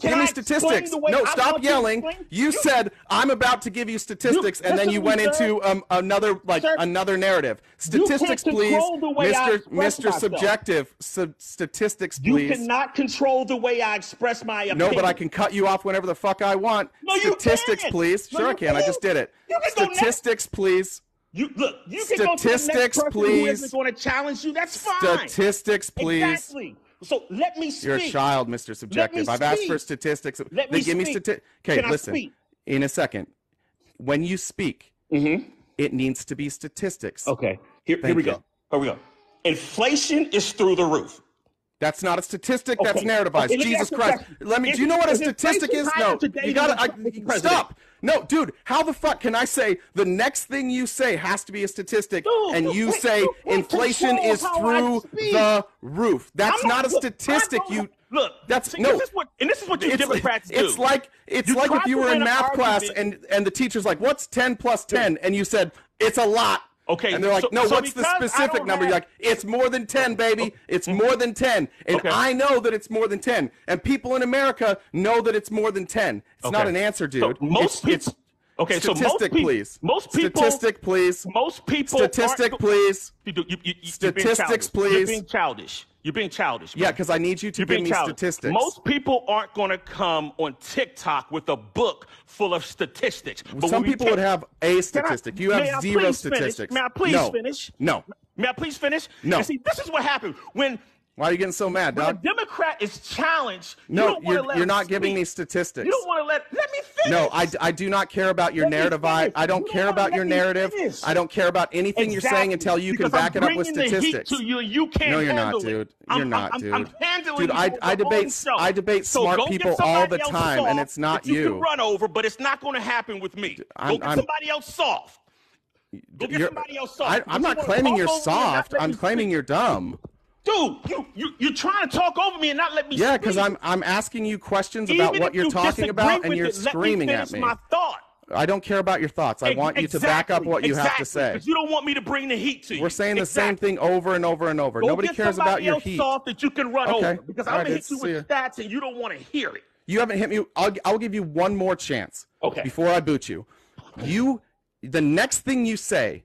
give me statistics. No, stop yelling. You said I'm about to give you statistics, and then you went into another narrative. Statistics, please, Mr. Subjective. Statistics, please. You cannot control the way I express my opinion. No, but I can cut you off whenever the fuck I want. No, statistics, please. Sure, I can. I just did it. Statistics, please. You can go to the next person who isn't going to challenge you. That's fine. Statistics, please. Exactly. So let me speak. You're a child, Mr. Subjective. I've asked for statistics. They give me statistics. Okay, listen. In a second, when you speak, it needs to be statistics. Okay. Here we go. Inflation is through the roof. That's not a statistic. That's narrativized. Jesus Christ. Do you know what a statistic is? No. You gotta stop. No, dude, how the fuck can I say the next thing you say has to be a statistic and you say inflation is through the roof? That's not a statistic. This is what you Democrats do. It's like if you were in math class and the teacher's like, what's 10 plus 10? And you said, it's a lot. Okay. And they're like, no, what's the specific number? You're like, it's more than 10, baby. It's more than 10. And I know that it's more than 10. And people in America know that it's more than 10. It's not an answer, dude. So most people. Okay, so statistic, please. Statistic, please. Most people. Statistic, please. Statistics, please. You're being childish. You're being childish. Yeah, because I need you to give me statistics. Most people aren't going to come on TikTok with a book full of statistics. But some people would have a statistic. You have zero statistics. May I please finish? No. May I please finish? No. And see, this is what happened when. Why are you getting so mad, dog? When a Democrat is challenged, no, you're not giving me statistics. You don't want to let me finish. No, I do not care about your narrative. I don't care about your narrative. I don't care about anything you're saying until you can back it up with statistics. No, you're not, dude. You're not, dude. I'm handling dude, I debate smart people all the time, and it's not you. You can run over, but it's not going to happen with me. Go get somebody else soft. Go get somebody else soft. I'm not claiming you're soft. I'm claiming you're dumb. Dude, you're trying to talk over me and not let me speak. Yeah, because I'm asking you questions about what you're talking about, and you're screaming at me. My thought. I don't care about your thoughts. I want you to back up what you have to say. Because you don't want me to bring the heat to you. We're saying the same thing over and over and over. Nobody cares about your heat. Soft that you can run over. Because I'm gonna hit you with stats and you don't want to hear it. You haven't hit me. I'll give you one more chance. Okay. Before I boot you, the next thing you say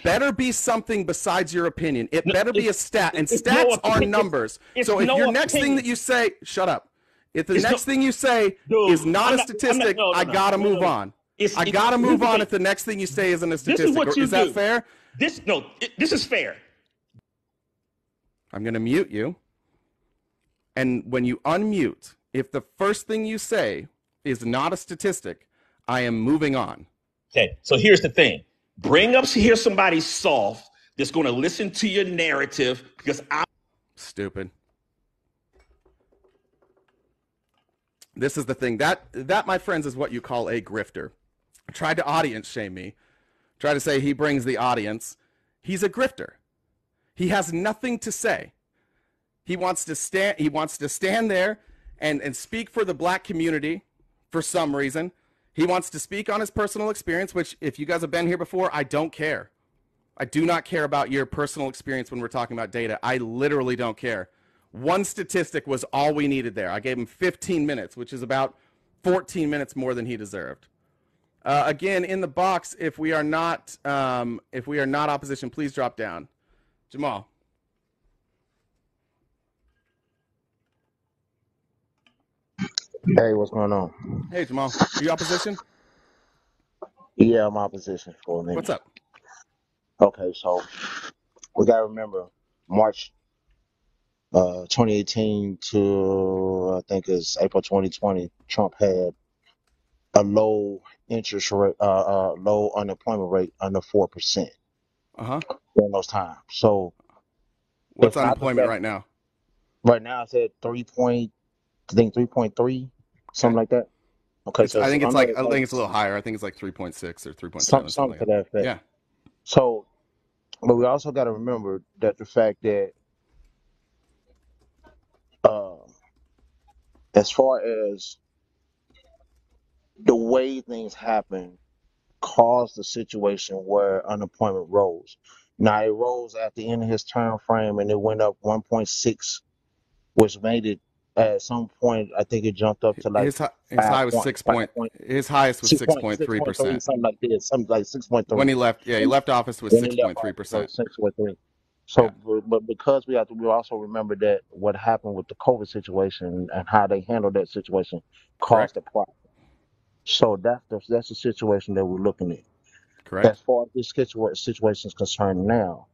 better be something besides your opinion. It better be a stat, and stats are numbers. So if your next thing that you say, shut up. If the next thing you say is not a statistic, I gotta move on. I gotta move on if the next thing you say isn't a statistic. Is that fair? This is fair. I'm gonna mute you, and when you unmute, if the first thing you say is not a statistic, I am moving on. Okay, so here's the thing. Bring up here somebody soft that's going to listen to your narrative because I'm stupid. This is the thing. That, my friends, is what you call a grifter. Tried to audience shame me. Tried to say he brings the audience. He's a grifter. He has nothing to say. He wants to stand there and speak for the black community for some reason. He wants to speak on his personal experience, which, if you guys have been here before, I don't care. I do not care about your personal experience when we're talking about data. I literally don't care. One statistic was all we needed there. I gave him 15 minutes, which is about 14 minutes more than he deserved. Again, in the box, if we are not opposition, please drop down. Jamal. Hey, what's going on? Hey, Jamal. Are you opposition? Yeah, I'm opposition for a minute. What's up? Okay, so we got to remember March 2018 to, I think it's April 2020, Trump had a low interest rate, low unemployment rate under 4%. During those times. So what's unemployment right now? Right now it's at 3.3, something like that. Okay, I think it's a little higher. I think it's like 3.6 or 3.7. Something to that effect. Yeah. So, but we also got to remember that the fact that as far as the way things happen caused the situation where unemployment rose. Now it rose at the end of his term frame and it went up 1.6, which made it at some point, I think it jumped up to like his high was 6 point. His highest was 6.3%. Something like this, something like 6.3. When he left, he left office with 6.3%. 6.3. So, but because we also remember that what happened with the COVID situation and how they handled that situation caused a problem. So that's the situation that we're looking at. Correct. As far as this situation is concerned now,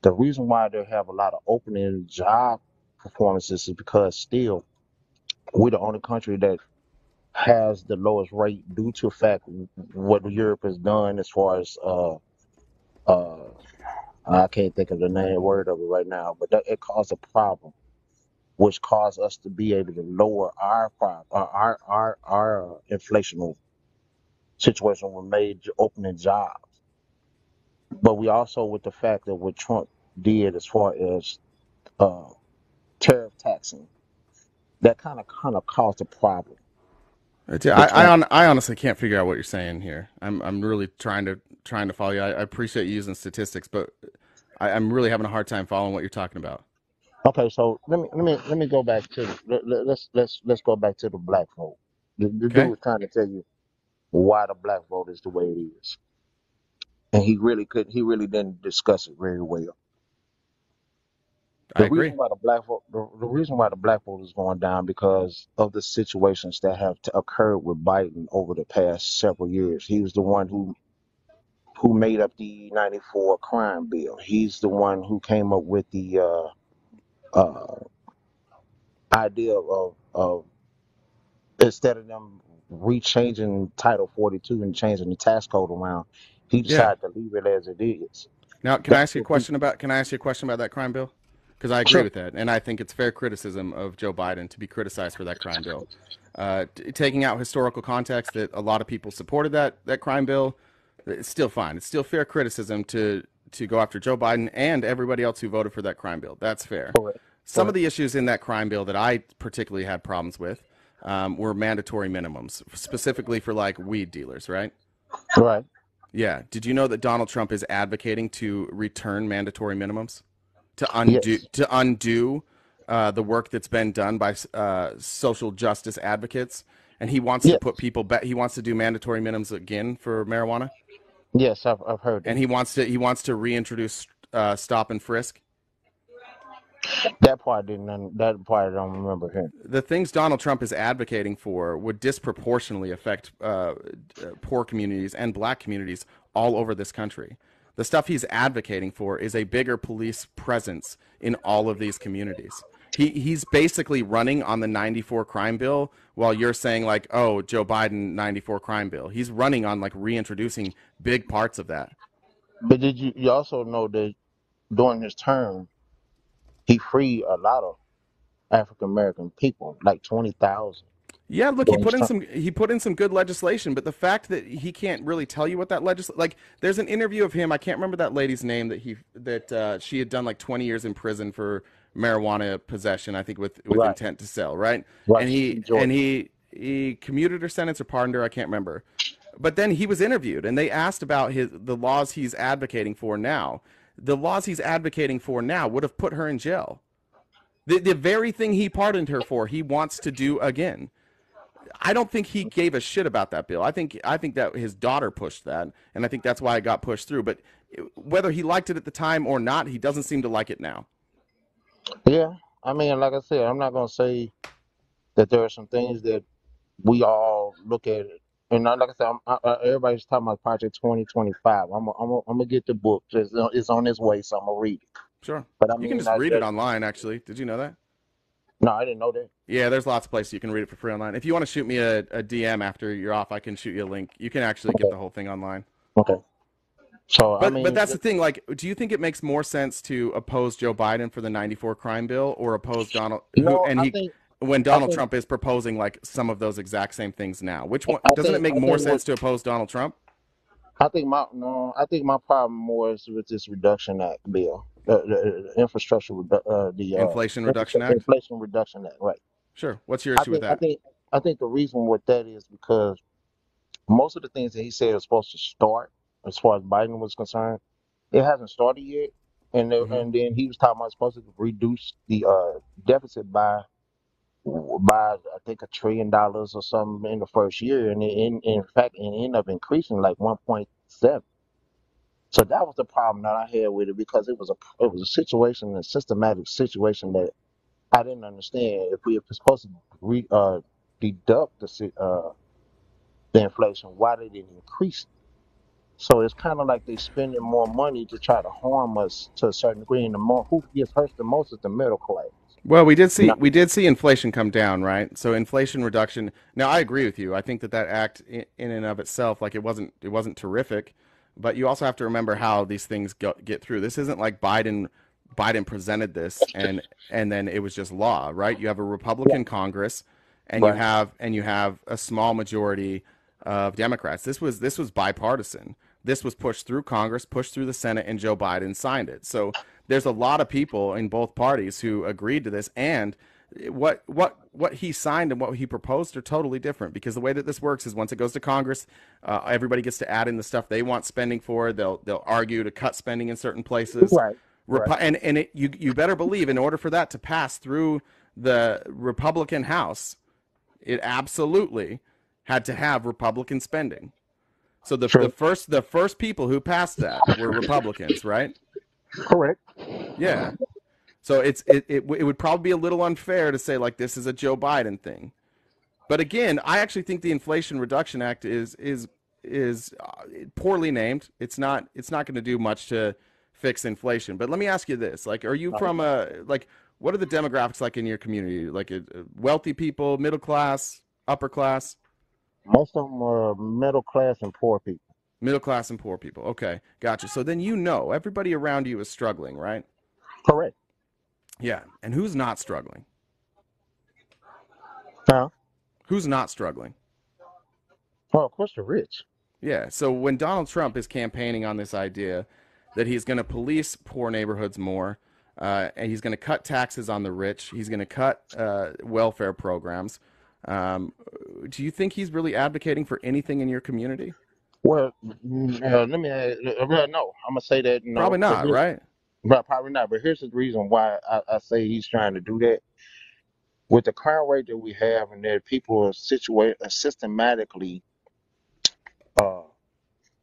the reason why they have a lot of opening job performances is because still we're the only country that has the lowest rate due to the fact what Europe has done as far as I can't think of the word of it right now, but it caused a problem, which caused us to be able to lower our inflationary situation with major opening jobs. But we also, with the fact that what Trump did as far as tariff taxing, that kind of caused a problem. I honestly can't figure out what you're saying here. I'm really trying to follow you. I appreciate you using statistics, but I'm really having a hard time following what you're talking about. Okay, so let me go back to let's go back to the black vote. The dude was trying to tell you why the black vote is the way it is, and he really didn't discuss it very well. The reason why the black vote is going down because of the situations that have occurred with Biden over the past several years. He was the one who made up the '94 crime bill. He's the one who came up with the idea of instead of them rechanging Title 42 and changing the tax code around, he decided to leave it as it is. Now, can I ask you a question about that crime bill? Because I agree with that, and I think it's fair criticism of Joe Biden to be criticized for that crime bill. Taking out historical context that a lot of people supported that crime bill, it's still fine. It's still fair criticism to to go after Joe Biden and everybody else who voted for that crime bill. That's fair. Correct. Some of the issues in that crime bill that I particularly had problems with were mandatory minimums, specifically for like weed dealers, right? Right. Yeah. Did you know that Donald Trump is advocating to return mandatory minimums to Yes. undo the work that's been done by social justice advocates, and he wants to Yes. put people back. He wants to do mandatory minimums again for marijuana, Yes. I've heard and that. he wants to reintroduce stop and frisk. That part didn't. That part I don't remember hearing. The things Donald Trump is advocating for would disproportionately affect poor communities and black communities all over this country. The stuff he's advocating for is a bigger police presence in all of these communities. He's basically running on the 94 crime bill while you're saying like, oh, Joe Biden 94 crime bill. He's running on like reintroducing big parts of that. But did you also know that during his term, he freed a lot of African American people, like 20,000 Yeah, look, during his term. he put in some good legislation, but the fact that he can't really tell you what that like there's an interview of him, I can't remember that lady's name that she had done like 20 years in prison for marijuana possession, I think with Right. intent to sell, right? Right. And he commuted her sentence or pardoned her, I can't remember. But then he was interviewed and they asked about the laws he's advocating for now. The laws he's advocating for now would have put her in jail. The very thing he pardoned her for, he wants to do again. I don't think he gave a shit about that bill. I think that his daughter pushed that, and I think that's why it got pushed through. But whether he liked it at the time or not, he doesn't seem to like it now. Yeah. I mean, like I said, I'm not gonna say that there are some things that we all look at it. And like I said, everybody's talking about Project 2025. I'm gonna get the book. It's on its way, so I'm gonna read it. Sure. But I You can mean, just read it online, actually. Did you know that? no, I didn't know that. Yeah, there's lots of places you can read it for free online. If you want to shoot me a DM after you're off, I can shoot you a link. You can actually get Okay. the whole thing online. Okay. So I But mean, that's the thing. Like, do you think it makes more sense to oppose Joe Biden for the 94 crime bill or oppose Donald no, I think when I Donald think Trump is proposing like some of those exact same things now? Which one I doesn't it think make I more think what sense to oppose Donald Trump? I think my no, I think my problem more is with this Reduction Act bill, the infrastructure, Inflation Reduction Act? Inflation Reduction Act, right? Sure. What's your I issue with think I that? think I think the reason with that is because most of the things that he said are supposed to start, as far as Biden was concerned, it hasn't started yet. Hmm. And then he was talking about supposed to reduce the deficit by I think $1 trillion or something in the first year, and in fact it ended up increasing like 1.7. So that was the problem that I had with it because it was a situation, a systematic situation that I didn't understand. If we were supposed to deduct the inflation, why they didn't increase it? So it's kind of like they spending more money to try to harm us to a certain degree, and the more who gets hurt the most is the middle class. Well, Not, we did see inflation come down, right? So inflation reduction. Now, I agree with you. I think that act in and of itself, like it wasn't terrific, but you also have to remember how these things get through. This isn't like Biden presented this and then it was just law, right? You have a right, Republican Congress, and right, you have a small majority of Democrats. This was bipartisan. This was pushed through Congress, pushed through the Senate, and Joe Biden signed it. So there's a lot of people in both parties who agreed to this, and what he signed and what he proposed are totally different, because the way that this works is once it goes to Congress, everybody gets to add in the stuff they want spending for. They'll argue to cut spending in certain places. right, right. You better believe, in order for that to pass through the Republican House, it absolutely had to have Republican spending. So True. the first people who passed that were Republicans, right? Correct. Yeah. So it would probably be a little unfair to say like this is a Joe Biden thing. But again, I actually think the Inflation Reduction Act is poorly named. It's not going to do much to fix inflation. But let me ask you this: like, are you from what are the demographics like in your community? Like, wealthy people, middle class, upper class? Most of them are middle class and poor people. Middle class and poor people. Okay, gotcha. So then everybody around you is struggling, right? Correct. Yeah. And who's not struggling? Huh? Who's not struggling? Well, of course, the rich. Yeah. So when Donald Trump is campaigning on this idea that he's going to police poor neighborhoods more, and he's going to cut taxes on the rich. He's going to cut welfare programs. Do you think he's really advocating for anything in your community? Well, let me. Well, no, I'm gonna say that Probably no, but not, right? but probably not. But here's the reason why I say he's trying to do that. With the crime rate that we have, and that people are systematically uh,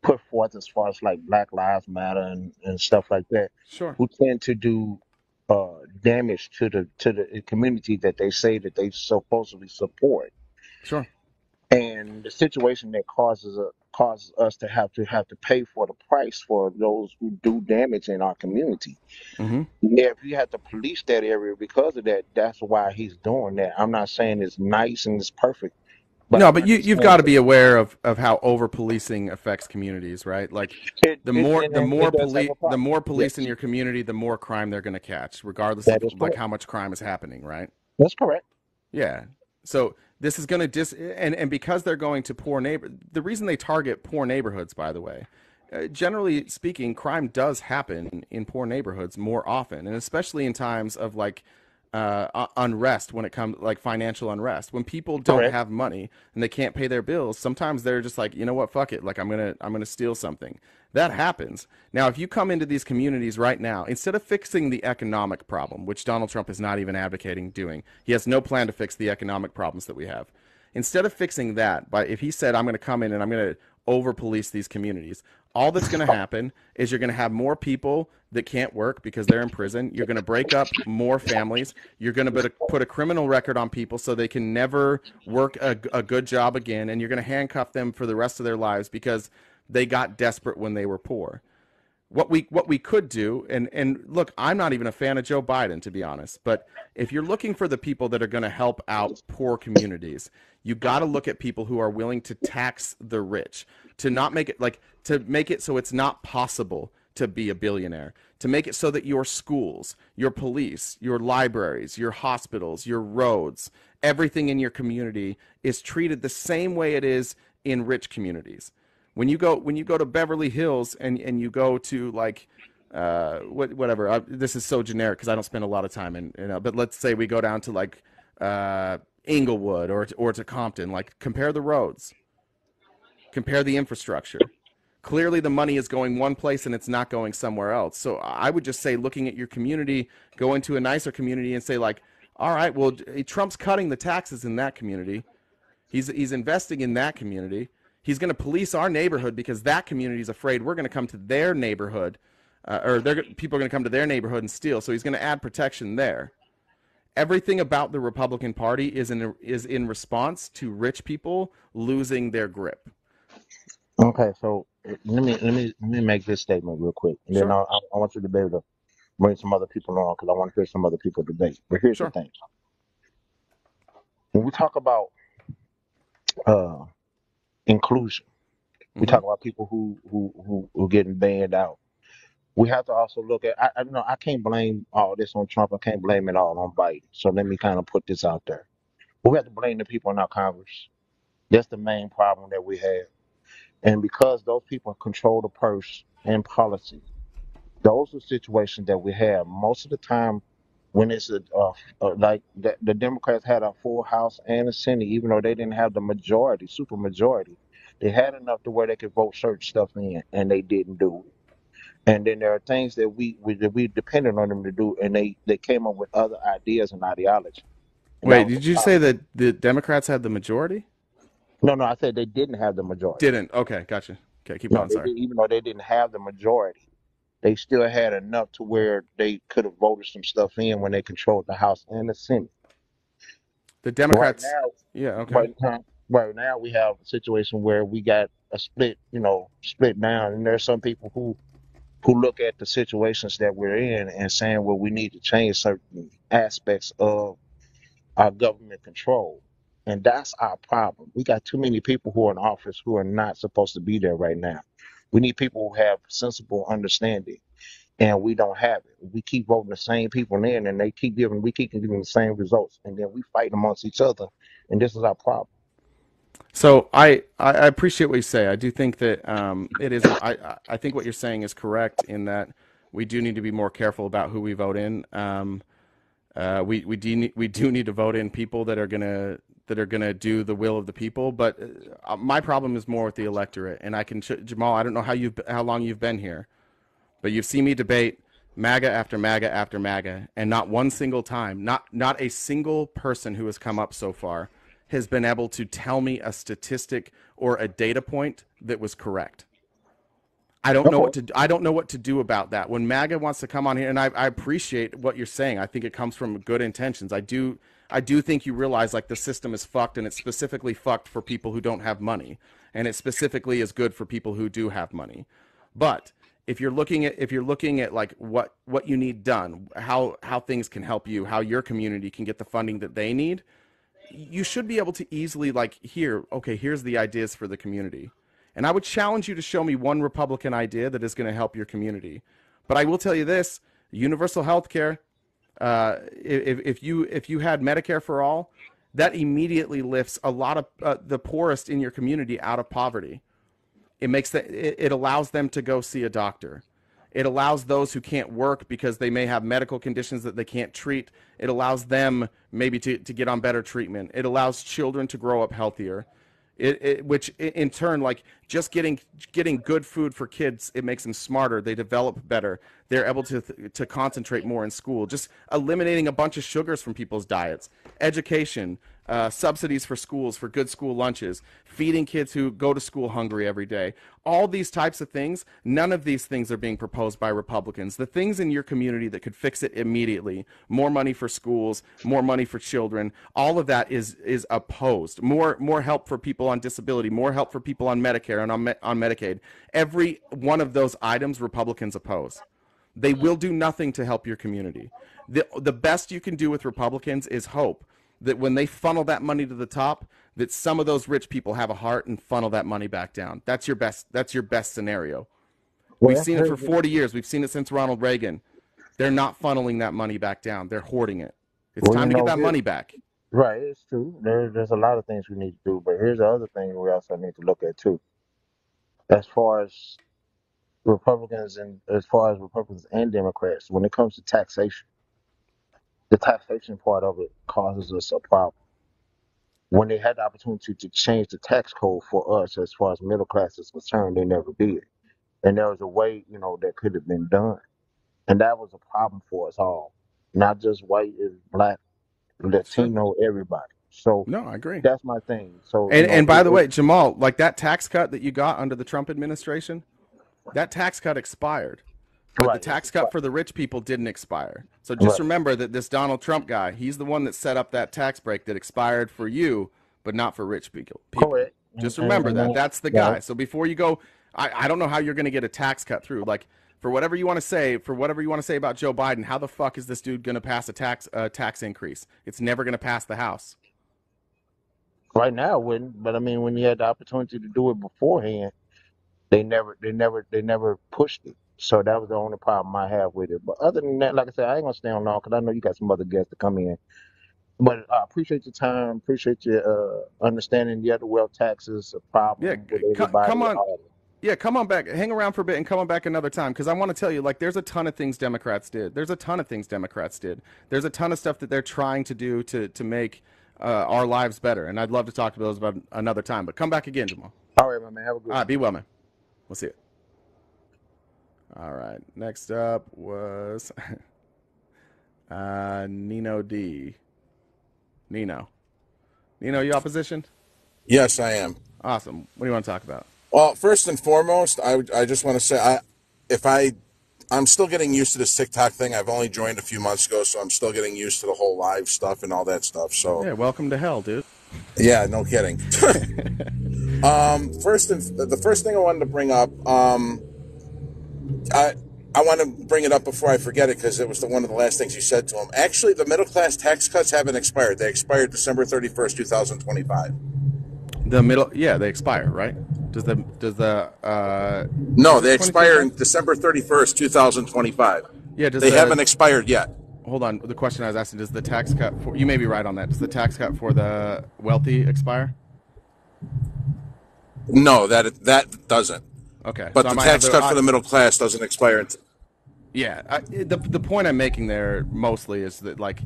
put forth as far as like Black Lives Matter and stuff like that, Sure, who tend to do damage to the community that they say that they supposedly support, sure. and the situation that causes us to have to pay for the price for those who do damage in our community. Hmm. Yeah, if you have to police that area because of that, that's why he's doing that. I'm not saying it's nice and it's perfect, but No, I'm but you've got understanding to be aware of how over policing affects communities, right? Like it does have a the problem. more police in Yes, your community, the more crime they're going to catch, regardless that of is like correct. how much crime is happening, right? That's correct. Yeah. So this is going to and because they're going to the reason they target poor neighborhoods, by the way, generally speaking, crime does happen in poor neighborhoods more often, and especially in times of like unrest when it comes like financial unrest when people don't Correct. have money and they can't pay their bills. Sometimes they're just like, you know what, fuck it, like I'm gonna steal something. That happens. Now if you come into these communities right now, instead of fixing the economic problem, which Donald Trump is not even advocating doing, he has no plan to fix the economic problems that we have. Instead of fixing that, but if he said I'm going to come in and I'm going to over police these communities, all that's going to happen is you're going to have more people that can't work because they're in prison. You're going to break up more families. You're going to put a criminal record on people so they can never work a good job again. And you're going to handcuff them for the rest of their lives because they got desperate when they were poor. What we could do, and look, I'm not even a fan of Joe Biden, to be honest, but if you're looking for the people that are going to help out poor communities, you got to look at people who are willing to tax the rich, to not make it like to make it so it's not possible to be a billionaire, to make it so that your schools, your police, your libraries, your hospitals, your roads, everything in your community is treated the same way it is in rich communities. When you go to Beverly Hills and you go to like whatever, this is so generic because I don't spend a lot of time in, but let's say we go down to like Inglewood or to Compton, like compare the roads, compare the infrastructure. Clearly the money is going one place and it's not going somewhere else. So I would just say, looking at your community, go into a nicer community and say like, all right, well, Trump's cutting the taxes in that community. He's investing in that community. He's going to police our neighborhood because that community is afraid we're going to come to their neighborhood, people are going to come to their neighborhood and steal. So he's going to add protection there. Everything about the Republican Party is in response to rich people losing their grip. Okay, so let me make this statement real quick, and then Sure, I want you to be able to bring some other people on because I want to hear some other people debate. But here's the sure. thing: when we talk about uh, inclusion, we Hmm. talk about people who getting banned out. We have to also look at. I know I can't blame all this on Trump. I can't blame it all on Biden. So let me kind of put this out there. But we have to blame the people in our Congress. That's the main problem that we have. And because those people control the purse and policy, those are situations that we have. Most of the time, when it's like the Democrats had a full House and a Senate, even though they didn't have the majority, super majority, they had enough to where they could vote certain stuff in, and they didn't do it. And then there are things that we depended on them to do, and they came up with other ideas and ideology, and that Wait, was the did you say problem. that the Democrats had the majority? No, no, I said they didn't have the majority. Didn't. Okay, gotcha. Okay, keep No, going. they Sorry. did, even though they didn't have the majority, they still had enough to where they could have voted some stuff in when they controlled the House and the Senate. The Right Democrats. now, Yeah. Okay. right now we have a situation where we got a split down, and there's some people who look at the situations that we're in and saying, well, we need to change certain aspects of our government control. And that's our problem. We got too many people who are in office who are not supposed to be there right now. We need people who have sensible understanding, and we don't have it. We keep voting the same people in, and we keep giving the same results, and then we fight amongst each other, and this is our problem. So I appreciate what you say. I do think that it is. I think what you're saying is correct in that we do need to be more careful about who we vote in. We do need to vote in people that are gonna do the will of the people. But my problem is more with the electorate. And Jamal, I don't know how long you've been here, but you've seen me debate MAGA after MAGA after MAGA, and not one single time, not a single person who has come up so far has been able to tell me a statistic or a data point that was correct. I don't know what to do about that. When MAGA wants to come on here, and I appreciate what you're saying. I think it comes from good intentions. I do think you realize like the system is fucked, and it's specifically fucked for people who don't have money, and it specifically is good for people who do have money. But if you're looking at like what you need done, how things can help you, how your community can get the funding that they need, you should be able to easily like here's the ideas for the community. And I would challenge you to show me one Republican idea that is going to help your community. But I will tell you this, universal health care, if you had Medicare for all, that immediately lifts a lot of the poorest in your community out of poverty. It allows them to go see a doctor. It allows those who can't work because they may have medical conditions that they can't treat. It allows them maybe to get on better treatment. It allows children to grow up healthier. Which in turn, like just getting good food for kids, it makes them smarter. They develop better. They're able to concentrate more in school. Just eliminating a bunch of sugars from people's diets. Education, subsidies for schools, for good school lunches, feeding kids who go to school hungry every day. All these types of things, none of these things are being proposed by Republicans. The things in your community that could fix it immediately, more money for schools, more money for children, all of that is opposed. More help for people on disability, more help for people on Medicare and on Medicaid. Every one of those items Republicans oppose. They will do nothing to help your community. The best you can do with Republicans is hope that when they funnel that money to the top, that some of those rich people have a heart and funnel that money back down. That's your best scenario. We've seen it for 40 years. We've seen it since Ronald Reagan. They're not funneling that money back down. They're hoarding it. It's time to get that money back. Right, it's true. There's a lot of things we need to do, but here's the other thing we also need to look at too. As far as Republicans and Democrats, when it comes to taxation, the taxation part of it causes us a problem. When they had the opportunity to change the tax code for us as far as middle class is concerned, they never did. And there was a way, that could have been done. And that was a problem for us all. Not just white, is black, Latino, everybody. So no, I agree. That's my thing. So and by the way, Jamal, like that tax cut that you got under the Trump administration, that tax cut expired. But the tax cut for the rich people didn't expire. So just remember that this Donald Trump guy, he's the one that set up that tax break that expired for you, but not for rich people. Correct. Just remember that. That's the guy. So before you go, I don't know how you're going to get a tax cut through. Like, for whatever you want to say about Joe Biden, how the fuck is this dude going to pass a tax increase? It's never going to pass the House. Right now, it wouldn't. But I mean, when you had the opportunity to do it beforehand, they never pushed it. So that was the only problem I have with it. But other than that, like I said, I ain't gonna stay on long because I know you got some other guests to come in. But I appreciate your time. Appreciate your understanding. Yeah, the wealth tax is a problem. Yeah, with everybody. come on. Yeah, come on back. Hang around for a bit and come on back another time because I want to tell you, like, there's a ton of things Democrats did. There's a ton of stuff that they're trying to do to make our lives better. And I'd love to talk to those about another time. But come back again, Jamal. All right, my man. Have a good one. All right, be well, man. We'll see you. All right. Next up was Nino D. Nino, you opposition? Yes, I am. Awesome. What do you want to talk about? Well, first and foremost, I just want to say I'm still getting used to this TikTok thing. I've only joined a few months ago, so I'm still getting used to the whole live stuff and all that stuff. So yeah, welcome to hell, dude. Yeah, no kidding. The first thing I wanted to bring up, I want to bring it up before I forget it because it was one of the last things you said to him. Actually, the middle class tax cuts haven't expired. They expired December 31st, 2025. They expire, right? No, they expire December 31st, 2025. Yeah, they haven't expired yet. Hold on. The question I was asking, does the tax cut you may be right on that. Does the tax cut for the wealthy expire? No, that doesn't. Okay, But so I the might have tax the cut for the middle class doesn't expire until. yeah. The point I'm making there mostly is that like,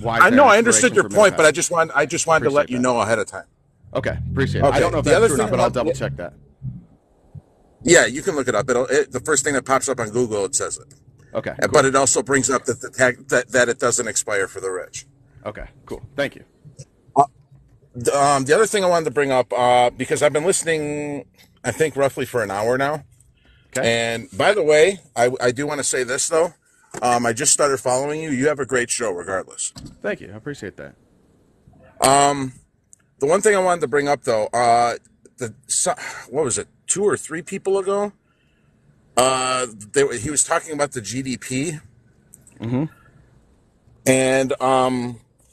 why is I there know an I understood expiration your for middle point, but class? I just wanted to let Appreciate you that. know ahead of time. Okay, appreciate it. I don't Okay. know if The that's other true or thing not, but I'll double check that. Yeah, you can look it up. The first thing that pops up on Google, it says it. Okay, But cool. it also brings up that that it doesn't expire for the rich. Okay, cool. Thank you. The other thing I wanted to bring up, because I've been listening, I think roughly for an hour now. Okay. And by the way, I do want to say this though. I just started following you. You have a great show, regardless. Thank you. I appreciate that. The one thing I wanted to bring up though, what was it, 2 or 3 people ago? He was talking about the GDP. Mm-hmm. And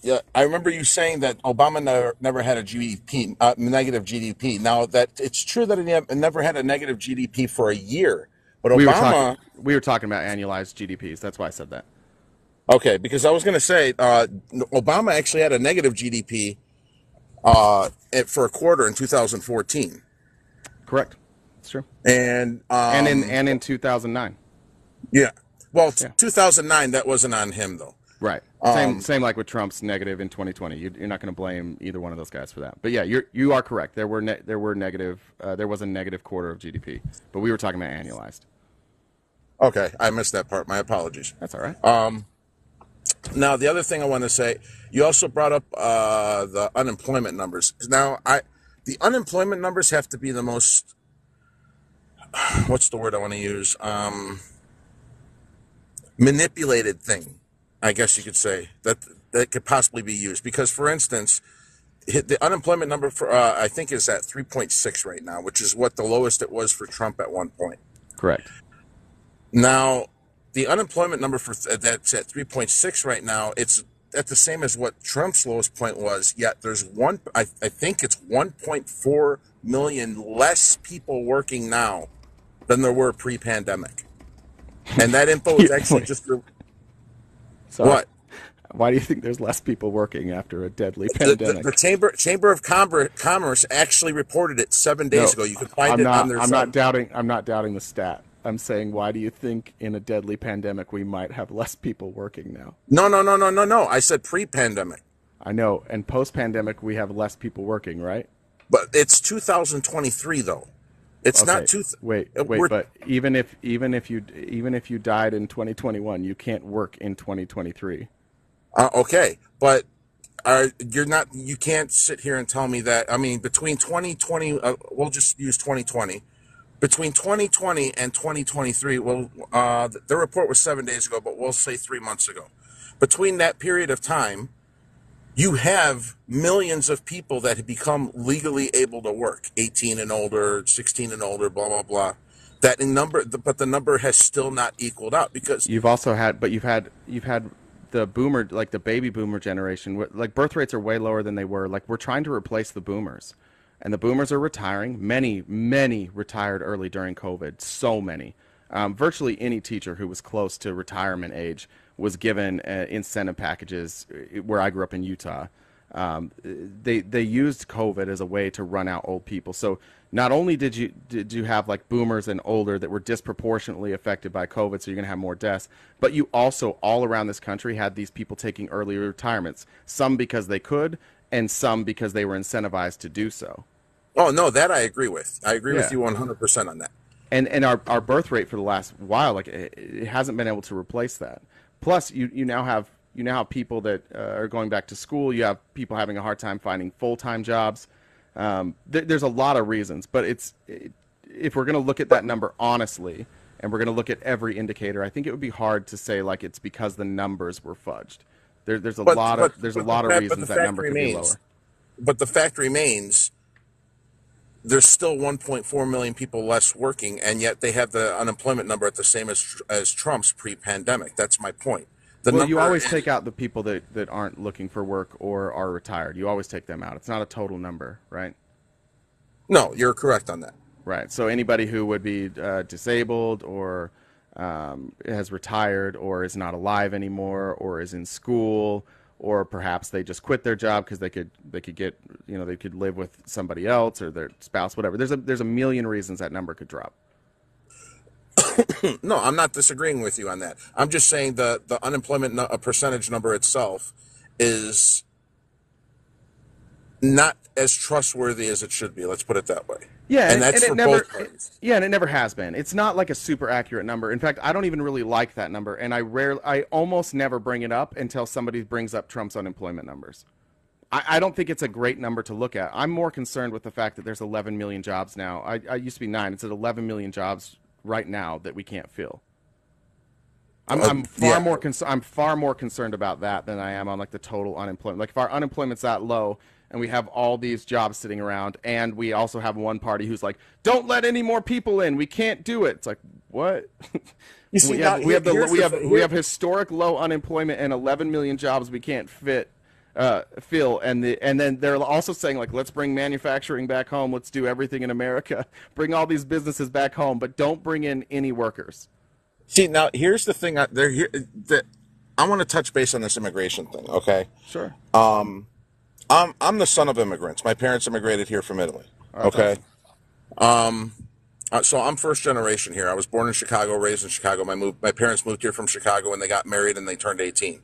yeah, I remember you saying that Obama never had a GDP, negative GDP. Now that it's true that he never had a negative GDP for a year, but We were Obama. talking about annualized GDPs. That's why I said that. Okay, because I was going to say Obama actually had a negative GDP for a quarter in 2014. Correct. It's true. And in 2009. Yeah, well, Yeah. 2009 that wasn't on him though. Right. Same like with Trump's negative in 2020. You're not going to blame either one of those guys for that. But yeah, you are correct. There was a negative quarter of GDP, but we were talking about annualized. Okay, I missed that part. My apologies. That's all right. Now the other thing I want to say, you also brought up the unemployment numbers. Now the unemployment numbers have to be the most. What's the word I want to use? Manipulated thing, I guess you could say that could possibly be used because, for instance, the unemployment number for I think is at 3.6 right now, which is what the lowest it was for Trump at one point. Correct. Now, the unemployment number that's at 3.6 right now, it's at the same as what Trump's lowest point was. Yet there's I think it's 1.4 million less people working now than there were pre-pandemic. And that info is actually just. Sorry. What? Why do you think there's less people working after a deadly pandemic? The Chamber of Commerce actually reported it 7 days ago. You can find it on their site. I'm not doubting the stat. I'm saying, why do you think in a deadly pandemic we might have less people working now? No. I said pre-pandemic. I know, and post-pandemic we have less people working, right? But it's 2023 though. It's okay. not Wait. But even if you died in 2021, you can't work in 2023. Okay, but you can't sit here and tell me that. I mean, between 2020, we'll just use 2020. Between 2020 and 2023, well, the report was 7 days ago, but we'll say 3 months ago. Between that period of time, you have millions of people that have become legally able to work, 18 and older, 16 and older, blah, blah, blah. But the number has still not equaled out because you've had the boomer, like the baby boomer generation, like birth rates are way lower than they were. Like we're trying to replace the boomers, and the boomers are retiring. Many retired early during COVID. So many. Virtually any teacher who was close to retirement age was given incentive packages. Where I grew up in Utah, they used COVID as a way to run out old people. So not only did you have like boomers and older that were disproportionately affected by COVID, so you're going to have more deaths, but you also all around this country had these people taking early retirements, some because they could and some because they were incentivized to do so. Oh, no, that I agree with. I agree with you 100% on that. And our birth rate for the last while, like it hasn't been able to replace that. Plus, you now have people that are going back to school. You have people having a hard time finding full-time jobs. There's a lot of reasons, but if we're going to look at that number honestly, and we're going to look at every indicator, I think it would be hard to say like it's because the numbers were fudged. There's a lot of reasons that number could be lower. But the fact remains, there's still 1.4 million people less working, and yet they have the unemployment number at the same as Trump's pre-pandemic. That's my point. You always take out the people that aren't looking for work or are retired. You always take them out. It's not a total number, right? No, you're correct on that. Right. So anybody who would be disabled or has retired or is not alive anymore or is in school or perhaps they just quit their job because they could get, they could live with somebody else or their spouse, whatever. There's a million reasons that number could drop. No, I'm not disagreeing with you on that. I'm just saying the unemployment percentage number itself is not as trustworthy as it should be. Let's put it that way. Yeah, and that's and it for never, both parties. yeah, and it never has been. It's not like a super accurate number. In fact, I don't even really like that number, and I almost never bring it up until somebody brings up Trump's unemployment numbers. I don't think it's a great number to look at. I'm more concerned with the fact that there's 11 million jobs now. I used to be 9. It's at 11 million jobs right now that we can't fill. I'm far more concerned about that than I am on like the total unemployment. Like if our unemployment's that low and we have all these jobs sitting around and we also have one party who's like, don't let any more people in. We can't do it. It's like, what? You see, we have historic low unemployment and 11 million jobs we can't fill, and then they're also saying like, let's bring manufacturing back home. Let's do everything in America. Bring all these businesses back home, but don't bring in any workers. See, now here's the thing. I want to touch base on this immigration thing. Okay. Sure. I'm the son of immigrants. My parents immigrated here from Italy. Okay. Awesome. So I'm first generation here. I was born in Chicago, raised in Chicago. My parents moved here from Chicago when they got married and they turned 18.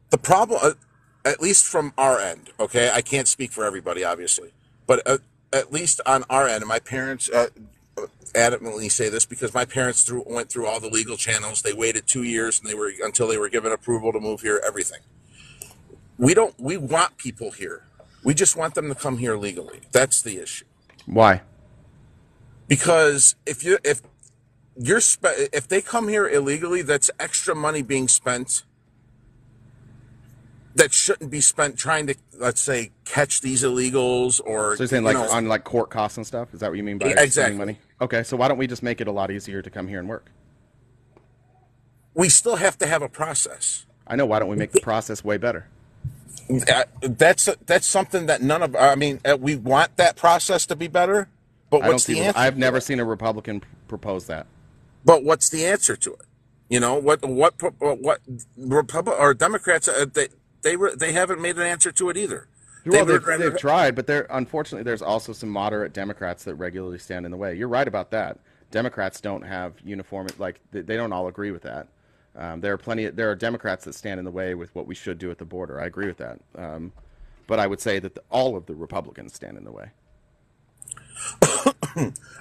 The problem, at least from our end, okay, I can't speak for everybody, obviously, but at least on our end, and my parents adamantly say this because my parents went through all the legal channels. They waited 2 years and until they were given approval to move here. Everything. We want people here. We just want them to come here legally. That's the issue. Why? Because if they come here illegally, that's extra money being spent that shouldn't be spent trying to, let's say, catch these illegals or. So you're saying on like court costs and stuff? Is that what you mean by exactly money? Okay, so why don't we just make it a lot easier to come here and work? We still have to have a process. I know. Why don't we make the process way better? That's something that we want that process to be better, but what's the answer? I've never seen a Republican propose that. But what's the answer to it? What Republic or Democrats they haven't made an answer to it either. Well, they've tried, but unfortunately there's also some moderate Democrats that regularly stand in the way. You're right about that. Democrats don't have uniform, like they don't all agree with that. There are Democrats that stand in the way with what we should do at the border. I agree with that. But I would say that all of the Republicans stand in the way.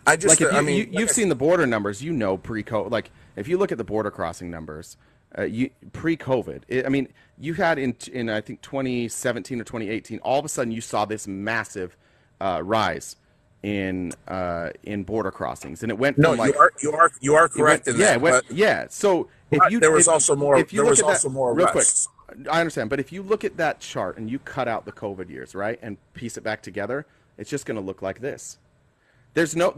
You've seen the border numbers, pre-COVID. Like if you look at the border crossing numbers, pre-COVID, you had in I think 2017 or 2018, all of a sudden you saw this massive rise in border crossings, and it went. No, you are correct in that. So there was also more real quick. arrests. I understand, but if you look at that chart and you cut out the COVID years, right, and piece it back together, it's just going to look like this. There's no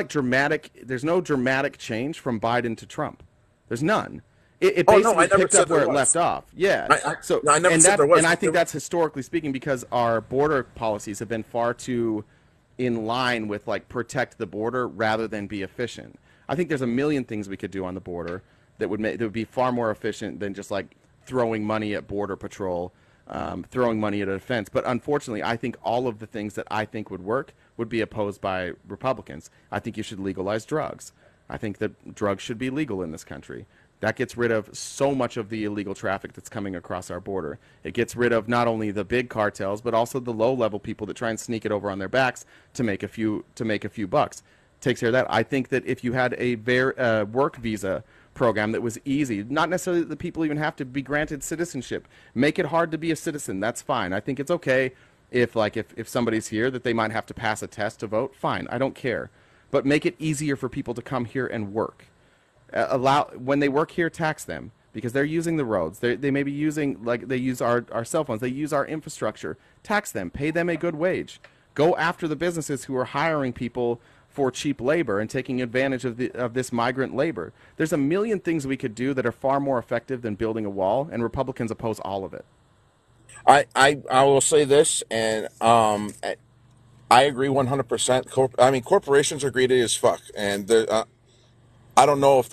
dramatic change from Biden to Trump. There's none. It basically picked up where it left off. Yeah. I never said there was. And I think that's historically speaking because our border policies have been far too in line with like protect the border rather than be efficient. I think there's a million things we could do on the border that would be far more efficient than just like throwing money at border patrol, throwing money at a defense. But unfortunately, I think all of the things that I think would work would be opposed by Republicans. I think you should legalize drugs. I think that drugs should be legal in this country. That gets rid of so much of the illegal traffic that's coming across our border. It gets rid of not only the big cartels, but also the low-level people that try and sneak it over on their backs to make a few bucks. Takes care of that. I think that if you had a work visa program that was easy, not necessarily that the people even have to be granted citizenship. Make it hard to be a citizen. That's fine. I think it's okay if somebody's here that they might have to pass a test to vote. Fine. I don't care. But make it easier for people to come here and work. When they work here, tax them because they're using the roads. They may be using, like they use our cell phones. They use our infrastructure. Tax them. Pay them a good wage. Go after the businesses who are hiring people for cheap labor and taking advantage of this migrant labor. There's a million things we could do that are far more effective than building a wall, and Republicans oppose all of it. I will say this, and I agree 100%. Corporations are greedy as fuck, and I don't know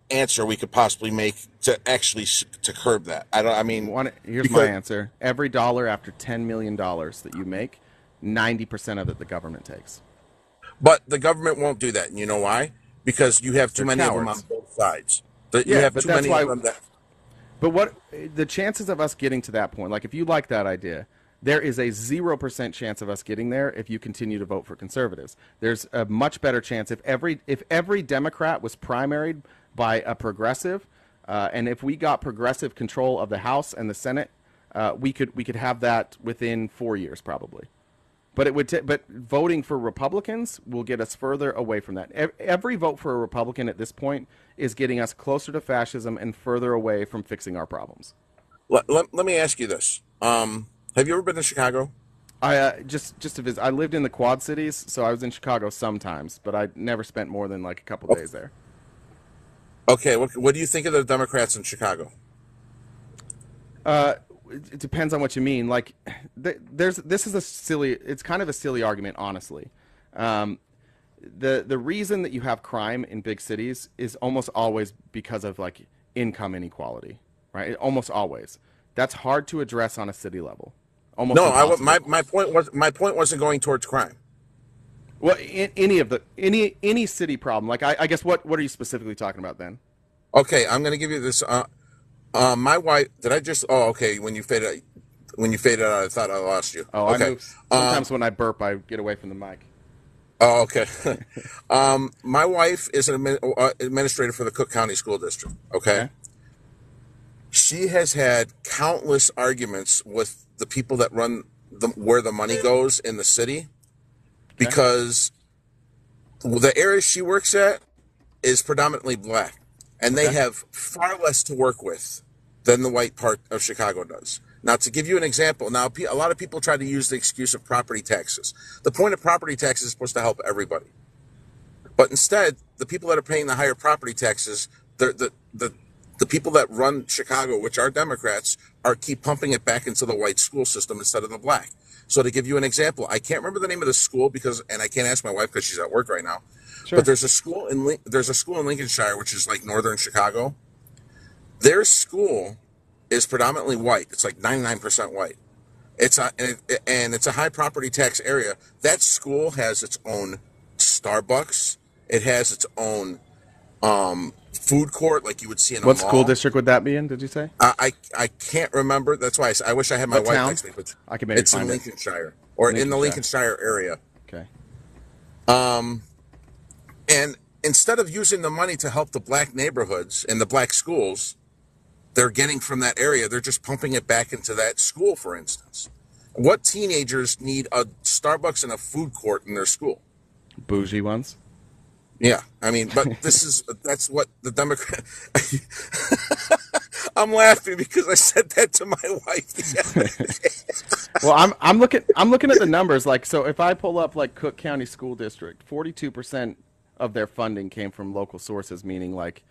answer we could possibly make to actually to curb that. Here's my answer. Every dollar after $10 million that you make, 90% of it the government takes. But the government won't do that. And you know why? Because you have too many of them on both sides. You have too many of them that... But what the chances of us getting to that point, like if you like that idea, there is a 0% chance of us getting there if you continue to vote for conservatives. There's a much better chance if every Democrat was primaried by a progressive, and if we got progressive control of the House and the Senate, we could have that within 4 years probably. But but voting for Republicans will get us further away from that. Every vote for a Republican at this point is getting us closer to fascism and further away from fixing our problems. Let me ask you this. Have you ever been to Chicago? I just to visit. I lived in the Quad Cities, so I was in Chicago sometimes, but I never spent more than like a couple days there. Okay, what do you think of the Democrats in Chicago? It depends on what you mean. Like, it's kind of a silly argument, honestly. The reason that you have crime in big cities is almost always because of like income inequality, right? Almost always. That's hard to address on a city level. Almost impossible. My point wasn't going towards crime. Well, any city problem. Like, I guess what are you specifically talking about then? Okay, I'm going to give you this. My wife. Did I just? Oh, okay. When you faded out, I thought I lost you. Oh, okay. I move. Sometimes when I burp, I get away from the mic. Oh, okay. My wife is an administrator for the Cook County School District. Okay. She has had countless arguments with the people that run where the money goes in the city, because the area she works at is predominantly black, and they have far less to work with than the white part of Chicago does. Now, to give you an example, now a lot of people try to use the excuse of property taxes. The point of property taxes is supposed to help everybody. But instead, the people that are paying the higher property taxes, the people that run Chicago, which are Democrats, keep pumping it back into the white school system instead of the black. So to give you an example, I can't remember the name of the school and I can't ask my wife because she's at work right now. Sure. But there's a school in Lincolnshire, which is like northern Chicago. Their school is predominantly white. It's like 99% white. It's a high property tax area. That school has its own Starbucks. It has its own food court, like you would see in a mall. What school district would that be in? Did you say? I can't remember. That's why I wish I had my wife next to me. But I can maybe it's in Lincolnshire or in the Lincolnshire area. Okay. And instead of using the money to help the black neighborhoods and the black schools they're getting from that area, they're just pumping it back into that school, for instance. What teenagers need a Starbucks and a food court in their school? Bougie ones. Yeah, I mean, but that's what the Democrat. I'm laughing because I said that to my wife the other day. Well, I'm looking at the numbers. Like, so if I pull up like Cook County School District, 42% of their funding came from local sources, meaning like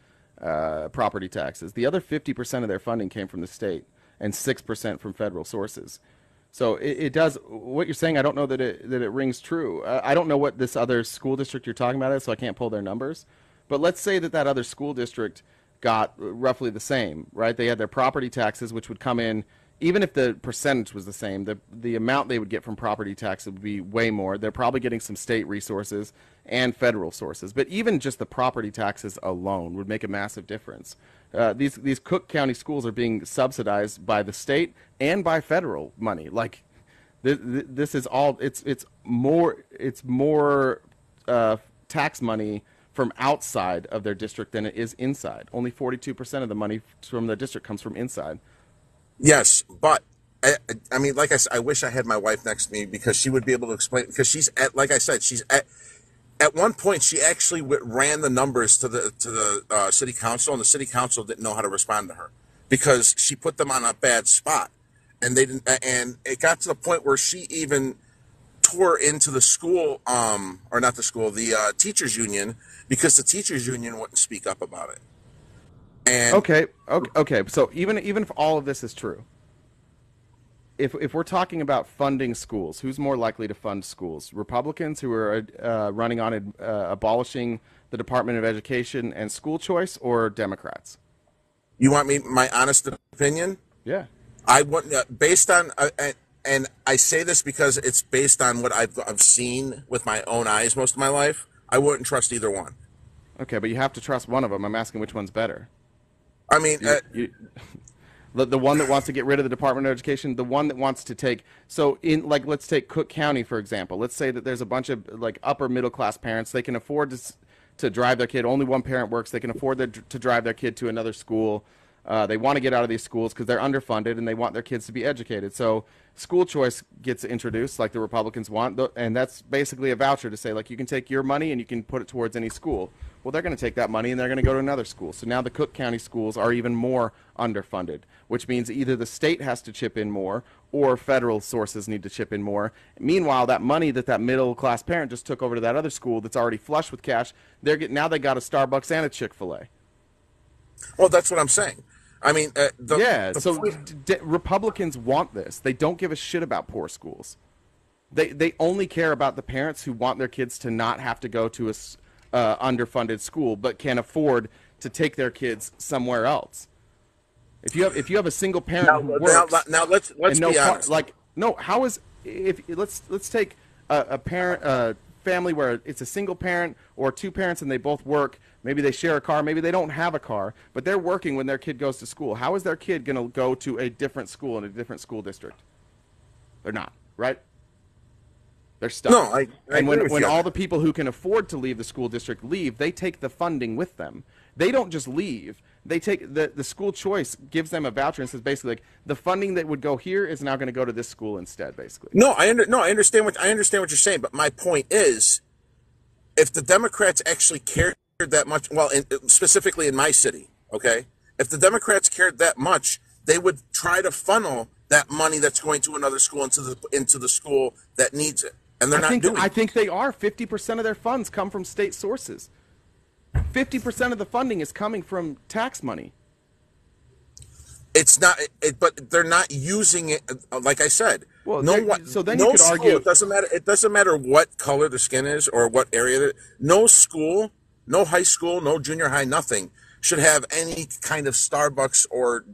property taxes. The other 50% of their funding came from the state, and 6% from federal sources. So it does what you're saying. I don't know that it rings true. I don't know what this other school district you're talking about is, so I can't pull their numbers. But let's say that other school district got roughly the same, right? They had their property taxes, which would come in, even if the percentage was the same, the amount they would get from property tax would be way more. They're probably getting some state resources and federal sources. But even just the property taxes alone would make a massive difference. These Cook County schools are being subsidized by the state and by federal money. Like this is all it's more tax money from outside of their district than it is inside. Only 42% of the money from the district comes from inside. Yes, but I mean, like I said, I wish I had my wife next to me because she would be able to explain. Because like I said, at one point she actually ran the numbers to the city council, and the city council didn't know how to respond to her because she put them on a bad spot, and they didn't. And it got to the point where she even tore into the school, or not the school, the teachers union, because the teachers union wouldn't speak up about it. And okay. So even if all of this is true, if we're talking about funding schools, who's more likely to fund schools? Republicans who are running on abolishing the Department of Education and school choice, or Democrats? You want me my honest opinion? Yeah. I wouldn't, based on, and I say this because it's based on what I've seen with my own eyes most of my life. I wouldn't trust either one. Okay, but you have to trust one of them. I'm asking which one's better. I mean, the one that wants to get rid of the Department of Education, the one that wants to take, so in, like, let's take Cook County, for example. Let's say that there's a bunch of, like, upper middle class parents. They can afford to drive their kid. Only one parent works. They can afford to drive their kid to another school. They want to get out of these schools because they're underfunded and they want their kids to be educated. So school choice gets introduced, like the Republicans want, and that's basically a voucher to say, like, you can take your money and you can put it towards any school. Well, they're going to take that money and they're going to go to another school. So now the Cook County schools are even more underfunded, which means either the state has to chip in more or federal sources need to chip in more. Meanwhile, that money that middle-class parent just took over to that other school that's already flush with cash, now they got a Starbucks and a Chick-fil-A. Well, that's what I'm saying. I mean, Republicans want this. They don't give a shit about poor schools. They only care about the parents who want their kids to not have to go to a underfunded school, but can afford to take their kids somewhere else. If you have a single parent who works, now let's be honest. Let's take a family where it's a single parent or two parents and they both work. Maybe they share a car. Maybe they don't have a car, but they're working when their kid goes to school. How is their kid going to go to a different school in a different school district? They're not, right? They're stuck. No, I and agree with when you. all the people who can afford to leave the school district leave, they take the funding with them. They don't just leave. They take the school choice gives them a voucher and says basically, like, the funding that would go here is now going to go to this school instead, basically. No, I understand what you're saying, but my point is, if the Democrats actually cared that much, well, specifically in my city, okay, if the Democrats cared that much, they would try to funnel that money that's going to another school into the school that needs it, and they're not doing it. I think they are. 50% of their funds come from state sources. 50% of the funding is coming from tax money. It's not, but they're not using it. Like I said, well, so then no you could school, argue it doesn't matter. It doesn't matter what color the skin is or what area. No school, no high school, no junior high, nothing should have any kind of Starbucks or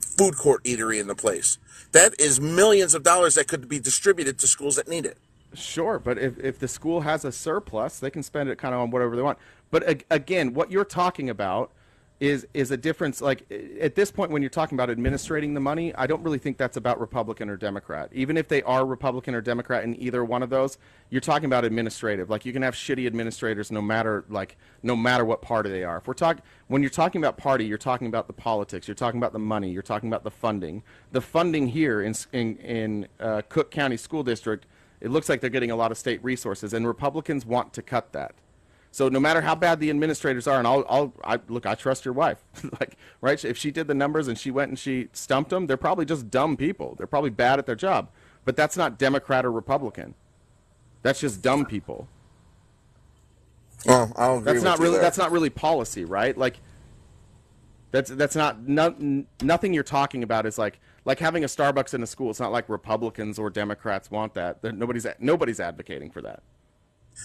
food court eatery in the place. That is millions of dollars that could be distributed to schools that need it. Sure, but if the school has a surplus, they can spend it kind of on whatever they want. But again, what you're talking about is a difference. Like, at this point, when you're talking about administrating the money, I don't really think that's about Republican or Democrat. Even if they are Republican or Democrat in either one of those, you're talking about administrative. Like, you can have shitty administrators no matter what party they are. When you're talking about party, you're talking about the politics, you're talking about the money, you're talking about the funding. The funding here in Cook County School District, it looks like they're getting a lot of state resources, and Republicans want to cut that. So no matter how bad the administrators are, and I trust your wife, like, right? If she did the numbers and she went and she stumped them, they're probably just dumb people. They're probably bad at their job, but that's not Democrat or Republican. That's just dumb people. Well, I'll agree. That's not really policy, right? Like, that's not nothing you're talking about is like having a Starbucks in a school. It's not like Republicans or Democrats want that. Nobody's advocating for that.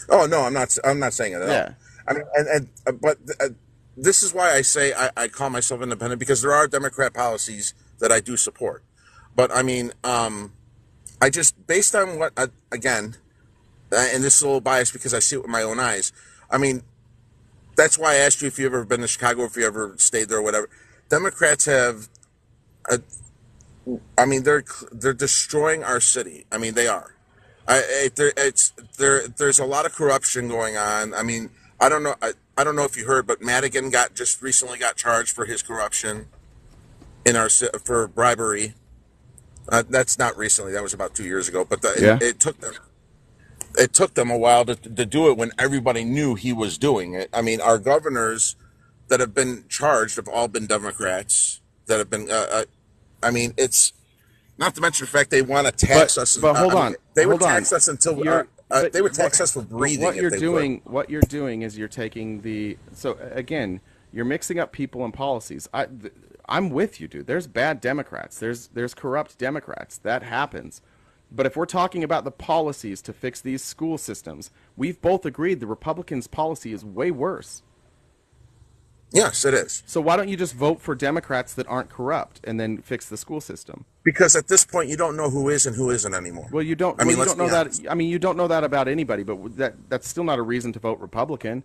Oh no, I'm not saying it at Yeah. all. I mean, but this is why I say I call myself independent, because there are Democrat policies that I do support. But I mean, I just, based on what again, and this is a little biased because I see it with my own eyes. I mean, that's why I asked you if you've ever been to Chicago, if you ever stayed there or whatever. Democrats have, I mean, they're destroying our city. I mean, they are. There's a lot of corruption going on. I mean, I don't know if you heard, but Madigan just recently got charged for his corruption for bribery. That's not recently. That was about 2 years ago. But it took them a while to do it when everybody knew he was doing it. I mean, our governors that have been charged have all been Democrats that have been. I mean, it's. Not to mention the fact they want to tax us. But hold on. They would tax us until they would tax us for breathing. What you're doing is you're taking so again, you're mixing up people and policies. I'm with you, dude. There's bad Democrats. There's corrupt Democrats. That happens. But if we're talking about the policies to fix these school systems, we've both agreed the Republicans' policy is way worse. Yes, it is. So why don't you just vote for Democrats that aren't corrupt and then fix the school system? Because at this point, you don't know who is and who isn't anymore. Well, you don't. I mean, Well, you let's don't know be honest. that. I mean, you don't know that about anybody. But that's still not a reason to vote Republican.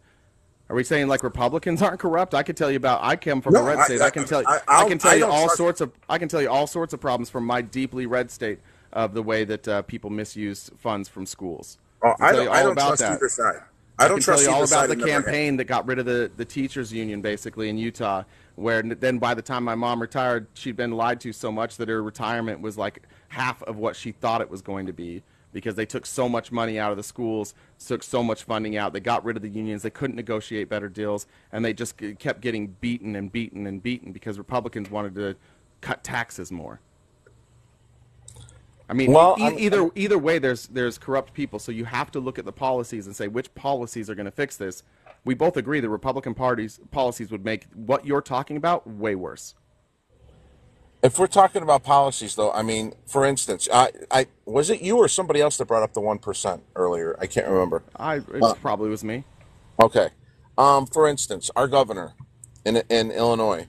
Are we saying like Republicans aren't corrupt? I could tell you about. I come from a red state. I can tell. I can tell you all sorts of. I can tell you all sorts of problems from my deeply red state of the way that people misuse funds from schools. Oh, I tell you don't. all I don't about trust that. either side. I don't can tell trust you all either about side. the campaign that got rid of the teachers union basically in Utah, where then by the time my mom retired, she'd been lied to so much that her retirement was like half of what she thought it was going to be because they took so much money out of the schools, took so much funding out. They got rid of the unions. They couldn't negotiate better deals, and they just kept getting beaten and beaten and beaten because Republicans wanted to cut taxes more. I mean, Well, either way, there's corrupt people. So you have to look at the policies and say which policies are going to fix this. We both agree the Republican Party's policies would make what you're talking about way worse. If we're talking about policies, though, I mean, for instance, I was it you or somebody else that brought up the 1% earlier? I can't remember. It probably was me. Okay. For instance, our governor in Illinois,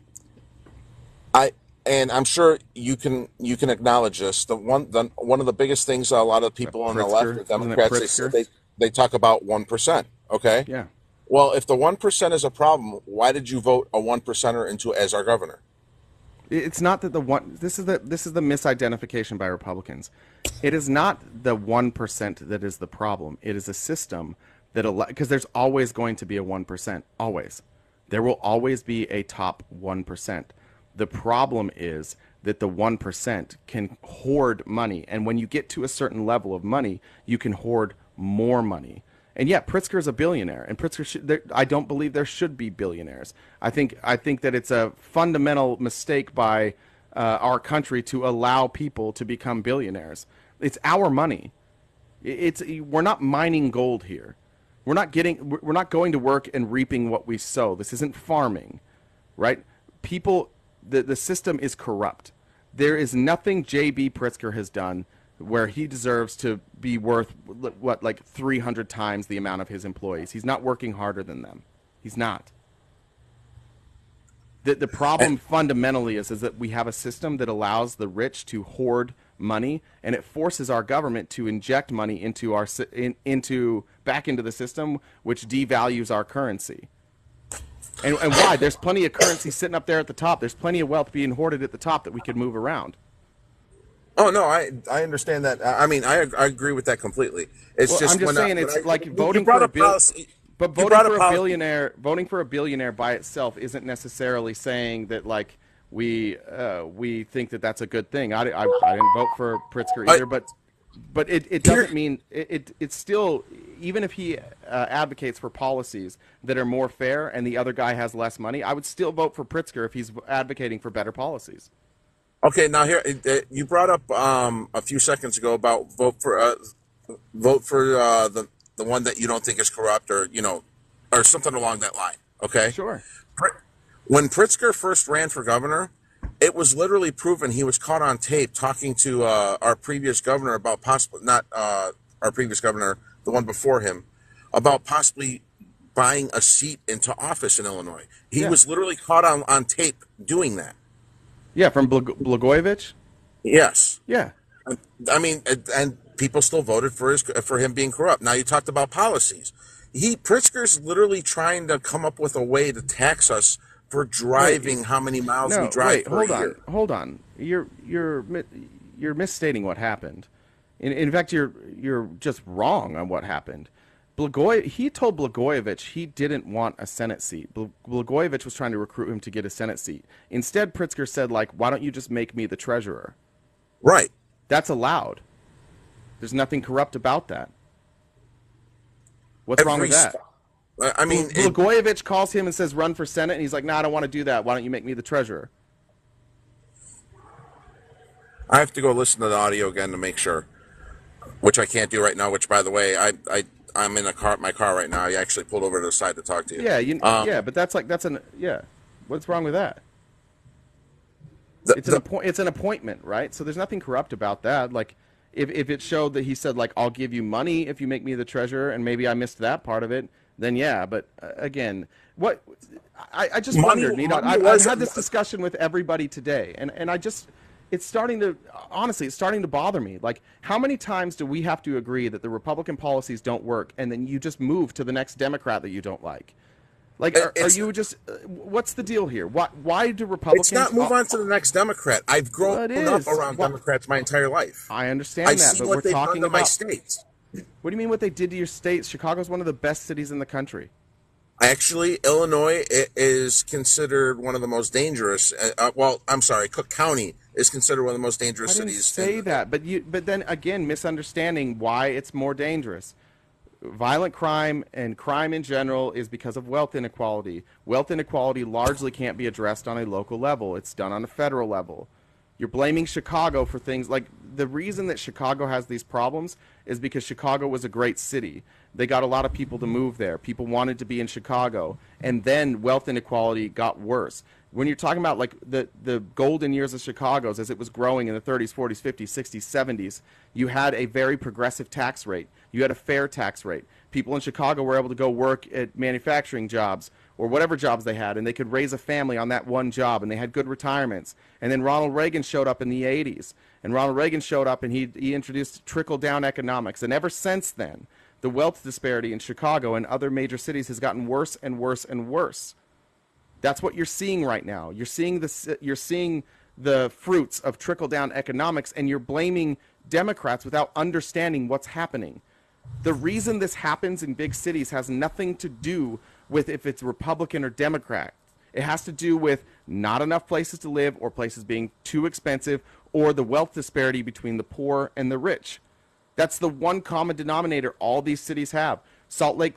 and I'm sure you can acknowledge this. One of the biggest things a lot of people on the left, the Democrats, they talk about 1%. Okay. Yeah. Well, if the 1% is a problem, why did you vote a 1%er into as our governor? It's not that this is the misidentification by Republicans. It is not the 1% that is the problem. It is a system that because there's always going to be a 1%. Always. There will always be a top 1%. The problem is that the 1% can hoard money. And when you get to a certain level of money, you can hoard more money. And yeah, Pritzker is a billionaire, and Pritzker I don't believe there should be billionaires. I think that it's a fundamental mistake by our country to allow people to become billionaires. It's our money. We're not mining gold here. We're not going to work and reaping what we sow. This isn't farming, right? The system is corrupt. There is nothing J.B. Pritzker has done where he deserves to be worth, like 300 times the amount of his employees. He's not working harder than them. He's not. The problem fundamentally is that we have a system that allows the rich to hoard money, and it forces our government to inject money into back into the system, which devalues our currency. And why? There's plenty of currency sitting up there at the top. There's plenty of wealth being hoarded at the top that we could move around. Oh no, I understand that. I mean, I agree with that completely. It's just I'm just saying it's like voting for a billionaire. Voting for a billionaire by itself isn't necessarily saying that like we think that that's a good thing. I didn't vote for Pritzker either, but it doesn't mean it's still, even if he advocates for policies that are more fair and the other guy has less money, I would still vote for Pritzker if he's advocating for better policies. Okay, now here you brought up a few seconds ago about vote for the one that you don't think is corrupt, or or something along that line. Okay, sure. When Pritzker first ran for governor, it was literally proven he was caught on tape talking to our previous governor about not our previous governor, the one before him, about possibly buying a seat into office in Illinois. He was literally caught on tape doing that. Yeah, from Blagojevich? Yes. Yeah. I mean, and people still voted for him being corrupt. Now, you talked about policies. Pritzker's literally trying to come up with a way to tax us for driving how many miles we drive per year. Hold on. You're misstating what happened. In fact, you're just wrong on what happened. He told Blagojevich he didn't want a Senate seat. Blagojevich was trying to recruit him to get a Senate seat. Instead, Pritzker said, like, why don't you just make me the treasurer? Right. That's allowed. There's nothing corrupt about that. What's wrong with that? I mean, Blagojevich calls him and says, run for Senate, and he's like, no, I don't want to do that. Why don't you make me the treasurer? I have to go listen to the audio again to make sure, which I can't do right now, which, by the way, I'm in my car right now. I actually pulled over to the side to talk to you. Yeah, but that's. What's wrong with that? It's an appointment, right? So there's nothing corrupt about that. Like, if it showed that he said, like, I'll give you money if you make me the treasurer, and maybe I missed that part of it, then yeah. But again, what I just wondered, I've had this discussion with everybody today, and I just, it's starting to, honestly, it's starting to bother me. Like, how many times do we have to agree that the Republican policies don't work, and then you just move to the next Democrat that you don't like? Like, are you just, what's the deal here? Why do Republicans... It's not move on to the next Democrat. I've grown up around Democrats my entire life. I understand that, see but what we're they've talking done to about... my states. What do you mean what they did to your states? Chicago's one of the best cities in the country. Actually, Illinois is considered one of the most dangerous. Well, I'm sorry, Cook County is considered one of the most dangerous cities. I didn't say that, but then again, misunderstanding why it's more dangerous. Violent crime and crime in general is because of wealth inequality. Wealth inequality largely can't be addressed on a local level. It's done on a federal level. You're blaming Chicago for things like, the reason that Chicago has these problems is because Chicago was a great city. They got a lot of people to move there. People wanted to be in Chicago. And then wealth inequality got worse. When you're talking about like the golden years of Chicago's, as it was growing in the 30s, 40s, 50s, 60s, 70s, you had a very progressive tax rate. You had a fair tax rate. People in Chicago were able to go work at manufacturing jobs or whatever jobs they had, and they could raise a family on that one job, and they had good retirements. And then Ronald Reagan showed up in the 80s, and Ronald Reagan showed up and he introduced trickle-down economics. And ever since then, the wealth disparity in Chicago and other major cities has gotten worse and worse and worse. That's what you're seeing right now. You're seeing the fruits of trickle-down economics, and you're blaming Democrats without understanding what's happening. The reason this happens in big cities has nothing to do with if it's Republican or Democrat. It has to do with not enough places to live, or places being too expensive, or the wealth disparity between the poor and the rich. That's the one common denominator all these cities have. Salt Lake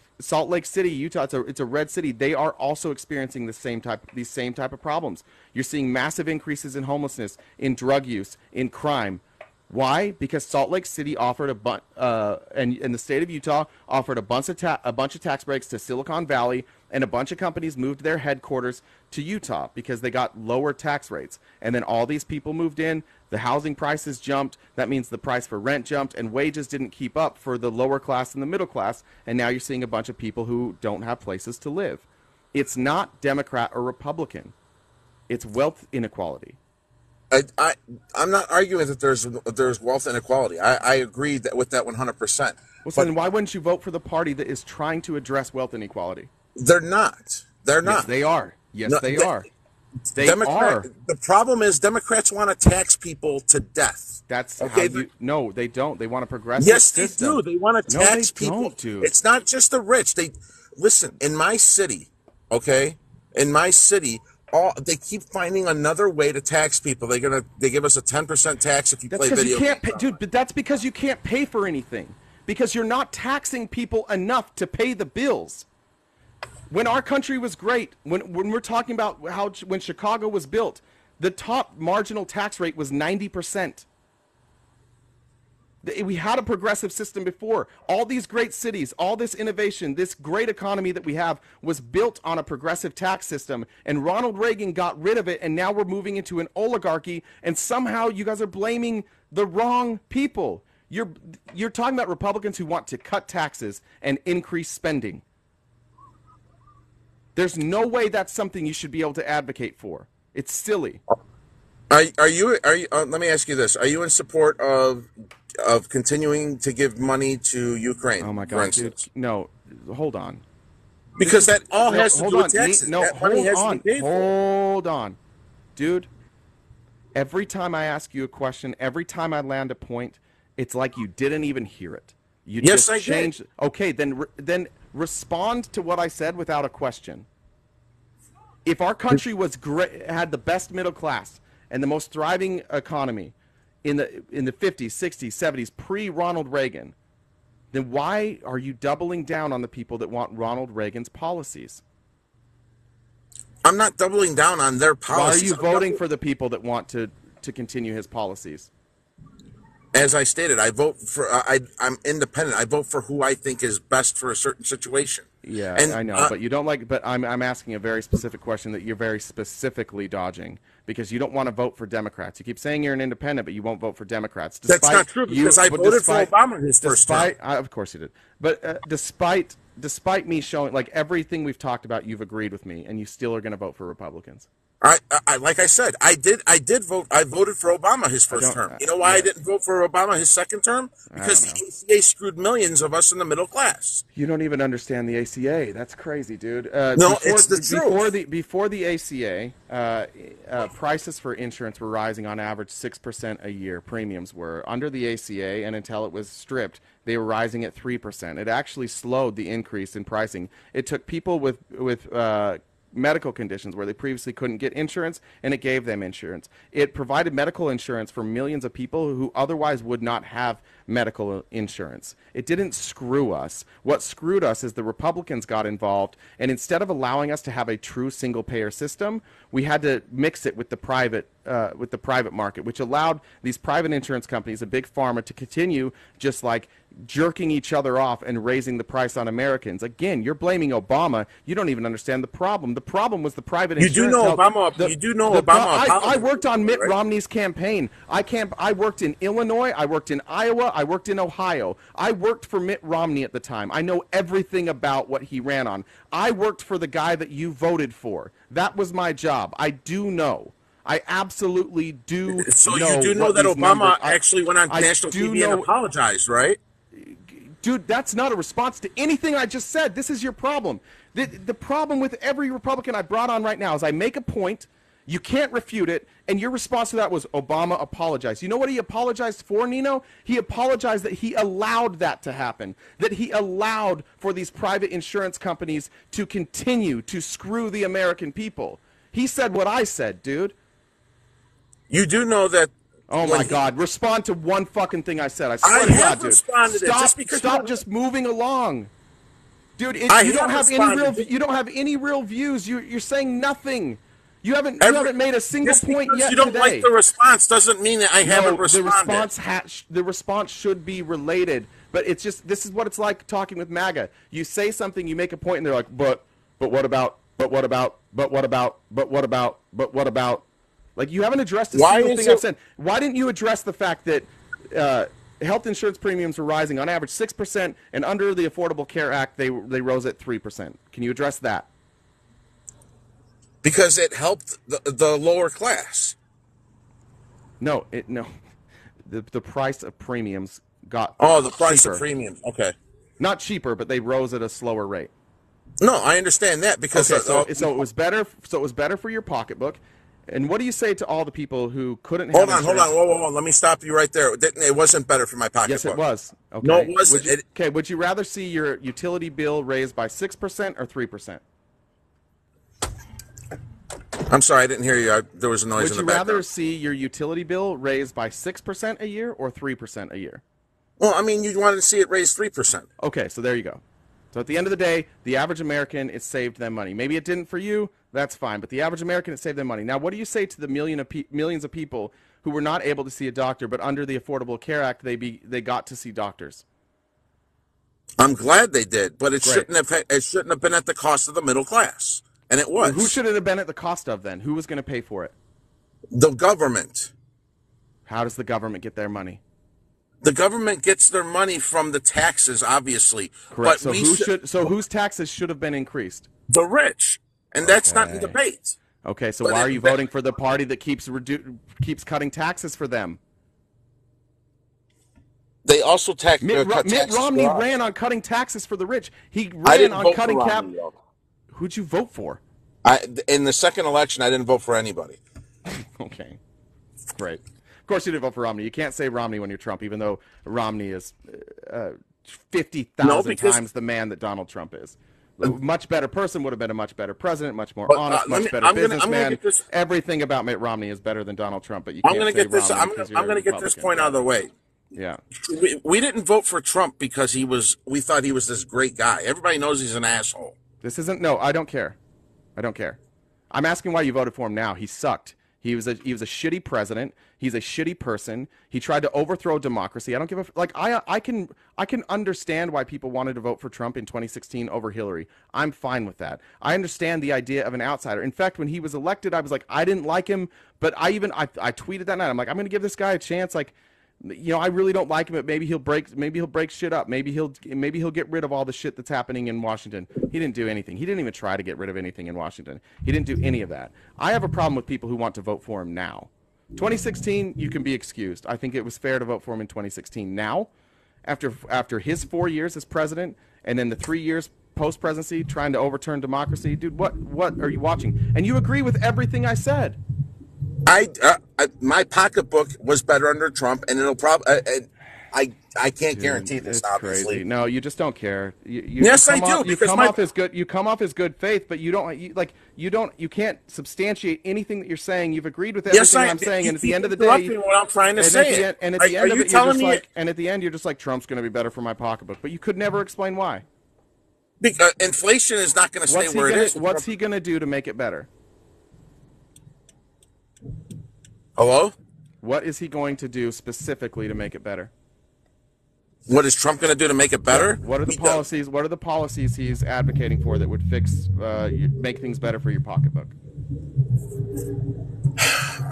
City, Utah, it's a red city. They are also experiencing these same type of problems. You're seeing massive increases in homelessness, in drug use, in crime. Why? Because Salt Lake City offered and the state of Utah offered a bunch of tax breaks to Silicon Valley, and a bunch of companies moved their headquarters to Utah because they got lower tax rates. And then all these people moved in, the housing prices jumped, that means the price for rent jumped, and wages didn't keep up for the lower class and the middle class, and now you're seeing a bunch of people who don't have places to live. It's not Democrat or Republican. It's wealth inequality. I'm not arguing that there's wealth inequality. I agree with that 100%. Well, so then why wouldn't you vote for the party that is trying to address wealth inequality? They're not. They're not. Yes, they are. Yes, no, they are. They are. The problem is Democrats want to tax people to death. That's okay. No, they don't. They want a progressive system. Yes, they do. They want to tax people. Don't, dude. It's not just the rich. Listen, in my city, okay? In my city, they keep finding another way to tax people. They give us a 10% tax if you play video games. Dude, but that's because you can't pay for anything. Because you're not taxing people enough to pay the bills. When our country was great, when we're talking about when Chicago was built, the top marginal tax rate was 90%. We had a progressive system before. All these great cities, all this innovation, this great economy that we have was built on a progressive tax system. And Ronald Reagan got rid of it, and now we're moving into an oligarchy, and somehow you guys are blaming the wrong people. You're talking about Republicans who want to cut taxes and increase spending. There's no way that's something you should be able to advocate for. It's silly. Are you? Let me ask you this: are you in support of continuing to give money to Ukraine? Oh my God, dude! No, hold on. Because that all has to do with taxes. Hold on, dude. Every time I ask you a question, every time I land a point, it's like you didn't even hear it. Yes, I did. Okay, then respond to what I said without a question. If our country was great, had the best middle class and the most thriving economy in the 50s, 60s, 70s, pre-Ronald Reagan, then why are you doubling down on the people that want Ronald Reagan's policies? I'm not doubling down on their policies. Why are you voting for the people that want to continue his policies? As I stated, I vote for. I'm independent. I vote for who I think is best for a certain situation. Yeah, and, I know, but you don't like. But I'm asking a very specific question that you're very specifically dodging. because you don't want to vote for Democrats. You keep saying you're an independent, but you won't vote for Democrats. That's not true because I voted for Obama his first term. Of course you did. But despite me showing, like, everything we've talked about, you've agreed with me, and you still are going to vote for Republicans. I like I said, I did vote. I voted for Obama his first term. You know why I didn't vote for Obama his second term? Because the ACA screwed millions of us in the middle class. You don't even understand the ACA. That's crazy, dude. It's the truth. Before the ACA, prices for insurance were rising on average 6% a year. Premiums were. Under the ACA, and until it was stripped, they were rising at 3%. It actually slowed the increase in pricing. It took people with medical conditions where they previously couldn't get insurance, and it gave them insurance. It provided medical insurance for millions of people who otherwise would not have medical insurance. It didn't screw us. What screwed us is the Republicans got involved, and instead of allowing us to have a true single-payer system, we had to mix it with the private market, which allowed these private insurance companies, a big pharma, to continue just like jerking each other off and raising the price on Americans. Again, you're blaming Obama. You don't even understand the problem. The problem was the private insurance. You do know Obama. I worked on Mitt Romney's campaign. I worked in Illinois. I worked in Iowa. I worked in Ohio. I worked for Mitt Romney at the time. I know everything about what he ran on. I worked for the guy that you voted for. That was my job. I do know. I absolutely do. So know you do know that Obama actually went on national TV and apologized, right? Dude, that's not a response to anything I just said. This is your problem. The problem with every Republican I brought on right now is I make a point, you can't refute it, and your response to that was Obama apologized. You know what he apologized for, Nino? He apologized that he allowed that to happen, that he allowed for these private insurance companies to continue to screw the American people. He said what I said, dude. You do know that. Oh my God! Respond to one fucking thing I said. I swear to God, dude. Stop just moving along, dude. You don't have any real views. You're saying nothing. You haven't made a single point yet. You don't like the response doesn't mean that I haven't responded. The response should be related, but it's just this is what it's like talking with MAGA. You say something, you make a point, and they're like, but what about? But what about? But what about? But what about? But what about? Like, you haven't addressed a single thing I've said. Why didn't you address the fact that health insurance premiums were rising on average 6%, and under the Affordable Care Act, they rose at 3%? Can you address that? Because it helped the lower class. No. The price of premiums got the price cheaper. Of premiums. Okay. Not cheaper, but they rose at a slower rate. No, I understand that because so it was better. So it was better for your pocketbook. And what do you say to all the people who couldn't have insurance? Hold on. Whoa. Let me stop you right there. It wasn't better for my pocketbook. Yes, it was. Okay. No, it wasn't. Would you rather see your utility bill raised by 6% or 3%? I'm sorry, I didn't hear you. There was a noise in the background. Would you rather see your utility bill raised by 6% a year or 3% a year? Well, I mean, you wanted to see it raised 3%. Okay, so there you go. So at the end of the day, the average American, it saved them money. Maybe it didn't for you. That's fine. But the average American, it saved them money. Now, what do you say to the millions of people who were not able to see a doctor, but under the Affordable Care Act, they got to see doctors? I'm glad they did, but it shouldn't have been at the cost of the middle class, and it was. Who should it have been at the cost of then? Who was going to pay for it? The government. How does the government get their money? The government gets their money from the taxes, obviously. Correct. So whose taxes should have been increased? The rich, and that's not in debate. Okay, so why are you voting for the party that keeps cutting taxes for them? They also Mitt Romney ran on cutting taxes for the rich. He ran on cutting cap. Who'd you vote for? In the second election, I didn't vote for anybody. Okay, great. Of course you didn't vote for Romney. You can't say Romney when you're Trump, even though Romney is 50,000 times the man that Donald Trump is. A much better person, would have been a much better president, much more honest, much better businessman. Everything about Mitt Romney is better than Donald Trump, but you can't say Romney. I'm going to get this point out of the way. Yeah. We didn't vote for Trump because we thought he was this great guy. Everybody knows he's an asshole. No, I don't care. I'm asking why you voted for him now. He sucked. He was a shitty president. He's a shitty person. He tried to overthrow democracy. I don't give a like. I can understand why people wanted to vote for Trump in 2016 over Hillary. I'm fine with that. I understand the idea of an outsider. In fact, when he was elected, I was like, I didn't like him, but I tweeted that night. I'm like, I'm going to give this guy a chance. Like, I really don't like him, but maybe he'll break shit up. Maybe he'll get rid of all the shit that's happening in Washington. He didn't do anything. He didn't even try to get rid of anything in Washington. He didn't do any of that. I have a problem with people who want to vote for him now. 2016, you can be excused. I think it was fair to vote for him in 2016. Now, after his 4 years as president and then the 3 years post-presidency trying to overturn democracy, dude, what are you watching? And you agree with everything I said. My pocketbook was better under Trump, and it'll probably. I can't guarantee this, obviously. Crazy. No, you just don't care. Yes, I do. You come off as good. You come off as good faith, but you don't. You can't substantiate anything that you're saying. You've agreed with everything I'm saying, and at the end of the day, what I'm trying to say. And at the end of it, you're just like, and at the end, you're just like, Trump's going to be better for my pocketbook, but you could never explain why. Because inflation is not going to stay where it is. What's he going to do to make it better? Hello? What is he going to do specifically to make it better? What is Trump going to do to make it better? What are the policies? What are the policies he's advocating for that would make things better for your pocketbook?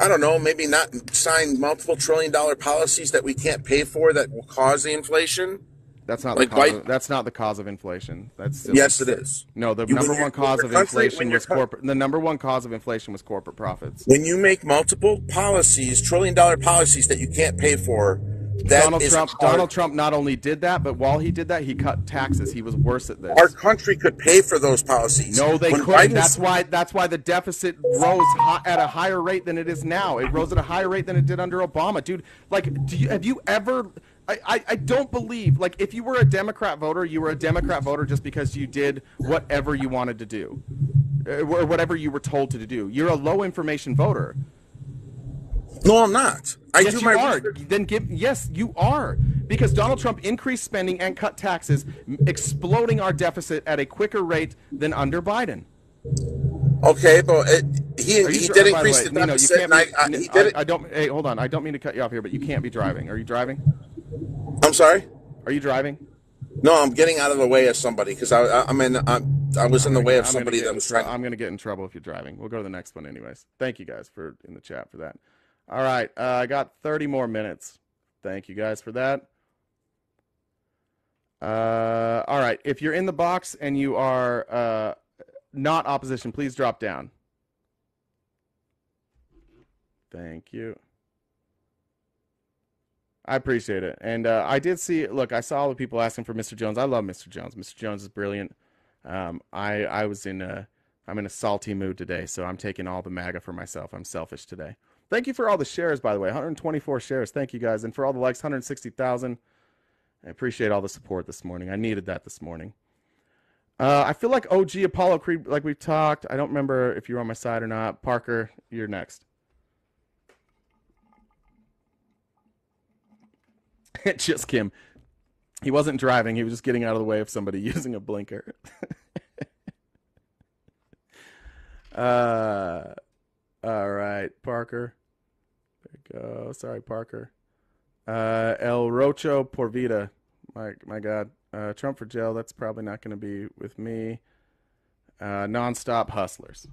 I don't know. Maybe not sign multiple trillion-dollar policies that we can't pay for that will cause the inflation. That's not the cause. That's not the cause of inflation. Yes, it is. No, the number one cause of inflation was corporate. The number one cause of inflation was corporate profits. When you make multiple policies, trillion-dollar policies that you can't pay for, Donald Trump not only did that, but while he did that, he cut taxes. He was worse at this. Our country could pay for those policies. No, they couldn't. That's why the deficit rose at a higher rate than it is now. It rose at a higher rate than it did under Obama, dude. Like, have you ever? I don't believe, like, if you were a Democrat voter, you were a Democrat voter just because you did whatever you wanted to do, or whatever you were told to do. You're a low information voter. No, I'm not. Yes, you are. Yes, you are. Because Donald Trump increased spending and cut taxes, exploding our deficit at a quicker rate than under Biden. Okay, but he did increase the deficit. Hey, hold on. I don't mean to cut you off here, but you can't be driving. Are you driving? I'm sorry? Are you driving? No, I'm getting out of the way of somebody because I was in the way of somebody that was trying. I'm going to get in trouble if you're driving. We'll go to the next one anyways. Thank you guys in the chat for that. All right, I got 30 more minutes. Thank you guys for that. All right, if you're in the box and you are not opposition, please drop down. Thank you. I appreciate it. And I did see, look, I saw all the people asking for Mr. Jones. I love Mr. Jones. Mr. Jones is brilliant. I'm in a salty mood today, so I'm taking all the MAGA for myself. I'm selfish today. Thank you for all the shares, by the way. 124 shares. Thank you, guys. And for all the likes, 160,000. I appreciate all the support this morning. I needed that this morning. I feel like OG Apollo Creed, like we've talked. I don't remember if you were on my side or not. Parker, you're next. Just Kim. He wasn't driving. He was just getting out of the way of somebody using a blinker. All right, Parker. There you go. Sorry, Parker. El Rocho por vida. My God. Trump for jail. That's probably not going to be with me. Nonstop hustlers.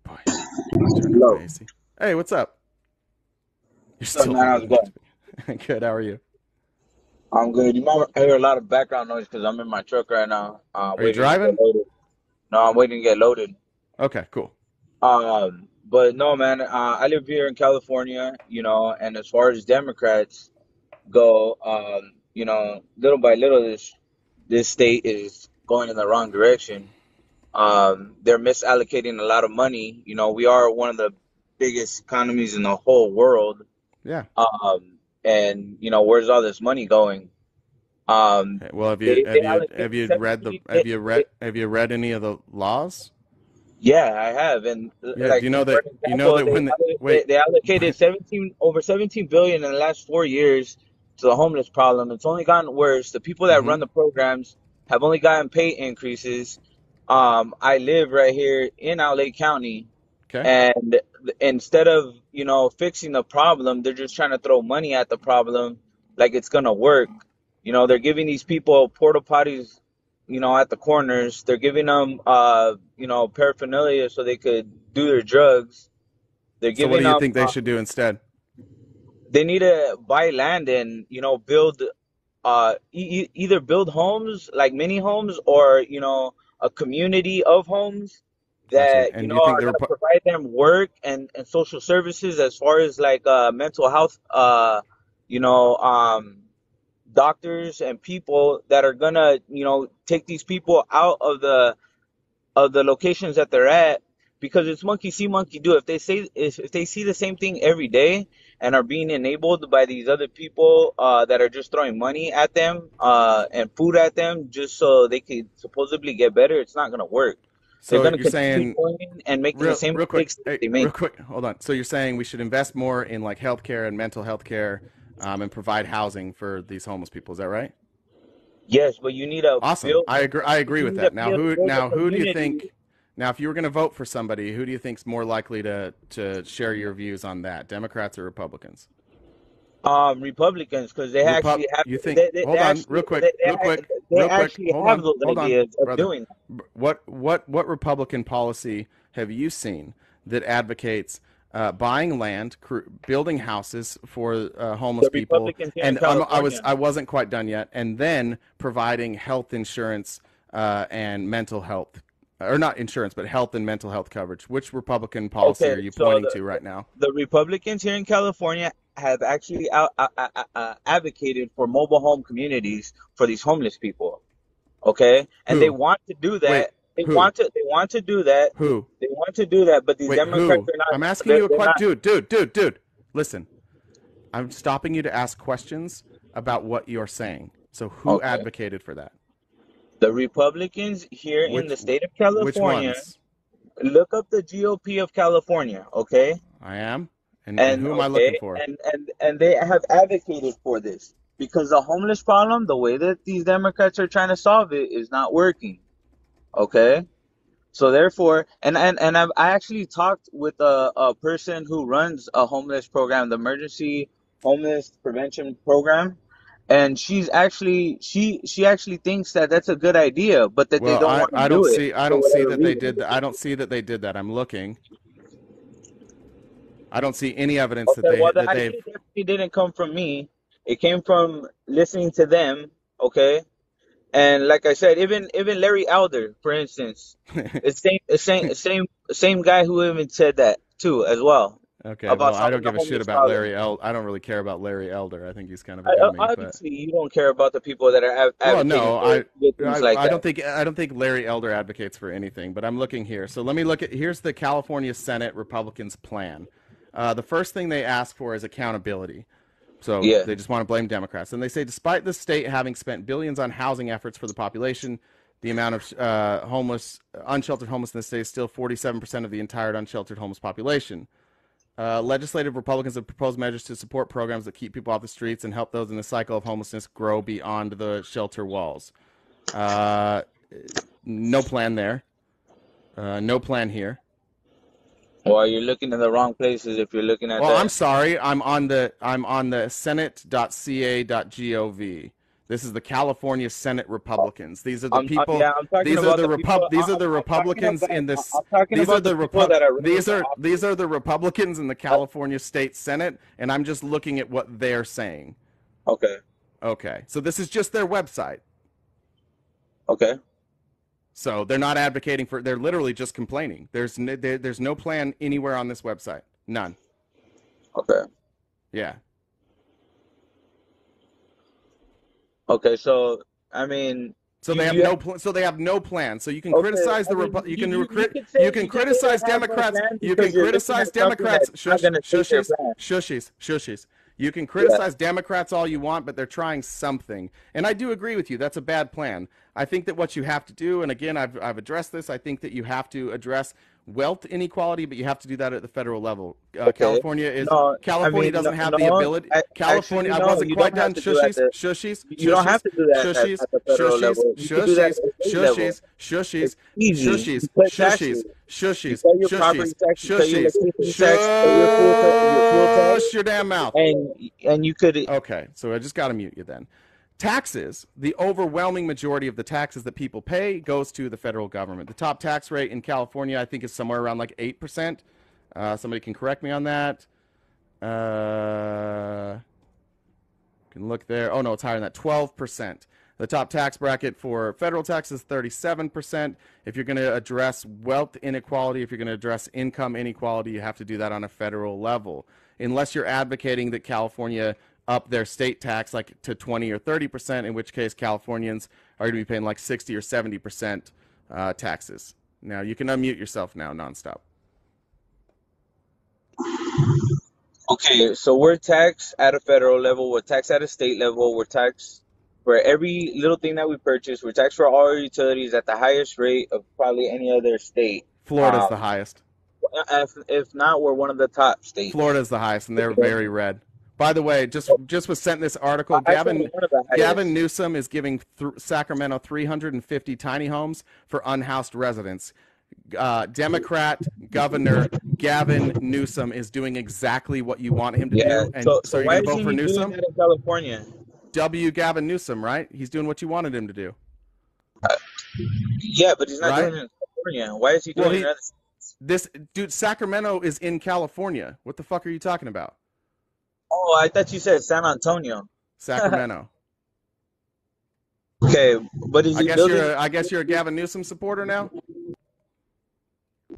Boy. Hello. Hey, what's up? You're still man, how's it going? Good. How are you? I'm good. You might hear a lot of background noise because I'm in my truck right now. Are you driving? No, I'm waiting to get loaded. Okay, cool. But no, man, I live here in California, and as far as Democrats go, little by little, this state is going in the wrong direction. They're misallocating a lot of money. We are one of the biggest economies in the whole world. Yeah. And where's all this money going? Well, have you read any of the laws? Yeah, I have, and yeah, do you know that they allocated over 17 billion in the last 4 years to the homeless problem. It's only gotten worse. The people that run the programs have only gotten pay increases. I live right here in LA County, Okay. and instead of, fixing the problem, they're just trying to throw money at the problem like it's gonna work. They're giving these people porta potties, at the corners. They're giving them, paraphernalia so they could do their drugs. They're So what do giving you them, think they should do instead? they need to buy land and, build, either build homes like mini homes, or, a community of homes I see. that, And you think are the going to provide them work and social services, as far as like mental health, you know um doctors and people that are going to, take these people out of the locations that they're at, because it's monkey see monkey do. If they see the same thing every day and are being enabled by these other people, that are just throwing money at them, and food at them, just so they could supposedly get better, it's not going to work. They're So going to you're continue saying, going and making the same real quick, mistakes that they make. real quick, hold on. So you're saying we should invest more in like healthcare and mental health care, and provide housing for these homeless people. Is that right? Yes, but you need to Awesome. build. I agree You with need to that. Now build a who do you community. think? Now, if you were going to vote for somebody, who do you think's more likely to share your views on that? Democrats or Republicans? Republicans, because they actually have. You think? They Hold on, actually they real quick. actually Hold have on, those hold on, ideas of brother. doing that. What Republican policy have you seen that advocates buying land, building houses for homeless The people, Republicans here in and California. I wasn't quite done yet, and then providing health insurance and mental health, or not insurance, but health and mental health coverage? Which Republican policy Okay, are you so pointing to right now? the Republicans here in California have actually advocated for mobile home communities for these homeless people. Okay, and they Who? want to do Wait, that. who? They want to do that. Who? They want to do that, but these Wait, Democrats who? are not. I'm asking you a They're question. not. Dude. Listen, I'm stopping you to ask questions about what you're saying. So who Okay. advocated for that? The Republicans here in the state of Which California. ones? Look up the GOP of California, okay? I am. And And who am I looking okay, for? and they have advocated for this, because the homeless problem, the way that these Democrats are trying to solve it, is not working. Okay? So therefore, I actually talked with a person who runs a homeless program, the emergency homeless prevention program, and she actually thinks that that's a good idea, but that they Well, don't want to I do don't it see I for don't see whatever that they reason. did that. I don't see that they did that. I'm looking. I don't see any evidence that Okay, well, the they've. idea definitely didn't come from me. It came from listening to them. Okay, and like I said, even Larry Elder, for instance, it's same guy who even said that too as well Okay, well, about I solving don't the give a shit homeless about problem. Larry I don't really care about Larry Elder. I think he's kind of a dummy, but Obviously, you don't care about the people that are well, advocating no, for good things like that. I don't think Larry Elder advocates for anything. But I'm looking here. So let me look at here's the California Senate Republicans' plan. The first thing they ask for is accountability. So Yeah. they just want to blame Democrats. And they say, despite the state having spent billions on housing efforts for the population, the amount of unsheltered homeless in the state is still 47% of the entire unsheltered homeless population. Legislative Republicans have proposed measures to support programs that keep people off the streets and help those in the cycle of homelessness grow beyond the shelter walls. No plan there. No plan here. Well, you're looking in the wrong places if you're looking at Well, that. I'm sorry. I'm on the senate.ca.gov. This is the California Senate Republicans. These are the people. Yeah, I'm talking These are about the the people. These are the I'm talking Republicans about. in this. I'm talking These are about the the people that are running These for are office. these are the Republicans in the California State Senate, and I'm just looking at what they're saying. Okay. Okay, so this is just their website. Okay. So they're not advocating for. They're literally just complaining. There's no plan anywhere on this website. None. Okay. Yeah. Okay. So I mean, So they have you no so they have no plan. So you can okay. criticize I mean, you can could say you can criticize they have no Democrats. plan You can because you're looking criticize at something Democrats. that's not going to take their plan. Shushies. You can Yeah. criticize Democrats all you want, but they're trying something. And I do agree with you. That's a bad plan. I think that what you have to do, and again, I've addressed this. I think that you have to address wealth inequality, but you have to do that at the federal level. Okay. No, I California mean, doesn't have the no. ability. Actually, California, I no. wasn't You quite don't done. have to do it at Shushies, the. shushies, You don't have shushies, to do that shushies, at the federal shushies, level. You can do that shushies, at the state level. shushies, shushies, It's easy. shushies, You pay shushies, taxes. You shushies, pay your shushies, property tax. You pay your shushies, electricity tax. You pay your fuel tax, shush your damn mouth. and you could. Okay, so I just got to mute you then. Taxes, the overwhelming majority of the taxes that people pay goes to the federal government. The top tax rate in California, I think, is somewhere around like 8%. Somebody can correct me on that. Can look there. Oh, no, it's higher than that, 12%. The top tax bracket for federal tax is 37%. If you're going to address wealth inequality, if you're going to address income inequality, you have to do that on a federal level. Unless you're advocating that California up their state tax like to 20 or 30%, in which case Californians are going to be paying like 60 or 70% taxes. Now, you can unmute yourself now, nonstop. Okay, so we're taxed at a federal level, we're taxed at a state level, we're taxed for every little thing that we purchase, we're taxed for all our utilities at the highest rate of probably any other state. Florida's the highest. If not, we're one of the top states. Florida's the highest, and they're very red. By the way, just was sent this article. Gavin Newsom is giving Sacramento 350 tiny homes for unhoused residents. Democrat Governor Gavin Newsom is doing exactly what you want him to do. And so you're going to vote for Newsom? Doing that in California? Gavin Newsom, right? He's doing what you wanted him to do. Yeah, but he's not doing it in California. Why is he doing it in other states? This dude, Sacramento is in California. What the fuck are you talking about? Oh, I thought you said San Antonio. Sacramento. Okay, but is he building? I guess you're a Gavin Newsom supporter now?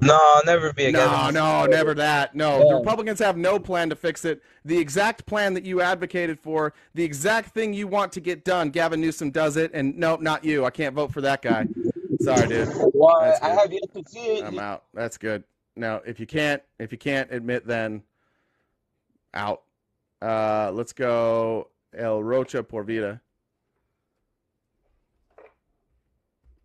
No, I'll never be a Gavin Newsom supporter. Never that. No, the Republicans have no plan to fix it. The exact plan that you advocated for, the exact thing you want to get done, Gavin Newsom does it, and no, not you. I can't vote for that guy. Sorry, dude. Well, I have yet to see it. I'm out. That's good. Now, if you can't admit, then out. Let's go El Rocha por Vida.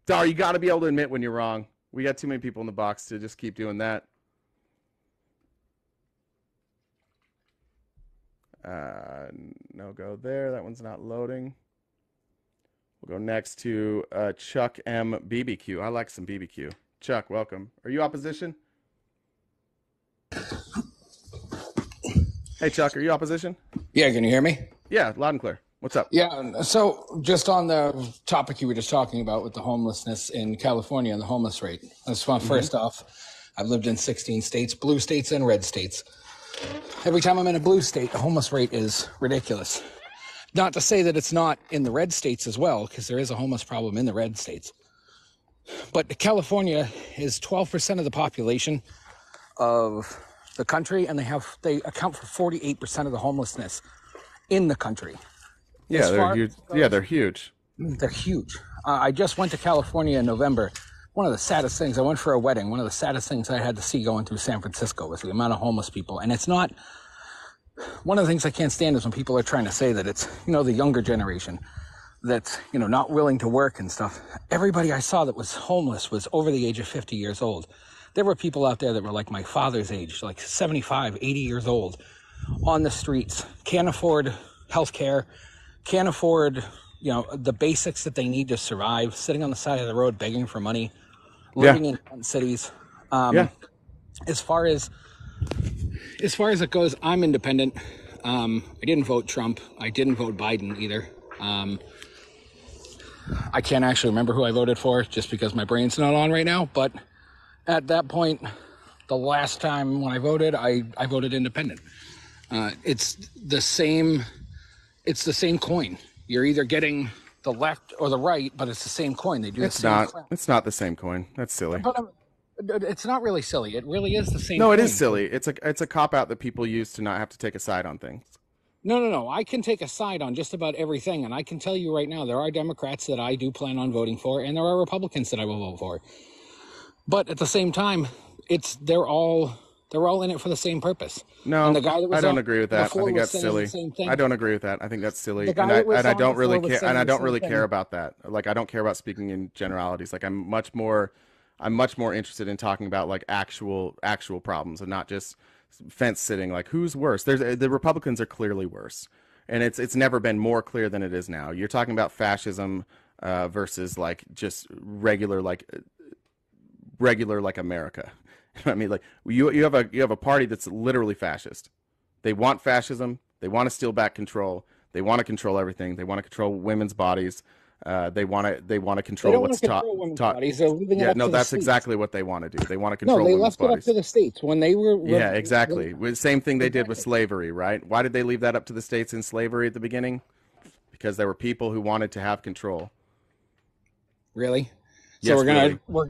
Dar, you got to be able to admit when you're wrong. We got too many people in the box to just keep doing that. No go there. That one's not loading. We'll go next to Chuck M. BBQ. I like some BBQ. Chuck, welcome. Are you opposition? Hey, Chuck, are you opposition? Yeah, can you hear me? Yeah, loud and clear. What's up? Yeah, so just on the topic you were just talking about with the homelessness in California and the homeless rate. First off, I've lived in 16 states, blue states and red states. Every time I'm in a blue state, the homeless rate is ridiculous. Not to say that it's not in the red states as well, because there is a homeless problem in the red states. But California is 12% of the population of the country, and they account for 48% of the homelessness in the country. Yeah, they're huge. They're huge. They're huge. I just went to California in November. One of the saddest things, I went for a wedding. One of the saddest things I had to see going through San Francisco was the amount of homeless people. And it's not, one of the things I can't stand is when people are trying to say that it's, the younger generation that's, not willing to work and stuff. Everybody I saw that was homeless was over the age of 50 years old. There were people out there that were like my father's age, like 75, 80 years old, on the streets, can't afford health care, can't afford, the basics that they need to survive, sitting on the side of the road begging for money, living in tent cities. As far as it goes, I'm independent. I didn't vote Trump. I didn't vote Biden either. I can't actually remember who I voted for just because my brain's not on right now. But at that point, the last time when I voted, I voted independent. It's the same coin. You're either getting the left or the right, but it's the same coin. They do the same crap. It's not the same coin. That's silly. But it's not really silly. It really is the same No, coin. it is silly. It's a cop-out that people use to not have to take a side on things. No. I can take a side on just about everything, and I can tell you right now, there are Democrats that I do plan on voting for, and there are Republicans that I will vote for. But at the same time, they're all in it for the same purpose. No, I don't agree with that. I think that's silly. I don't agree with that. I think that's silly, and I don't really care. And I don't really care about that. Like, I don't care about speaking in generalities. Like, I'm much more I'm much more interested in talking about like actual problems and not just fence sitting. Like who's worse? The Republicans are clearly worse, and it's never been more clear than it is now. You're talking about fascism versus like just regular like America. I mean, like you have a party that's literally fascist. They want fascism. They want to steal back control. They want to control everything. They want to control women's bodies. They want to control what's taught. Yeah, no, that's exactly what they want to do. They want to control women's bodies. No, they left it up to the states when they were. Yeah, exactly. Same thing they did with slavery, right? Why did they leave that up to the states in slavery at the beginning? Because there were people who wanted to have control. Really? Yes, so we're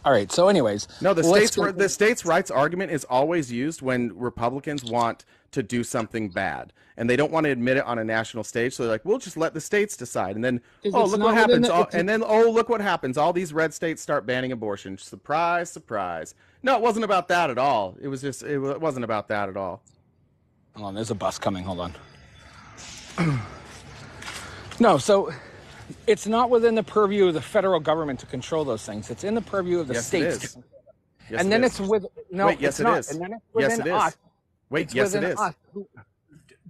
all right. So, anyways, no, the states' rights argument is always used when Republicans want to do something bad, and they don't want to admit it on a national stage. So they're like, "We'll just let the states decide." And then, look what happens. Look what happens. All these red states start banning abortion. Surprise, surprise. No, it wasn't about that at all. It wasn't about that at all. Hold on, there's a bus coming. Hold on. No, so. It's not within the purview of the federal government to control those things. It's in the purview of the states. Yes, and then it's with no. Wait, yes, it's not. It is. And then it's within us. Wait, yes, it is.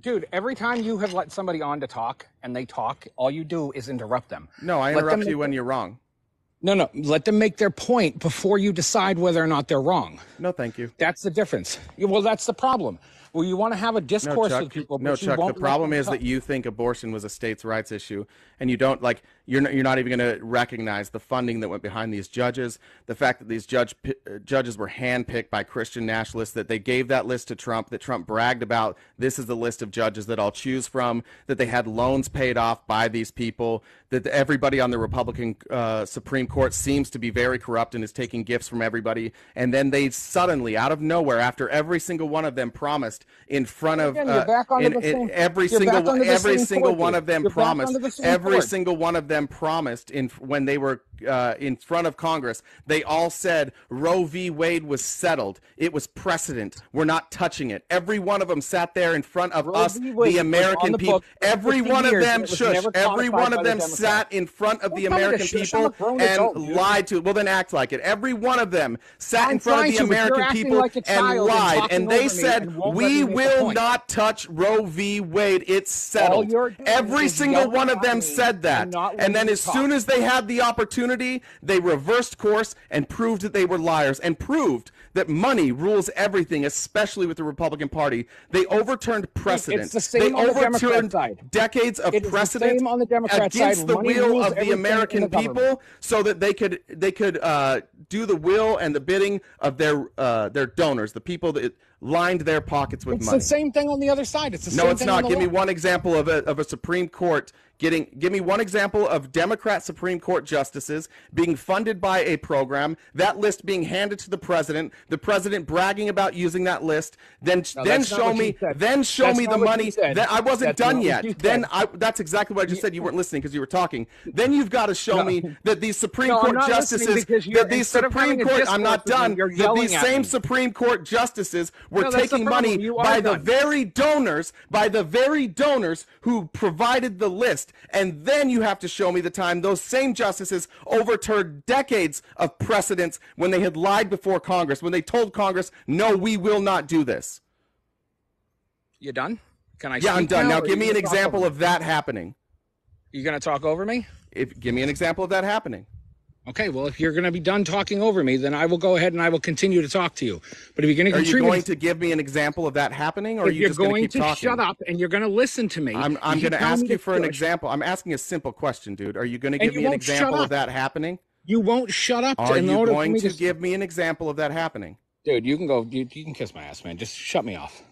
Dude, every time you have let somebody on to talk and they talk, all you do is interrupt them. No, I interrupt you when you're wrong. No. Let them make their point before you decide whether or not they're wrong. No, thank you. That's the difference. Well, that's the problem. Well, you want to have a discourse with people, but Chuck, the problem is that you think abortion was a states' rights issue, and you don't like. You're not even going to recognize the funding that went behind these judges, the fact that these judges were handpicked by Christian nationalists, that they gave that list to Trump, that Trump bragged about. This is the list of judges that I'll choose from. That they had loans paid off by these people. That everybody on the Republican Supreme Court seems to be very corrupt and is taking gifts from everybody. And then they suddenly, out of nowhere, after every single one of them promised in front of every single one of them promised when they were in front of Congress, they all said Roe v. Wade was settled. It was precedent. We're not touching it. Every one of them sat there in front of us, the American people. Every one of them sat in front of the American people and lied to it. Well, then act like it. Every one of them sat in front of the American people and lied. And they said, we will not touch Roe v. Wade. It's settled. Every single one of them said that. And then as soon as they had the opportunity, they reversed course and proved that they were liars and proved that money rules everything, especially with the Republican Party. They overturned precedent. It's the same on the Democrat side. Decades of precedent against the will of the American people, so that they could do the will and the bidding of their donors, the people that lined their pockets with money. It's the same thing on the other side. It's the same No, it's thing not. on the Give me left. one example of a Supreme Court give me one example of Democrat Supreme Court justices being funded by a program, that list being handed to the president bragging about using that list, then show me the money. That I wasn't done yet. That's exactly what I just said. You weren't listening because you were talking. Then you've got to show me that these Supreme Court justices, I'm not done. That these same Supreme Court justices were taking money by the very donors who provided the list. And then you have to show me the time those same justices overturned decades of precedents when they had lied before Congress, when they told Congress, no, we will not do this. You done? Can I? Yeah, I'm done. Now give me an example of that happening. You going to talk over me? Give me an example of that happening. Okay, well, if you're going to be done talking over me, then I will go ahead and I will continue to talk to you. But if you're going to Are you going to give me an example of that happening, or are you just going to keep talking? Shut up and you're going to listen to me. I'm going to ask you for an example. I'm asking a simple question, dude. Are you going to give me an example of that happening? You won't shut up. Are you going to give me an example of that happening? Dude, you can go. You can kiss my ass, man. Just shut me off.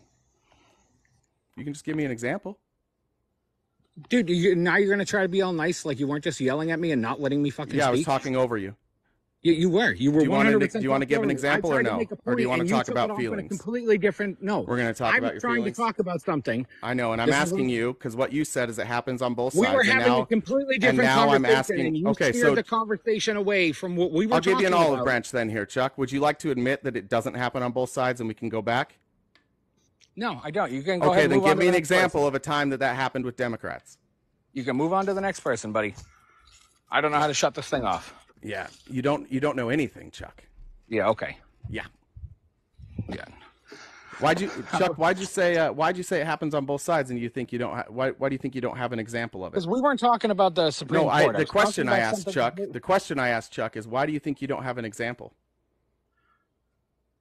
You can just give me an example. Dude, now you're going to try to be all nice like you weren't just yelling at me and not letting me fucking speak? Yeah, I was talking over you. You were. You were. Do you want to give an example or no? Or do you want to talk about feelings? Completely different. No. We're going to talk about your feelings. I'm trying to talk about something. I know, and I'm asking you because what you said is it happens on both sides. We were having a completely different conversation, and you steered the conversation away from what we were talking about. I'll give you an olive branch then here, Chuck. Would you like to admit that it doesn't happen on both sides and we can go back? No, I don't. You can go ahead and move on. Okay, then give me an example of a time that happened with Democrats. You can move on to the next person, buddy. I don't know how to shut this thing off. Yeah, you don't know anything, Chuck. Yeah. Okay. Yeah. Yeah. Chuck? Why'd you say it happens on both sides, and you think you don't? Why do you think you don't have an example of it? Because we weren't talking about the Supreme Court. The question I asked Chuck is, why do you think you don't have an example?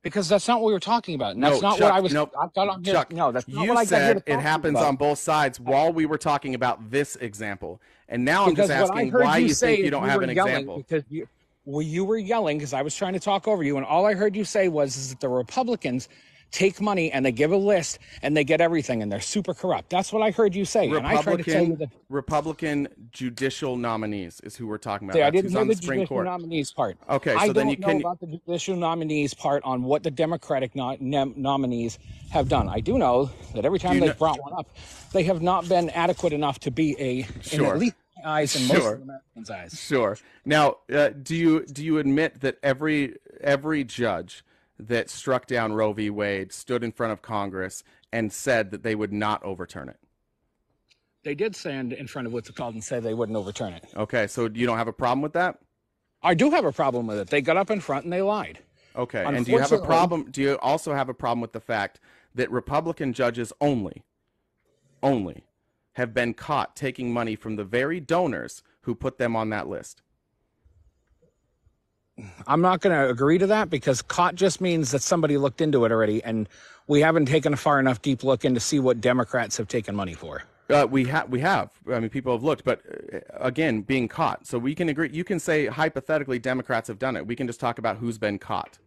Because that's not what we were talking about. And that's not Chuck, what I was. Nope. I got on here. Chuck, No, that's not you what I got here to said it happens about. on both sides while we were talking about this example, and now I'm because just asking why you think you don't have an example. Because you were yelling because I was trying to talk over you, and all I heard you say is that the Republicans take money and they give a list and they get everything and they're super corrupt. That's what I heard you say. And I tried to tell you that Republican judicial nominees is who we're talking about. See, I didn't hear the judicial nominees part. Okay, so I then don't know about the judicial nominees part on what the Democratic nominees have done. I do know that every time they've brought one up, they have not been adequate enough to be in at least my eyes and most of Americans' eyes. Sure. Now, do you admit that every judge that struck down Roe v. Wade stood in front of Congress and said that they would not overturn it? They did stand in front of what's called and say they wouldn't overturn it. Okay, so you don't have a problem with that? I do have a problem with it. They got up in front and they lied. Okay, and do you have a problem? Do you also have a problem with the fact that Republican judges only have been caught taking money from the very donors who put them on that list? I'm not going to agree to that because caught just means that somebody looked into it already, and we haven't taken a far enough deep look in to see what Democrats have taken money for. We have. I mean, people have looked, but again, being caught. So we can agree. You can say hypothetically Democrats have done it. We can just talk about who's been caught.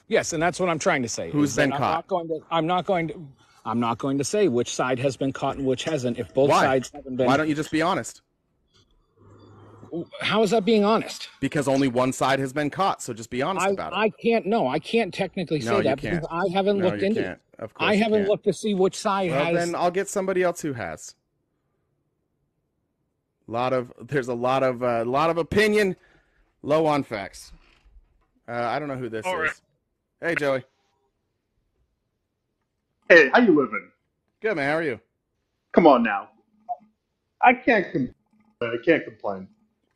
Yes, and that's what I'm trying to say. Who's been caught? I'm not going to say which side has been caught and which hasn't. If both sides haven't been. Why don't you just be honest? How is that being honest? Because only one side has been caught, so just be honest about it. I can't technically say that because I haven't looked into it. Of course I haven't looked to see which side has. Then I'll get somebody else who has. There's a lot of opinion, low on facts. I don't know who this is. Right. Hey, Joey. Hey, how you living? Good, man. How are you? Come on now. I can't complain.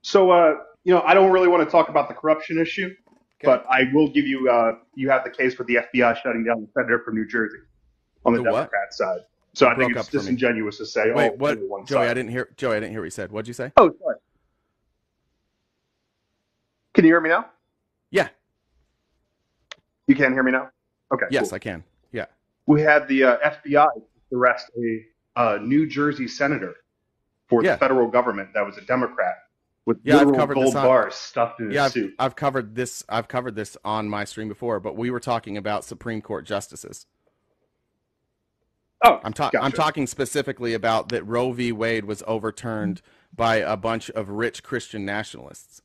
So, I don't really want to talk about the corruption issue, but I will give you, you have the case for the FBI shutting down the senator from New Jersey on the Democrat side. So I think it's disingenuous to say, what? One Joey, side. I didn't hear what you said. What'd you say? Oh, sorry. Can you hear me now? Yeah. You can hear me now? Okay. Yes, cool. I can. Yeah. We had the FBI arrest a New Jersey senator for the federal government that was a Democrat. With literal gold bars stuffed in his suit. I've covered this on my stream before, but we were talking about Supreme Court justices. Oh, I'm talking specifically about that Roe v. Wade was overturned by a bunch of rich Christian nationalists.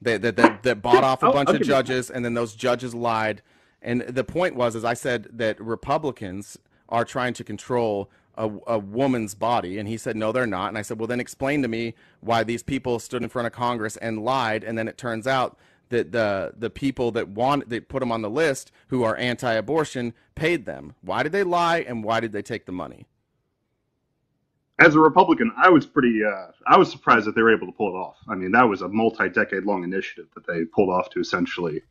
That bought off a bunch of judges, and then those judges lied. And the point was, as I said, that Republicans are trying to control a woman's body, and he said no, they're not. And I said, well, then explain to me why these people stood in front of Congress and lied, and then it turns out that the people that put them on the list who are anti-abortion paid them. Why did they lie, and why did they take the money? As a Republican, I was surprised that they were able to pull it off. I mean, that was a multi-decade long initiative that they pulled off to essentially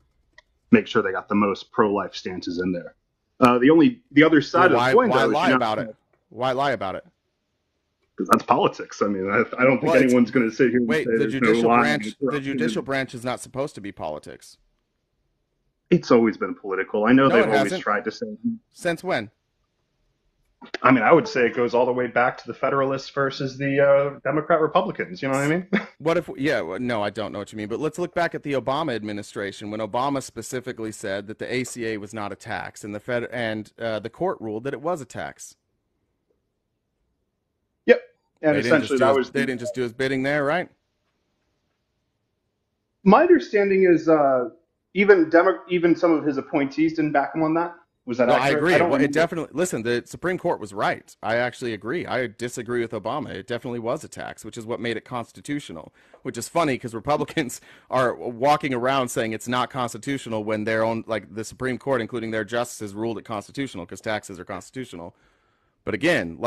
make sure they got the most pro-life stances in there. The other side of the coin, why lie about it? Why lie about it? Because that's politics. I mean, I don't think anyone's going to sit here and say the judicial branch is not supposed to be politics. It's always been political. I know they've always tried to say. Since when? I mean, I would say it goes all the way back to the Federalists versus the Democrat Republicans. You know what I mean? What if? Yeah, no, I don't know what you mean. But let's look back at the Obama administration when Obama specifically said that the ACA was not a tax, and the court ruled that it was a tax. Yep, and essentially they didn't just do his bidding there, right? My understanding is even some of his appointees didn't back him on that. Was that accurate? I agree. It definitely. Listen, the Supreme Court was right. I actually agree. I disagree with Obama. It definitely was a tax, which is what made it constitutional. Which is funny because Republicans are walking around saying it's not constitutional when their own, like the Supreme Court, including their justices, ruled it constitutional because taxes are constitutional. But again,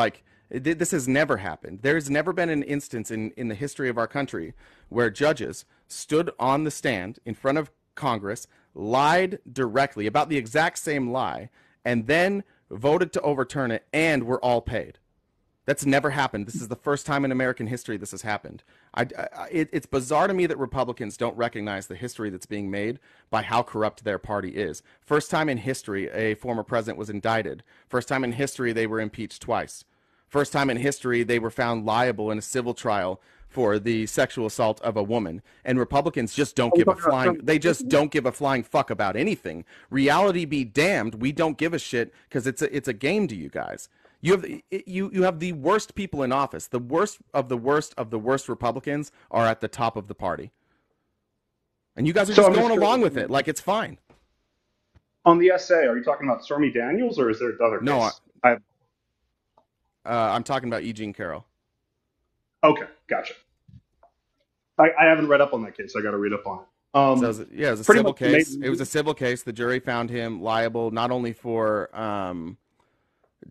this has never happened. There's never been an instance in the history of our country where judges stood on the stand in front of Congress, lied directly about the exact same lie, and then voted to overturn it, and were all paid. That's never happened. This is the first time in American history this has happened. It's bizarre to me that Republicans don't recognize the history that's being made by how corrupt their party is. First time in history a former president was indicted. First time in history they were impeached twice. First time in history they were found liable in a civil trial for the sexual assault of a woman. And Republicans just don't give a flying, they just don't give a flying fuck about anything. Reality be damned, we don't give a shit because it's a game to you guys. You have the worst people in office. The worst of the worst of the worst Republicans are at the top of the party. And you guys are just going along with it like it's fine. On the essay, are you talking about Stormy Daniels or is there another case? No, I'm talking about E. Jean Carroll. Okay, gotcha. I haven't read up on that case. I got to read up on it. So it was a civil case. It was a civil case. The jury found him liable not only for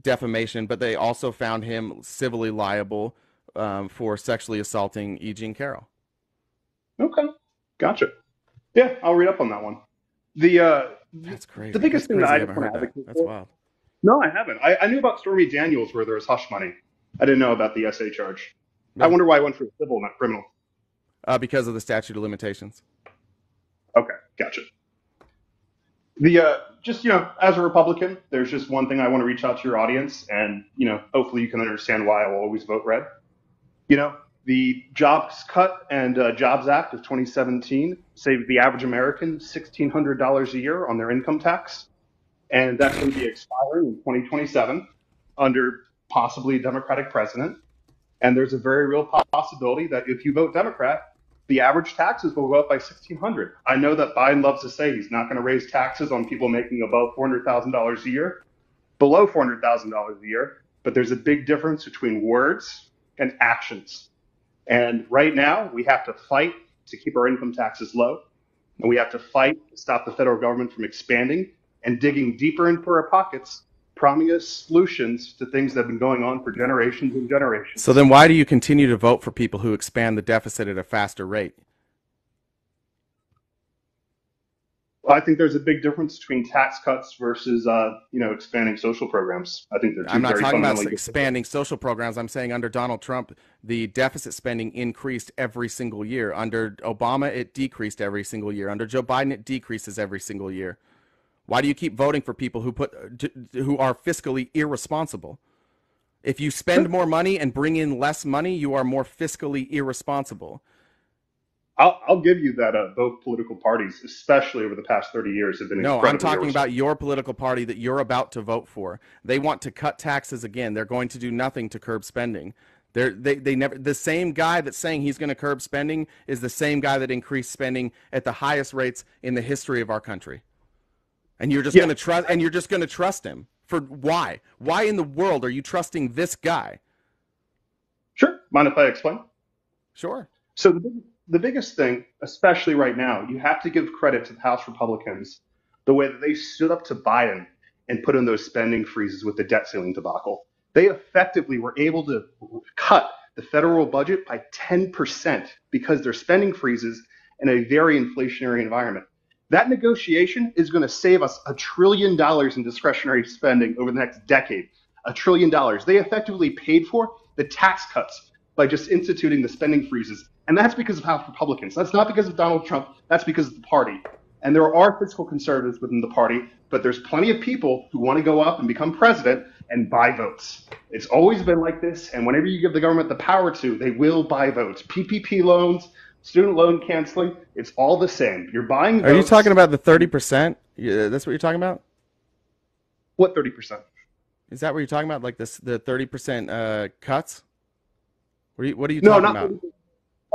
defamation, but they also found him civilly liable for sexually assaulting E. Jean Carroll. Okay, gotcha. Yeah, I'll read up on that one. That's crazy. The biggest thing that I haven't heard that. That's wild. No, I haven't. I knew about Stormy Daniels where there was hush money. I didn't know about the SA charge. No. I wonder why I went for civil, not criminal. Because of the statute of limitations. Okay, gotcha. Just, as a Republican, there's just one thing I want to reach out to your audience, and, hopefully you can understand why I will always vote red. The Jobs Cut and Jobs Act of 2017 saved the average American $1,600 a year on their income tax, and that's going to be expiring in 2027 under possibly a Democratic president. And there's a very real possibility that if you vote Democrat, the average taxes will go up by $1,600. I know that Biden loves to say he's not going to raise taxes on people making above $400,000 a year, below $400,000 a year, but there's a big difference between words and actions. And right now, we have to fight to keep our income taxes low, and we have to fight to stop the federal government from expanding and digging deeper into our pockets, promising us solutions to things that have been going on for generations and generations. So then why do you continue to vote for people who expand the deficit at a faster rate? Well, I think there's a big difference between tax cuts versus, expanding social programs. I think they're two I'm not very talking about fundamentally expanding social programs. I'm saying under Donald Trump, the deficit spending increased every single year. Under Obama, it decreased every single year. Under Joe Biden, it decreases every single year. Why do you keep voting for people who are fiscally irresponsible? If you spend more money and bring in less money, you are more fiscally irresponsible. I'll give you that both political parties, especially over the past 30 years, have been incredibly I'm talking about your political party that you're about to vote for. They want to cut taxes again. They're going to do nothing to curb spending. They never. The same guy that's saying he's going to curb spending is the same guy that increased spending at the highest rates in the history of our country. And you're just going to trust. And you're just going to trust him for why? Why in the world are you trusting this guy? Sure. Mind if I explain? Sure. So the biggest thing, especially right now, you have to give credit to the House Republicans, the way that they stood up to Biden and put in those spending freezes with the debt ceiling debacle. They effectively were able to cut the federal budget by 10% because they're spending freezes in a very inflationary environment. That negotiation is going to save us $1 trillion in discretionary spending over the next decade. $1 trillion. They effectively paid for the tax cuts by just instituting the spending freezes. And that's because of House Republicans. That's not because of Donald Trump. That's because of the party. And there are fiscal conservatives within the party, but there's plenty of people who want to go up and become president and buy votes. It's always been like this. And whenever you give the government the power to, they will buy votes. PPP loans, student loan canceling, it's all the same. You're buying votes. Are you talking about the 30%? Yeah, that's what you're talking about? What 30%? Is that what you're talking about? Like the 30% cuts? What are you talking about? 30%.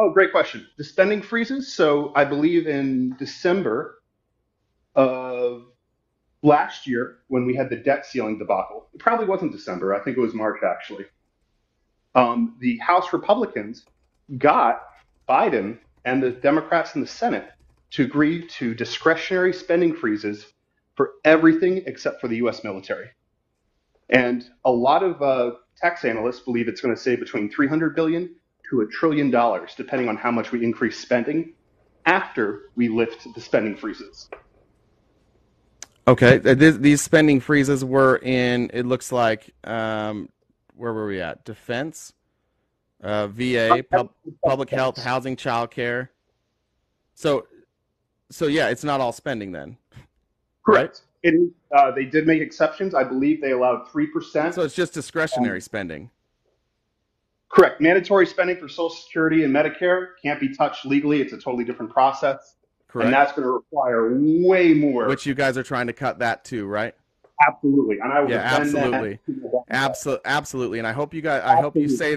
Oh, great question. The spending freezes. So I believe in December of last year when we had the debt ceiling debacle, it probably wasn't December. I think it was March, actually. The House Republicans got Biden and the Democrats in the Senate to agree to discretionary spending freezes for everything except for the U.S. military. And a lot of tax analysts believe it's going to save between $300 billion to $1 trillion, depending on how much we increase spending. after we lift the spending freezes. Okay, these spending freezes were in, it looks like, where were we at? Defense, VA, public health, housing, childcare. So yeah, it's not all spending then, Correct. They did make exceptions. I believe they allowed 3%. So it's just discretionary spending. Correct. Mandatory spending for Social Security and Medicare can't be touched legally. It's a totally different process. Correct. And that's going to require way more. Which you guys are trying to cut that too, right? Absolutely. And I would absolutely. Absolutely. And I hope you guys, I hope you say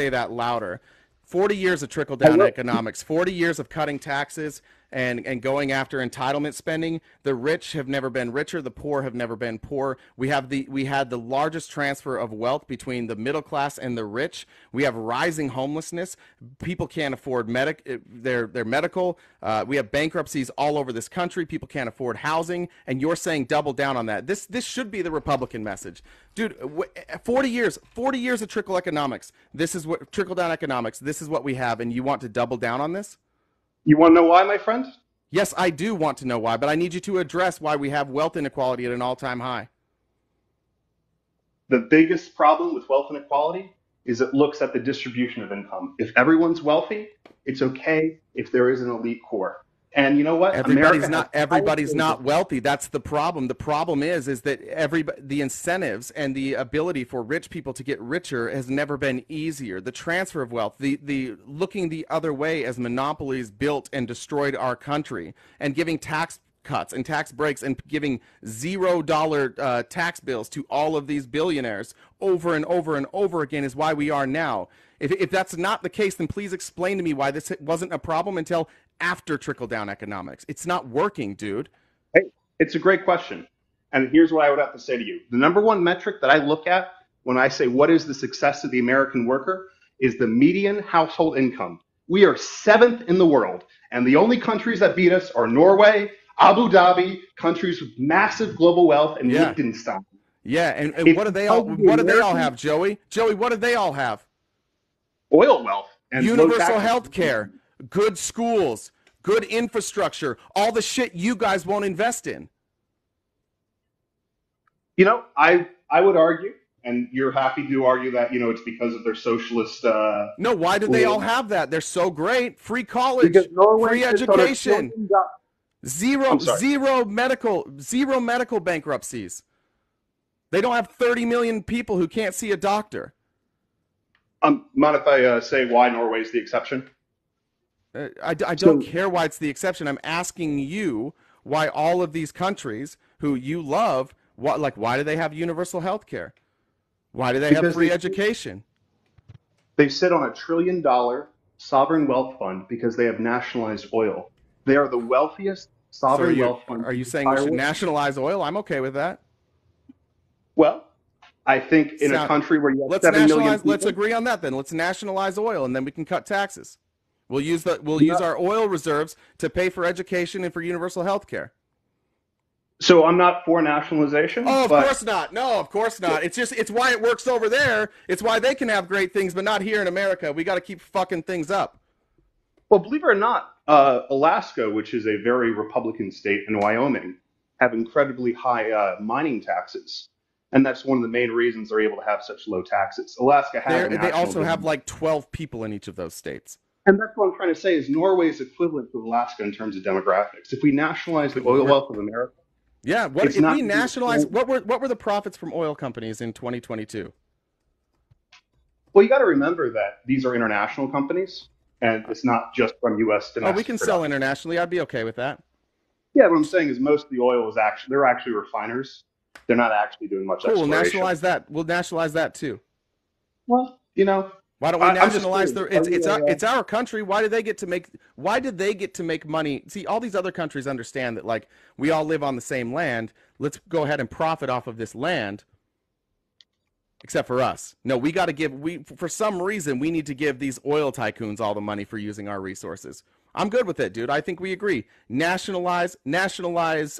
that louder. 40 years of trickle-down economics, 40 years of cutting taxes and going after entitlement spending. The rich have never been richer. The poor have never been poor. We had the largest transfer of wealth between the middle class and the rich. We have rising homelessness. People can't afford their medical. We have bankruptcies all over this country. People can't afford housing. And you're saying double down on that. This should be the Republican message. Dude, 40 years of trickle economics. This is what trickle-down economics. This is what we have, and you want to double down on this? You want to know why, my friend? Yes, I do want to know why, but I need you to address why we have wealth inequality at an all-time high. The biggest problem with wealth inequality is it looks at the distribution of income. If everyone's wealthy, it's okay if there is an elite core. And you know what? Everybody's not wealthy. That's the problem. The problem is that the incentives and the ability for rich people to get richer has never been easier. The transfer of wealth, the looking the other way as monopolies built and destroyed our country, and giving tax cuts and tax breaks and giving $0 tax bills to all of these billionaires over and over and over again is why we are now. If that's not the case, then please explain to me why this wasn't a problem until after trickle-down economics. It's not working, dude. Hey, it's a great question. And here's what I would have to say to you. The number one metric that I look at when I say what is the success of the American worker is the median household income. We are 7th in the world. And the only countries that beat us are Norway, Abu Dhabi, countries with massive global wealth, and Liechtenstein. Yeah, and what do they all have, Joey? Joey, what do they all have? Oil wealth. And universal health care. Good schools, good infrastructure, all the shit you guys won't invest in. You know, I would argue, and you're happy to argue that, you know, it's because of their socialist... No, why do they all have that? They're so great. Free college, free education, zero medical bankruptcies. They don't have 30 million people who can't see a doctor. Mind if I say why Norway is the exception? I don't care why it's the exception. I'm asking you why all of these countries who you love, why do they have universal health care? Why do they have free education? They sit on $1 trillion sovereign wealth fund because they have nationalized oil. They are the wealthiest sovereign wealth fund. Are you saying we should nationalize oil? I'm okay with that. Well, I think in a country where you have 7 million people... Let's agree on that then. Let's nationalize oil, and then we can cut taxes. We'll use our oil reserves to pay for education and for universal health care. So I'm not for nationalization. Oh, of course not. No, of course not. It's why it works over there. It's why they can have great things, but not here in America. We got to keep fucking things up. Well, believe it or not, Alaska, which is a very Republican state, and Wyoming have incredibly high mining taxes. And that's one of the main reasons they're able to have such low taxes. Alaska has they also have like 12 people in each of those states. And that's what I'm trying to say is Norway is equivalent to Alaska in terms of demographics. If we nationalize the oil wealth of America, if we nationalize, what were the profits from oil companies in 2022? Well, you got to remember that these are international companies, and it's not just from U.S. domestic. Oh, we can sell internationally. I'd be okay with that. Yeah, what I'm saying is most of the oil is they're actually refiners. They're not actually doing much exploration. We'll nationalize that. We'll nationalize that too. Well, you know. Why don't we nationalize it's our country. Why did they get to make money? See, all these other countries understand that like we all live on the same land. Let's go ahead and profit off of this land. Except for us. No, for some reason we need to give these oil tycoons all the money for using our resources. I'm good with it, dude. I think we agree. Nationalize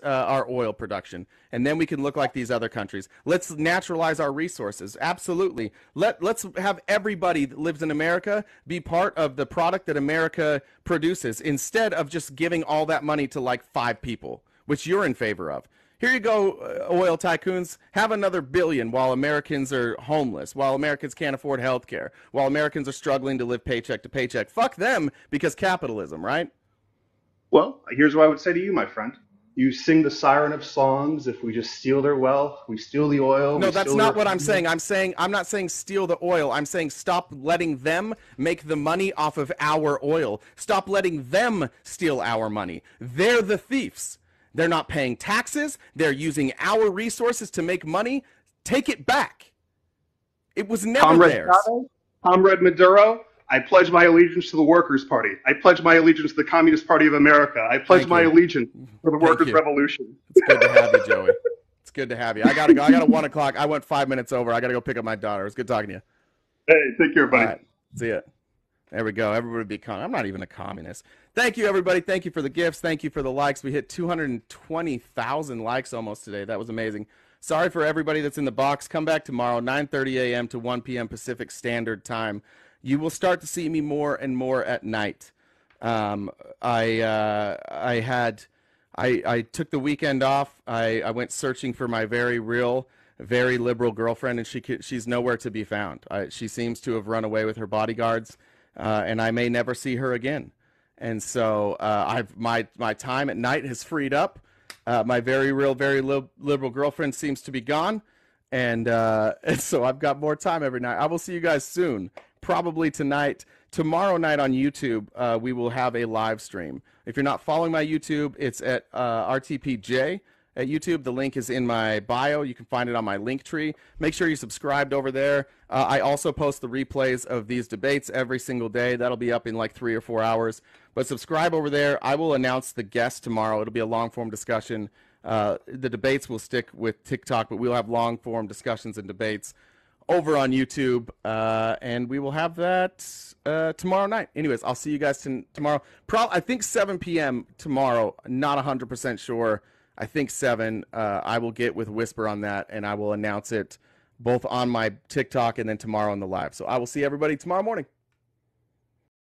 our oil production, and then we can look like these other countries. Let's naturalize our resources. Absolutely. Let's have everybody that lives in America be part of the product that America produces, instead of just giving all that money to like 5 people, which you're in favor of. Here you go, oil tycoons. Have another billion while Americans are homeless, while Americans can't afford health care, while Americans are struggling to live paycheck to paycheck. Fuck them, because capitalism, right? Well, here's what I would say to you, my friend. You sing the siren of songs. If we just steal their wealth, we steal the oil. No, we that's steal not their what I'm saying. I'm not saying steal the oil. I'm saying stop letting them make the money off of our oil. Stop letting them steal our money. They're the thieves. They're not paying taxes. They're using our resources to make money. Take it back. It was never Comrade theirs. Chavez, Comrade Maduro, I pledge my allegiance to the Workers' Party. I pledge my allegiance to the Communist Party of America. I pledge my allegiance to the Workers' Revolution. It's good to have you, Joey. It's good to have you. I gotta go. I got a 1 o'clock. I went 5 minutes over. I gotta go pick up my daughter. It's good talking to you. Hey, take care, buddy. All right. See ya. There we go. Everybody be I'm not even a communist. Thank you, everybody. Thank you for the gifts. Thank you for the likes. We hit 220,000 likes almost today. That was amazing. Sorry for everybody that's in the box. Come back tomorrow, 9:30 a.m. to 1 p.m. Pacific Standard Time. You will start to see me more and more at night. I took the weekend off. I went searching for my very real, very liberal girlfriend, and she's nowhere to be found. She seems to have run away with her bodyguards, and I may never see her again. And so my time at night has freed up. My very real, very liberal girlfriend seems to be gone, and so I've got more time every night. I will see you guys soon, probably tonight. Tomorrow night on YouTube, we will have a live stream. If you're not following my YouTube, it's at RTPJ at YouTube. The link is in my bio. You can find it on my link tree. Make sure you're subscribed over there. I also post the replays of these debates every single day. That'll be up in like 3 or 4 hours. But subscribe over there. I will announce the guest tomorrow. It'll be a long-form discussion. The debates will stick with TikTok, but we'll have long-form discussions and debates over on YouTube, and we will have that tomorrow night. Anyways, I'll see you guys tomorrow. I think 7 p.m. tomorrow. Not 100% sure. I think 7. I will get with Whisper on that, and I will announce it both on my TikTok and then tomorrow on the live. So I will see everybody tomorrow morning.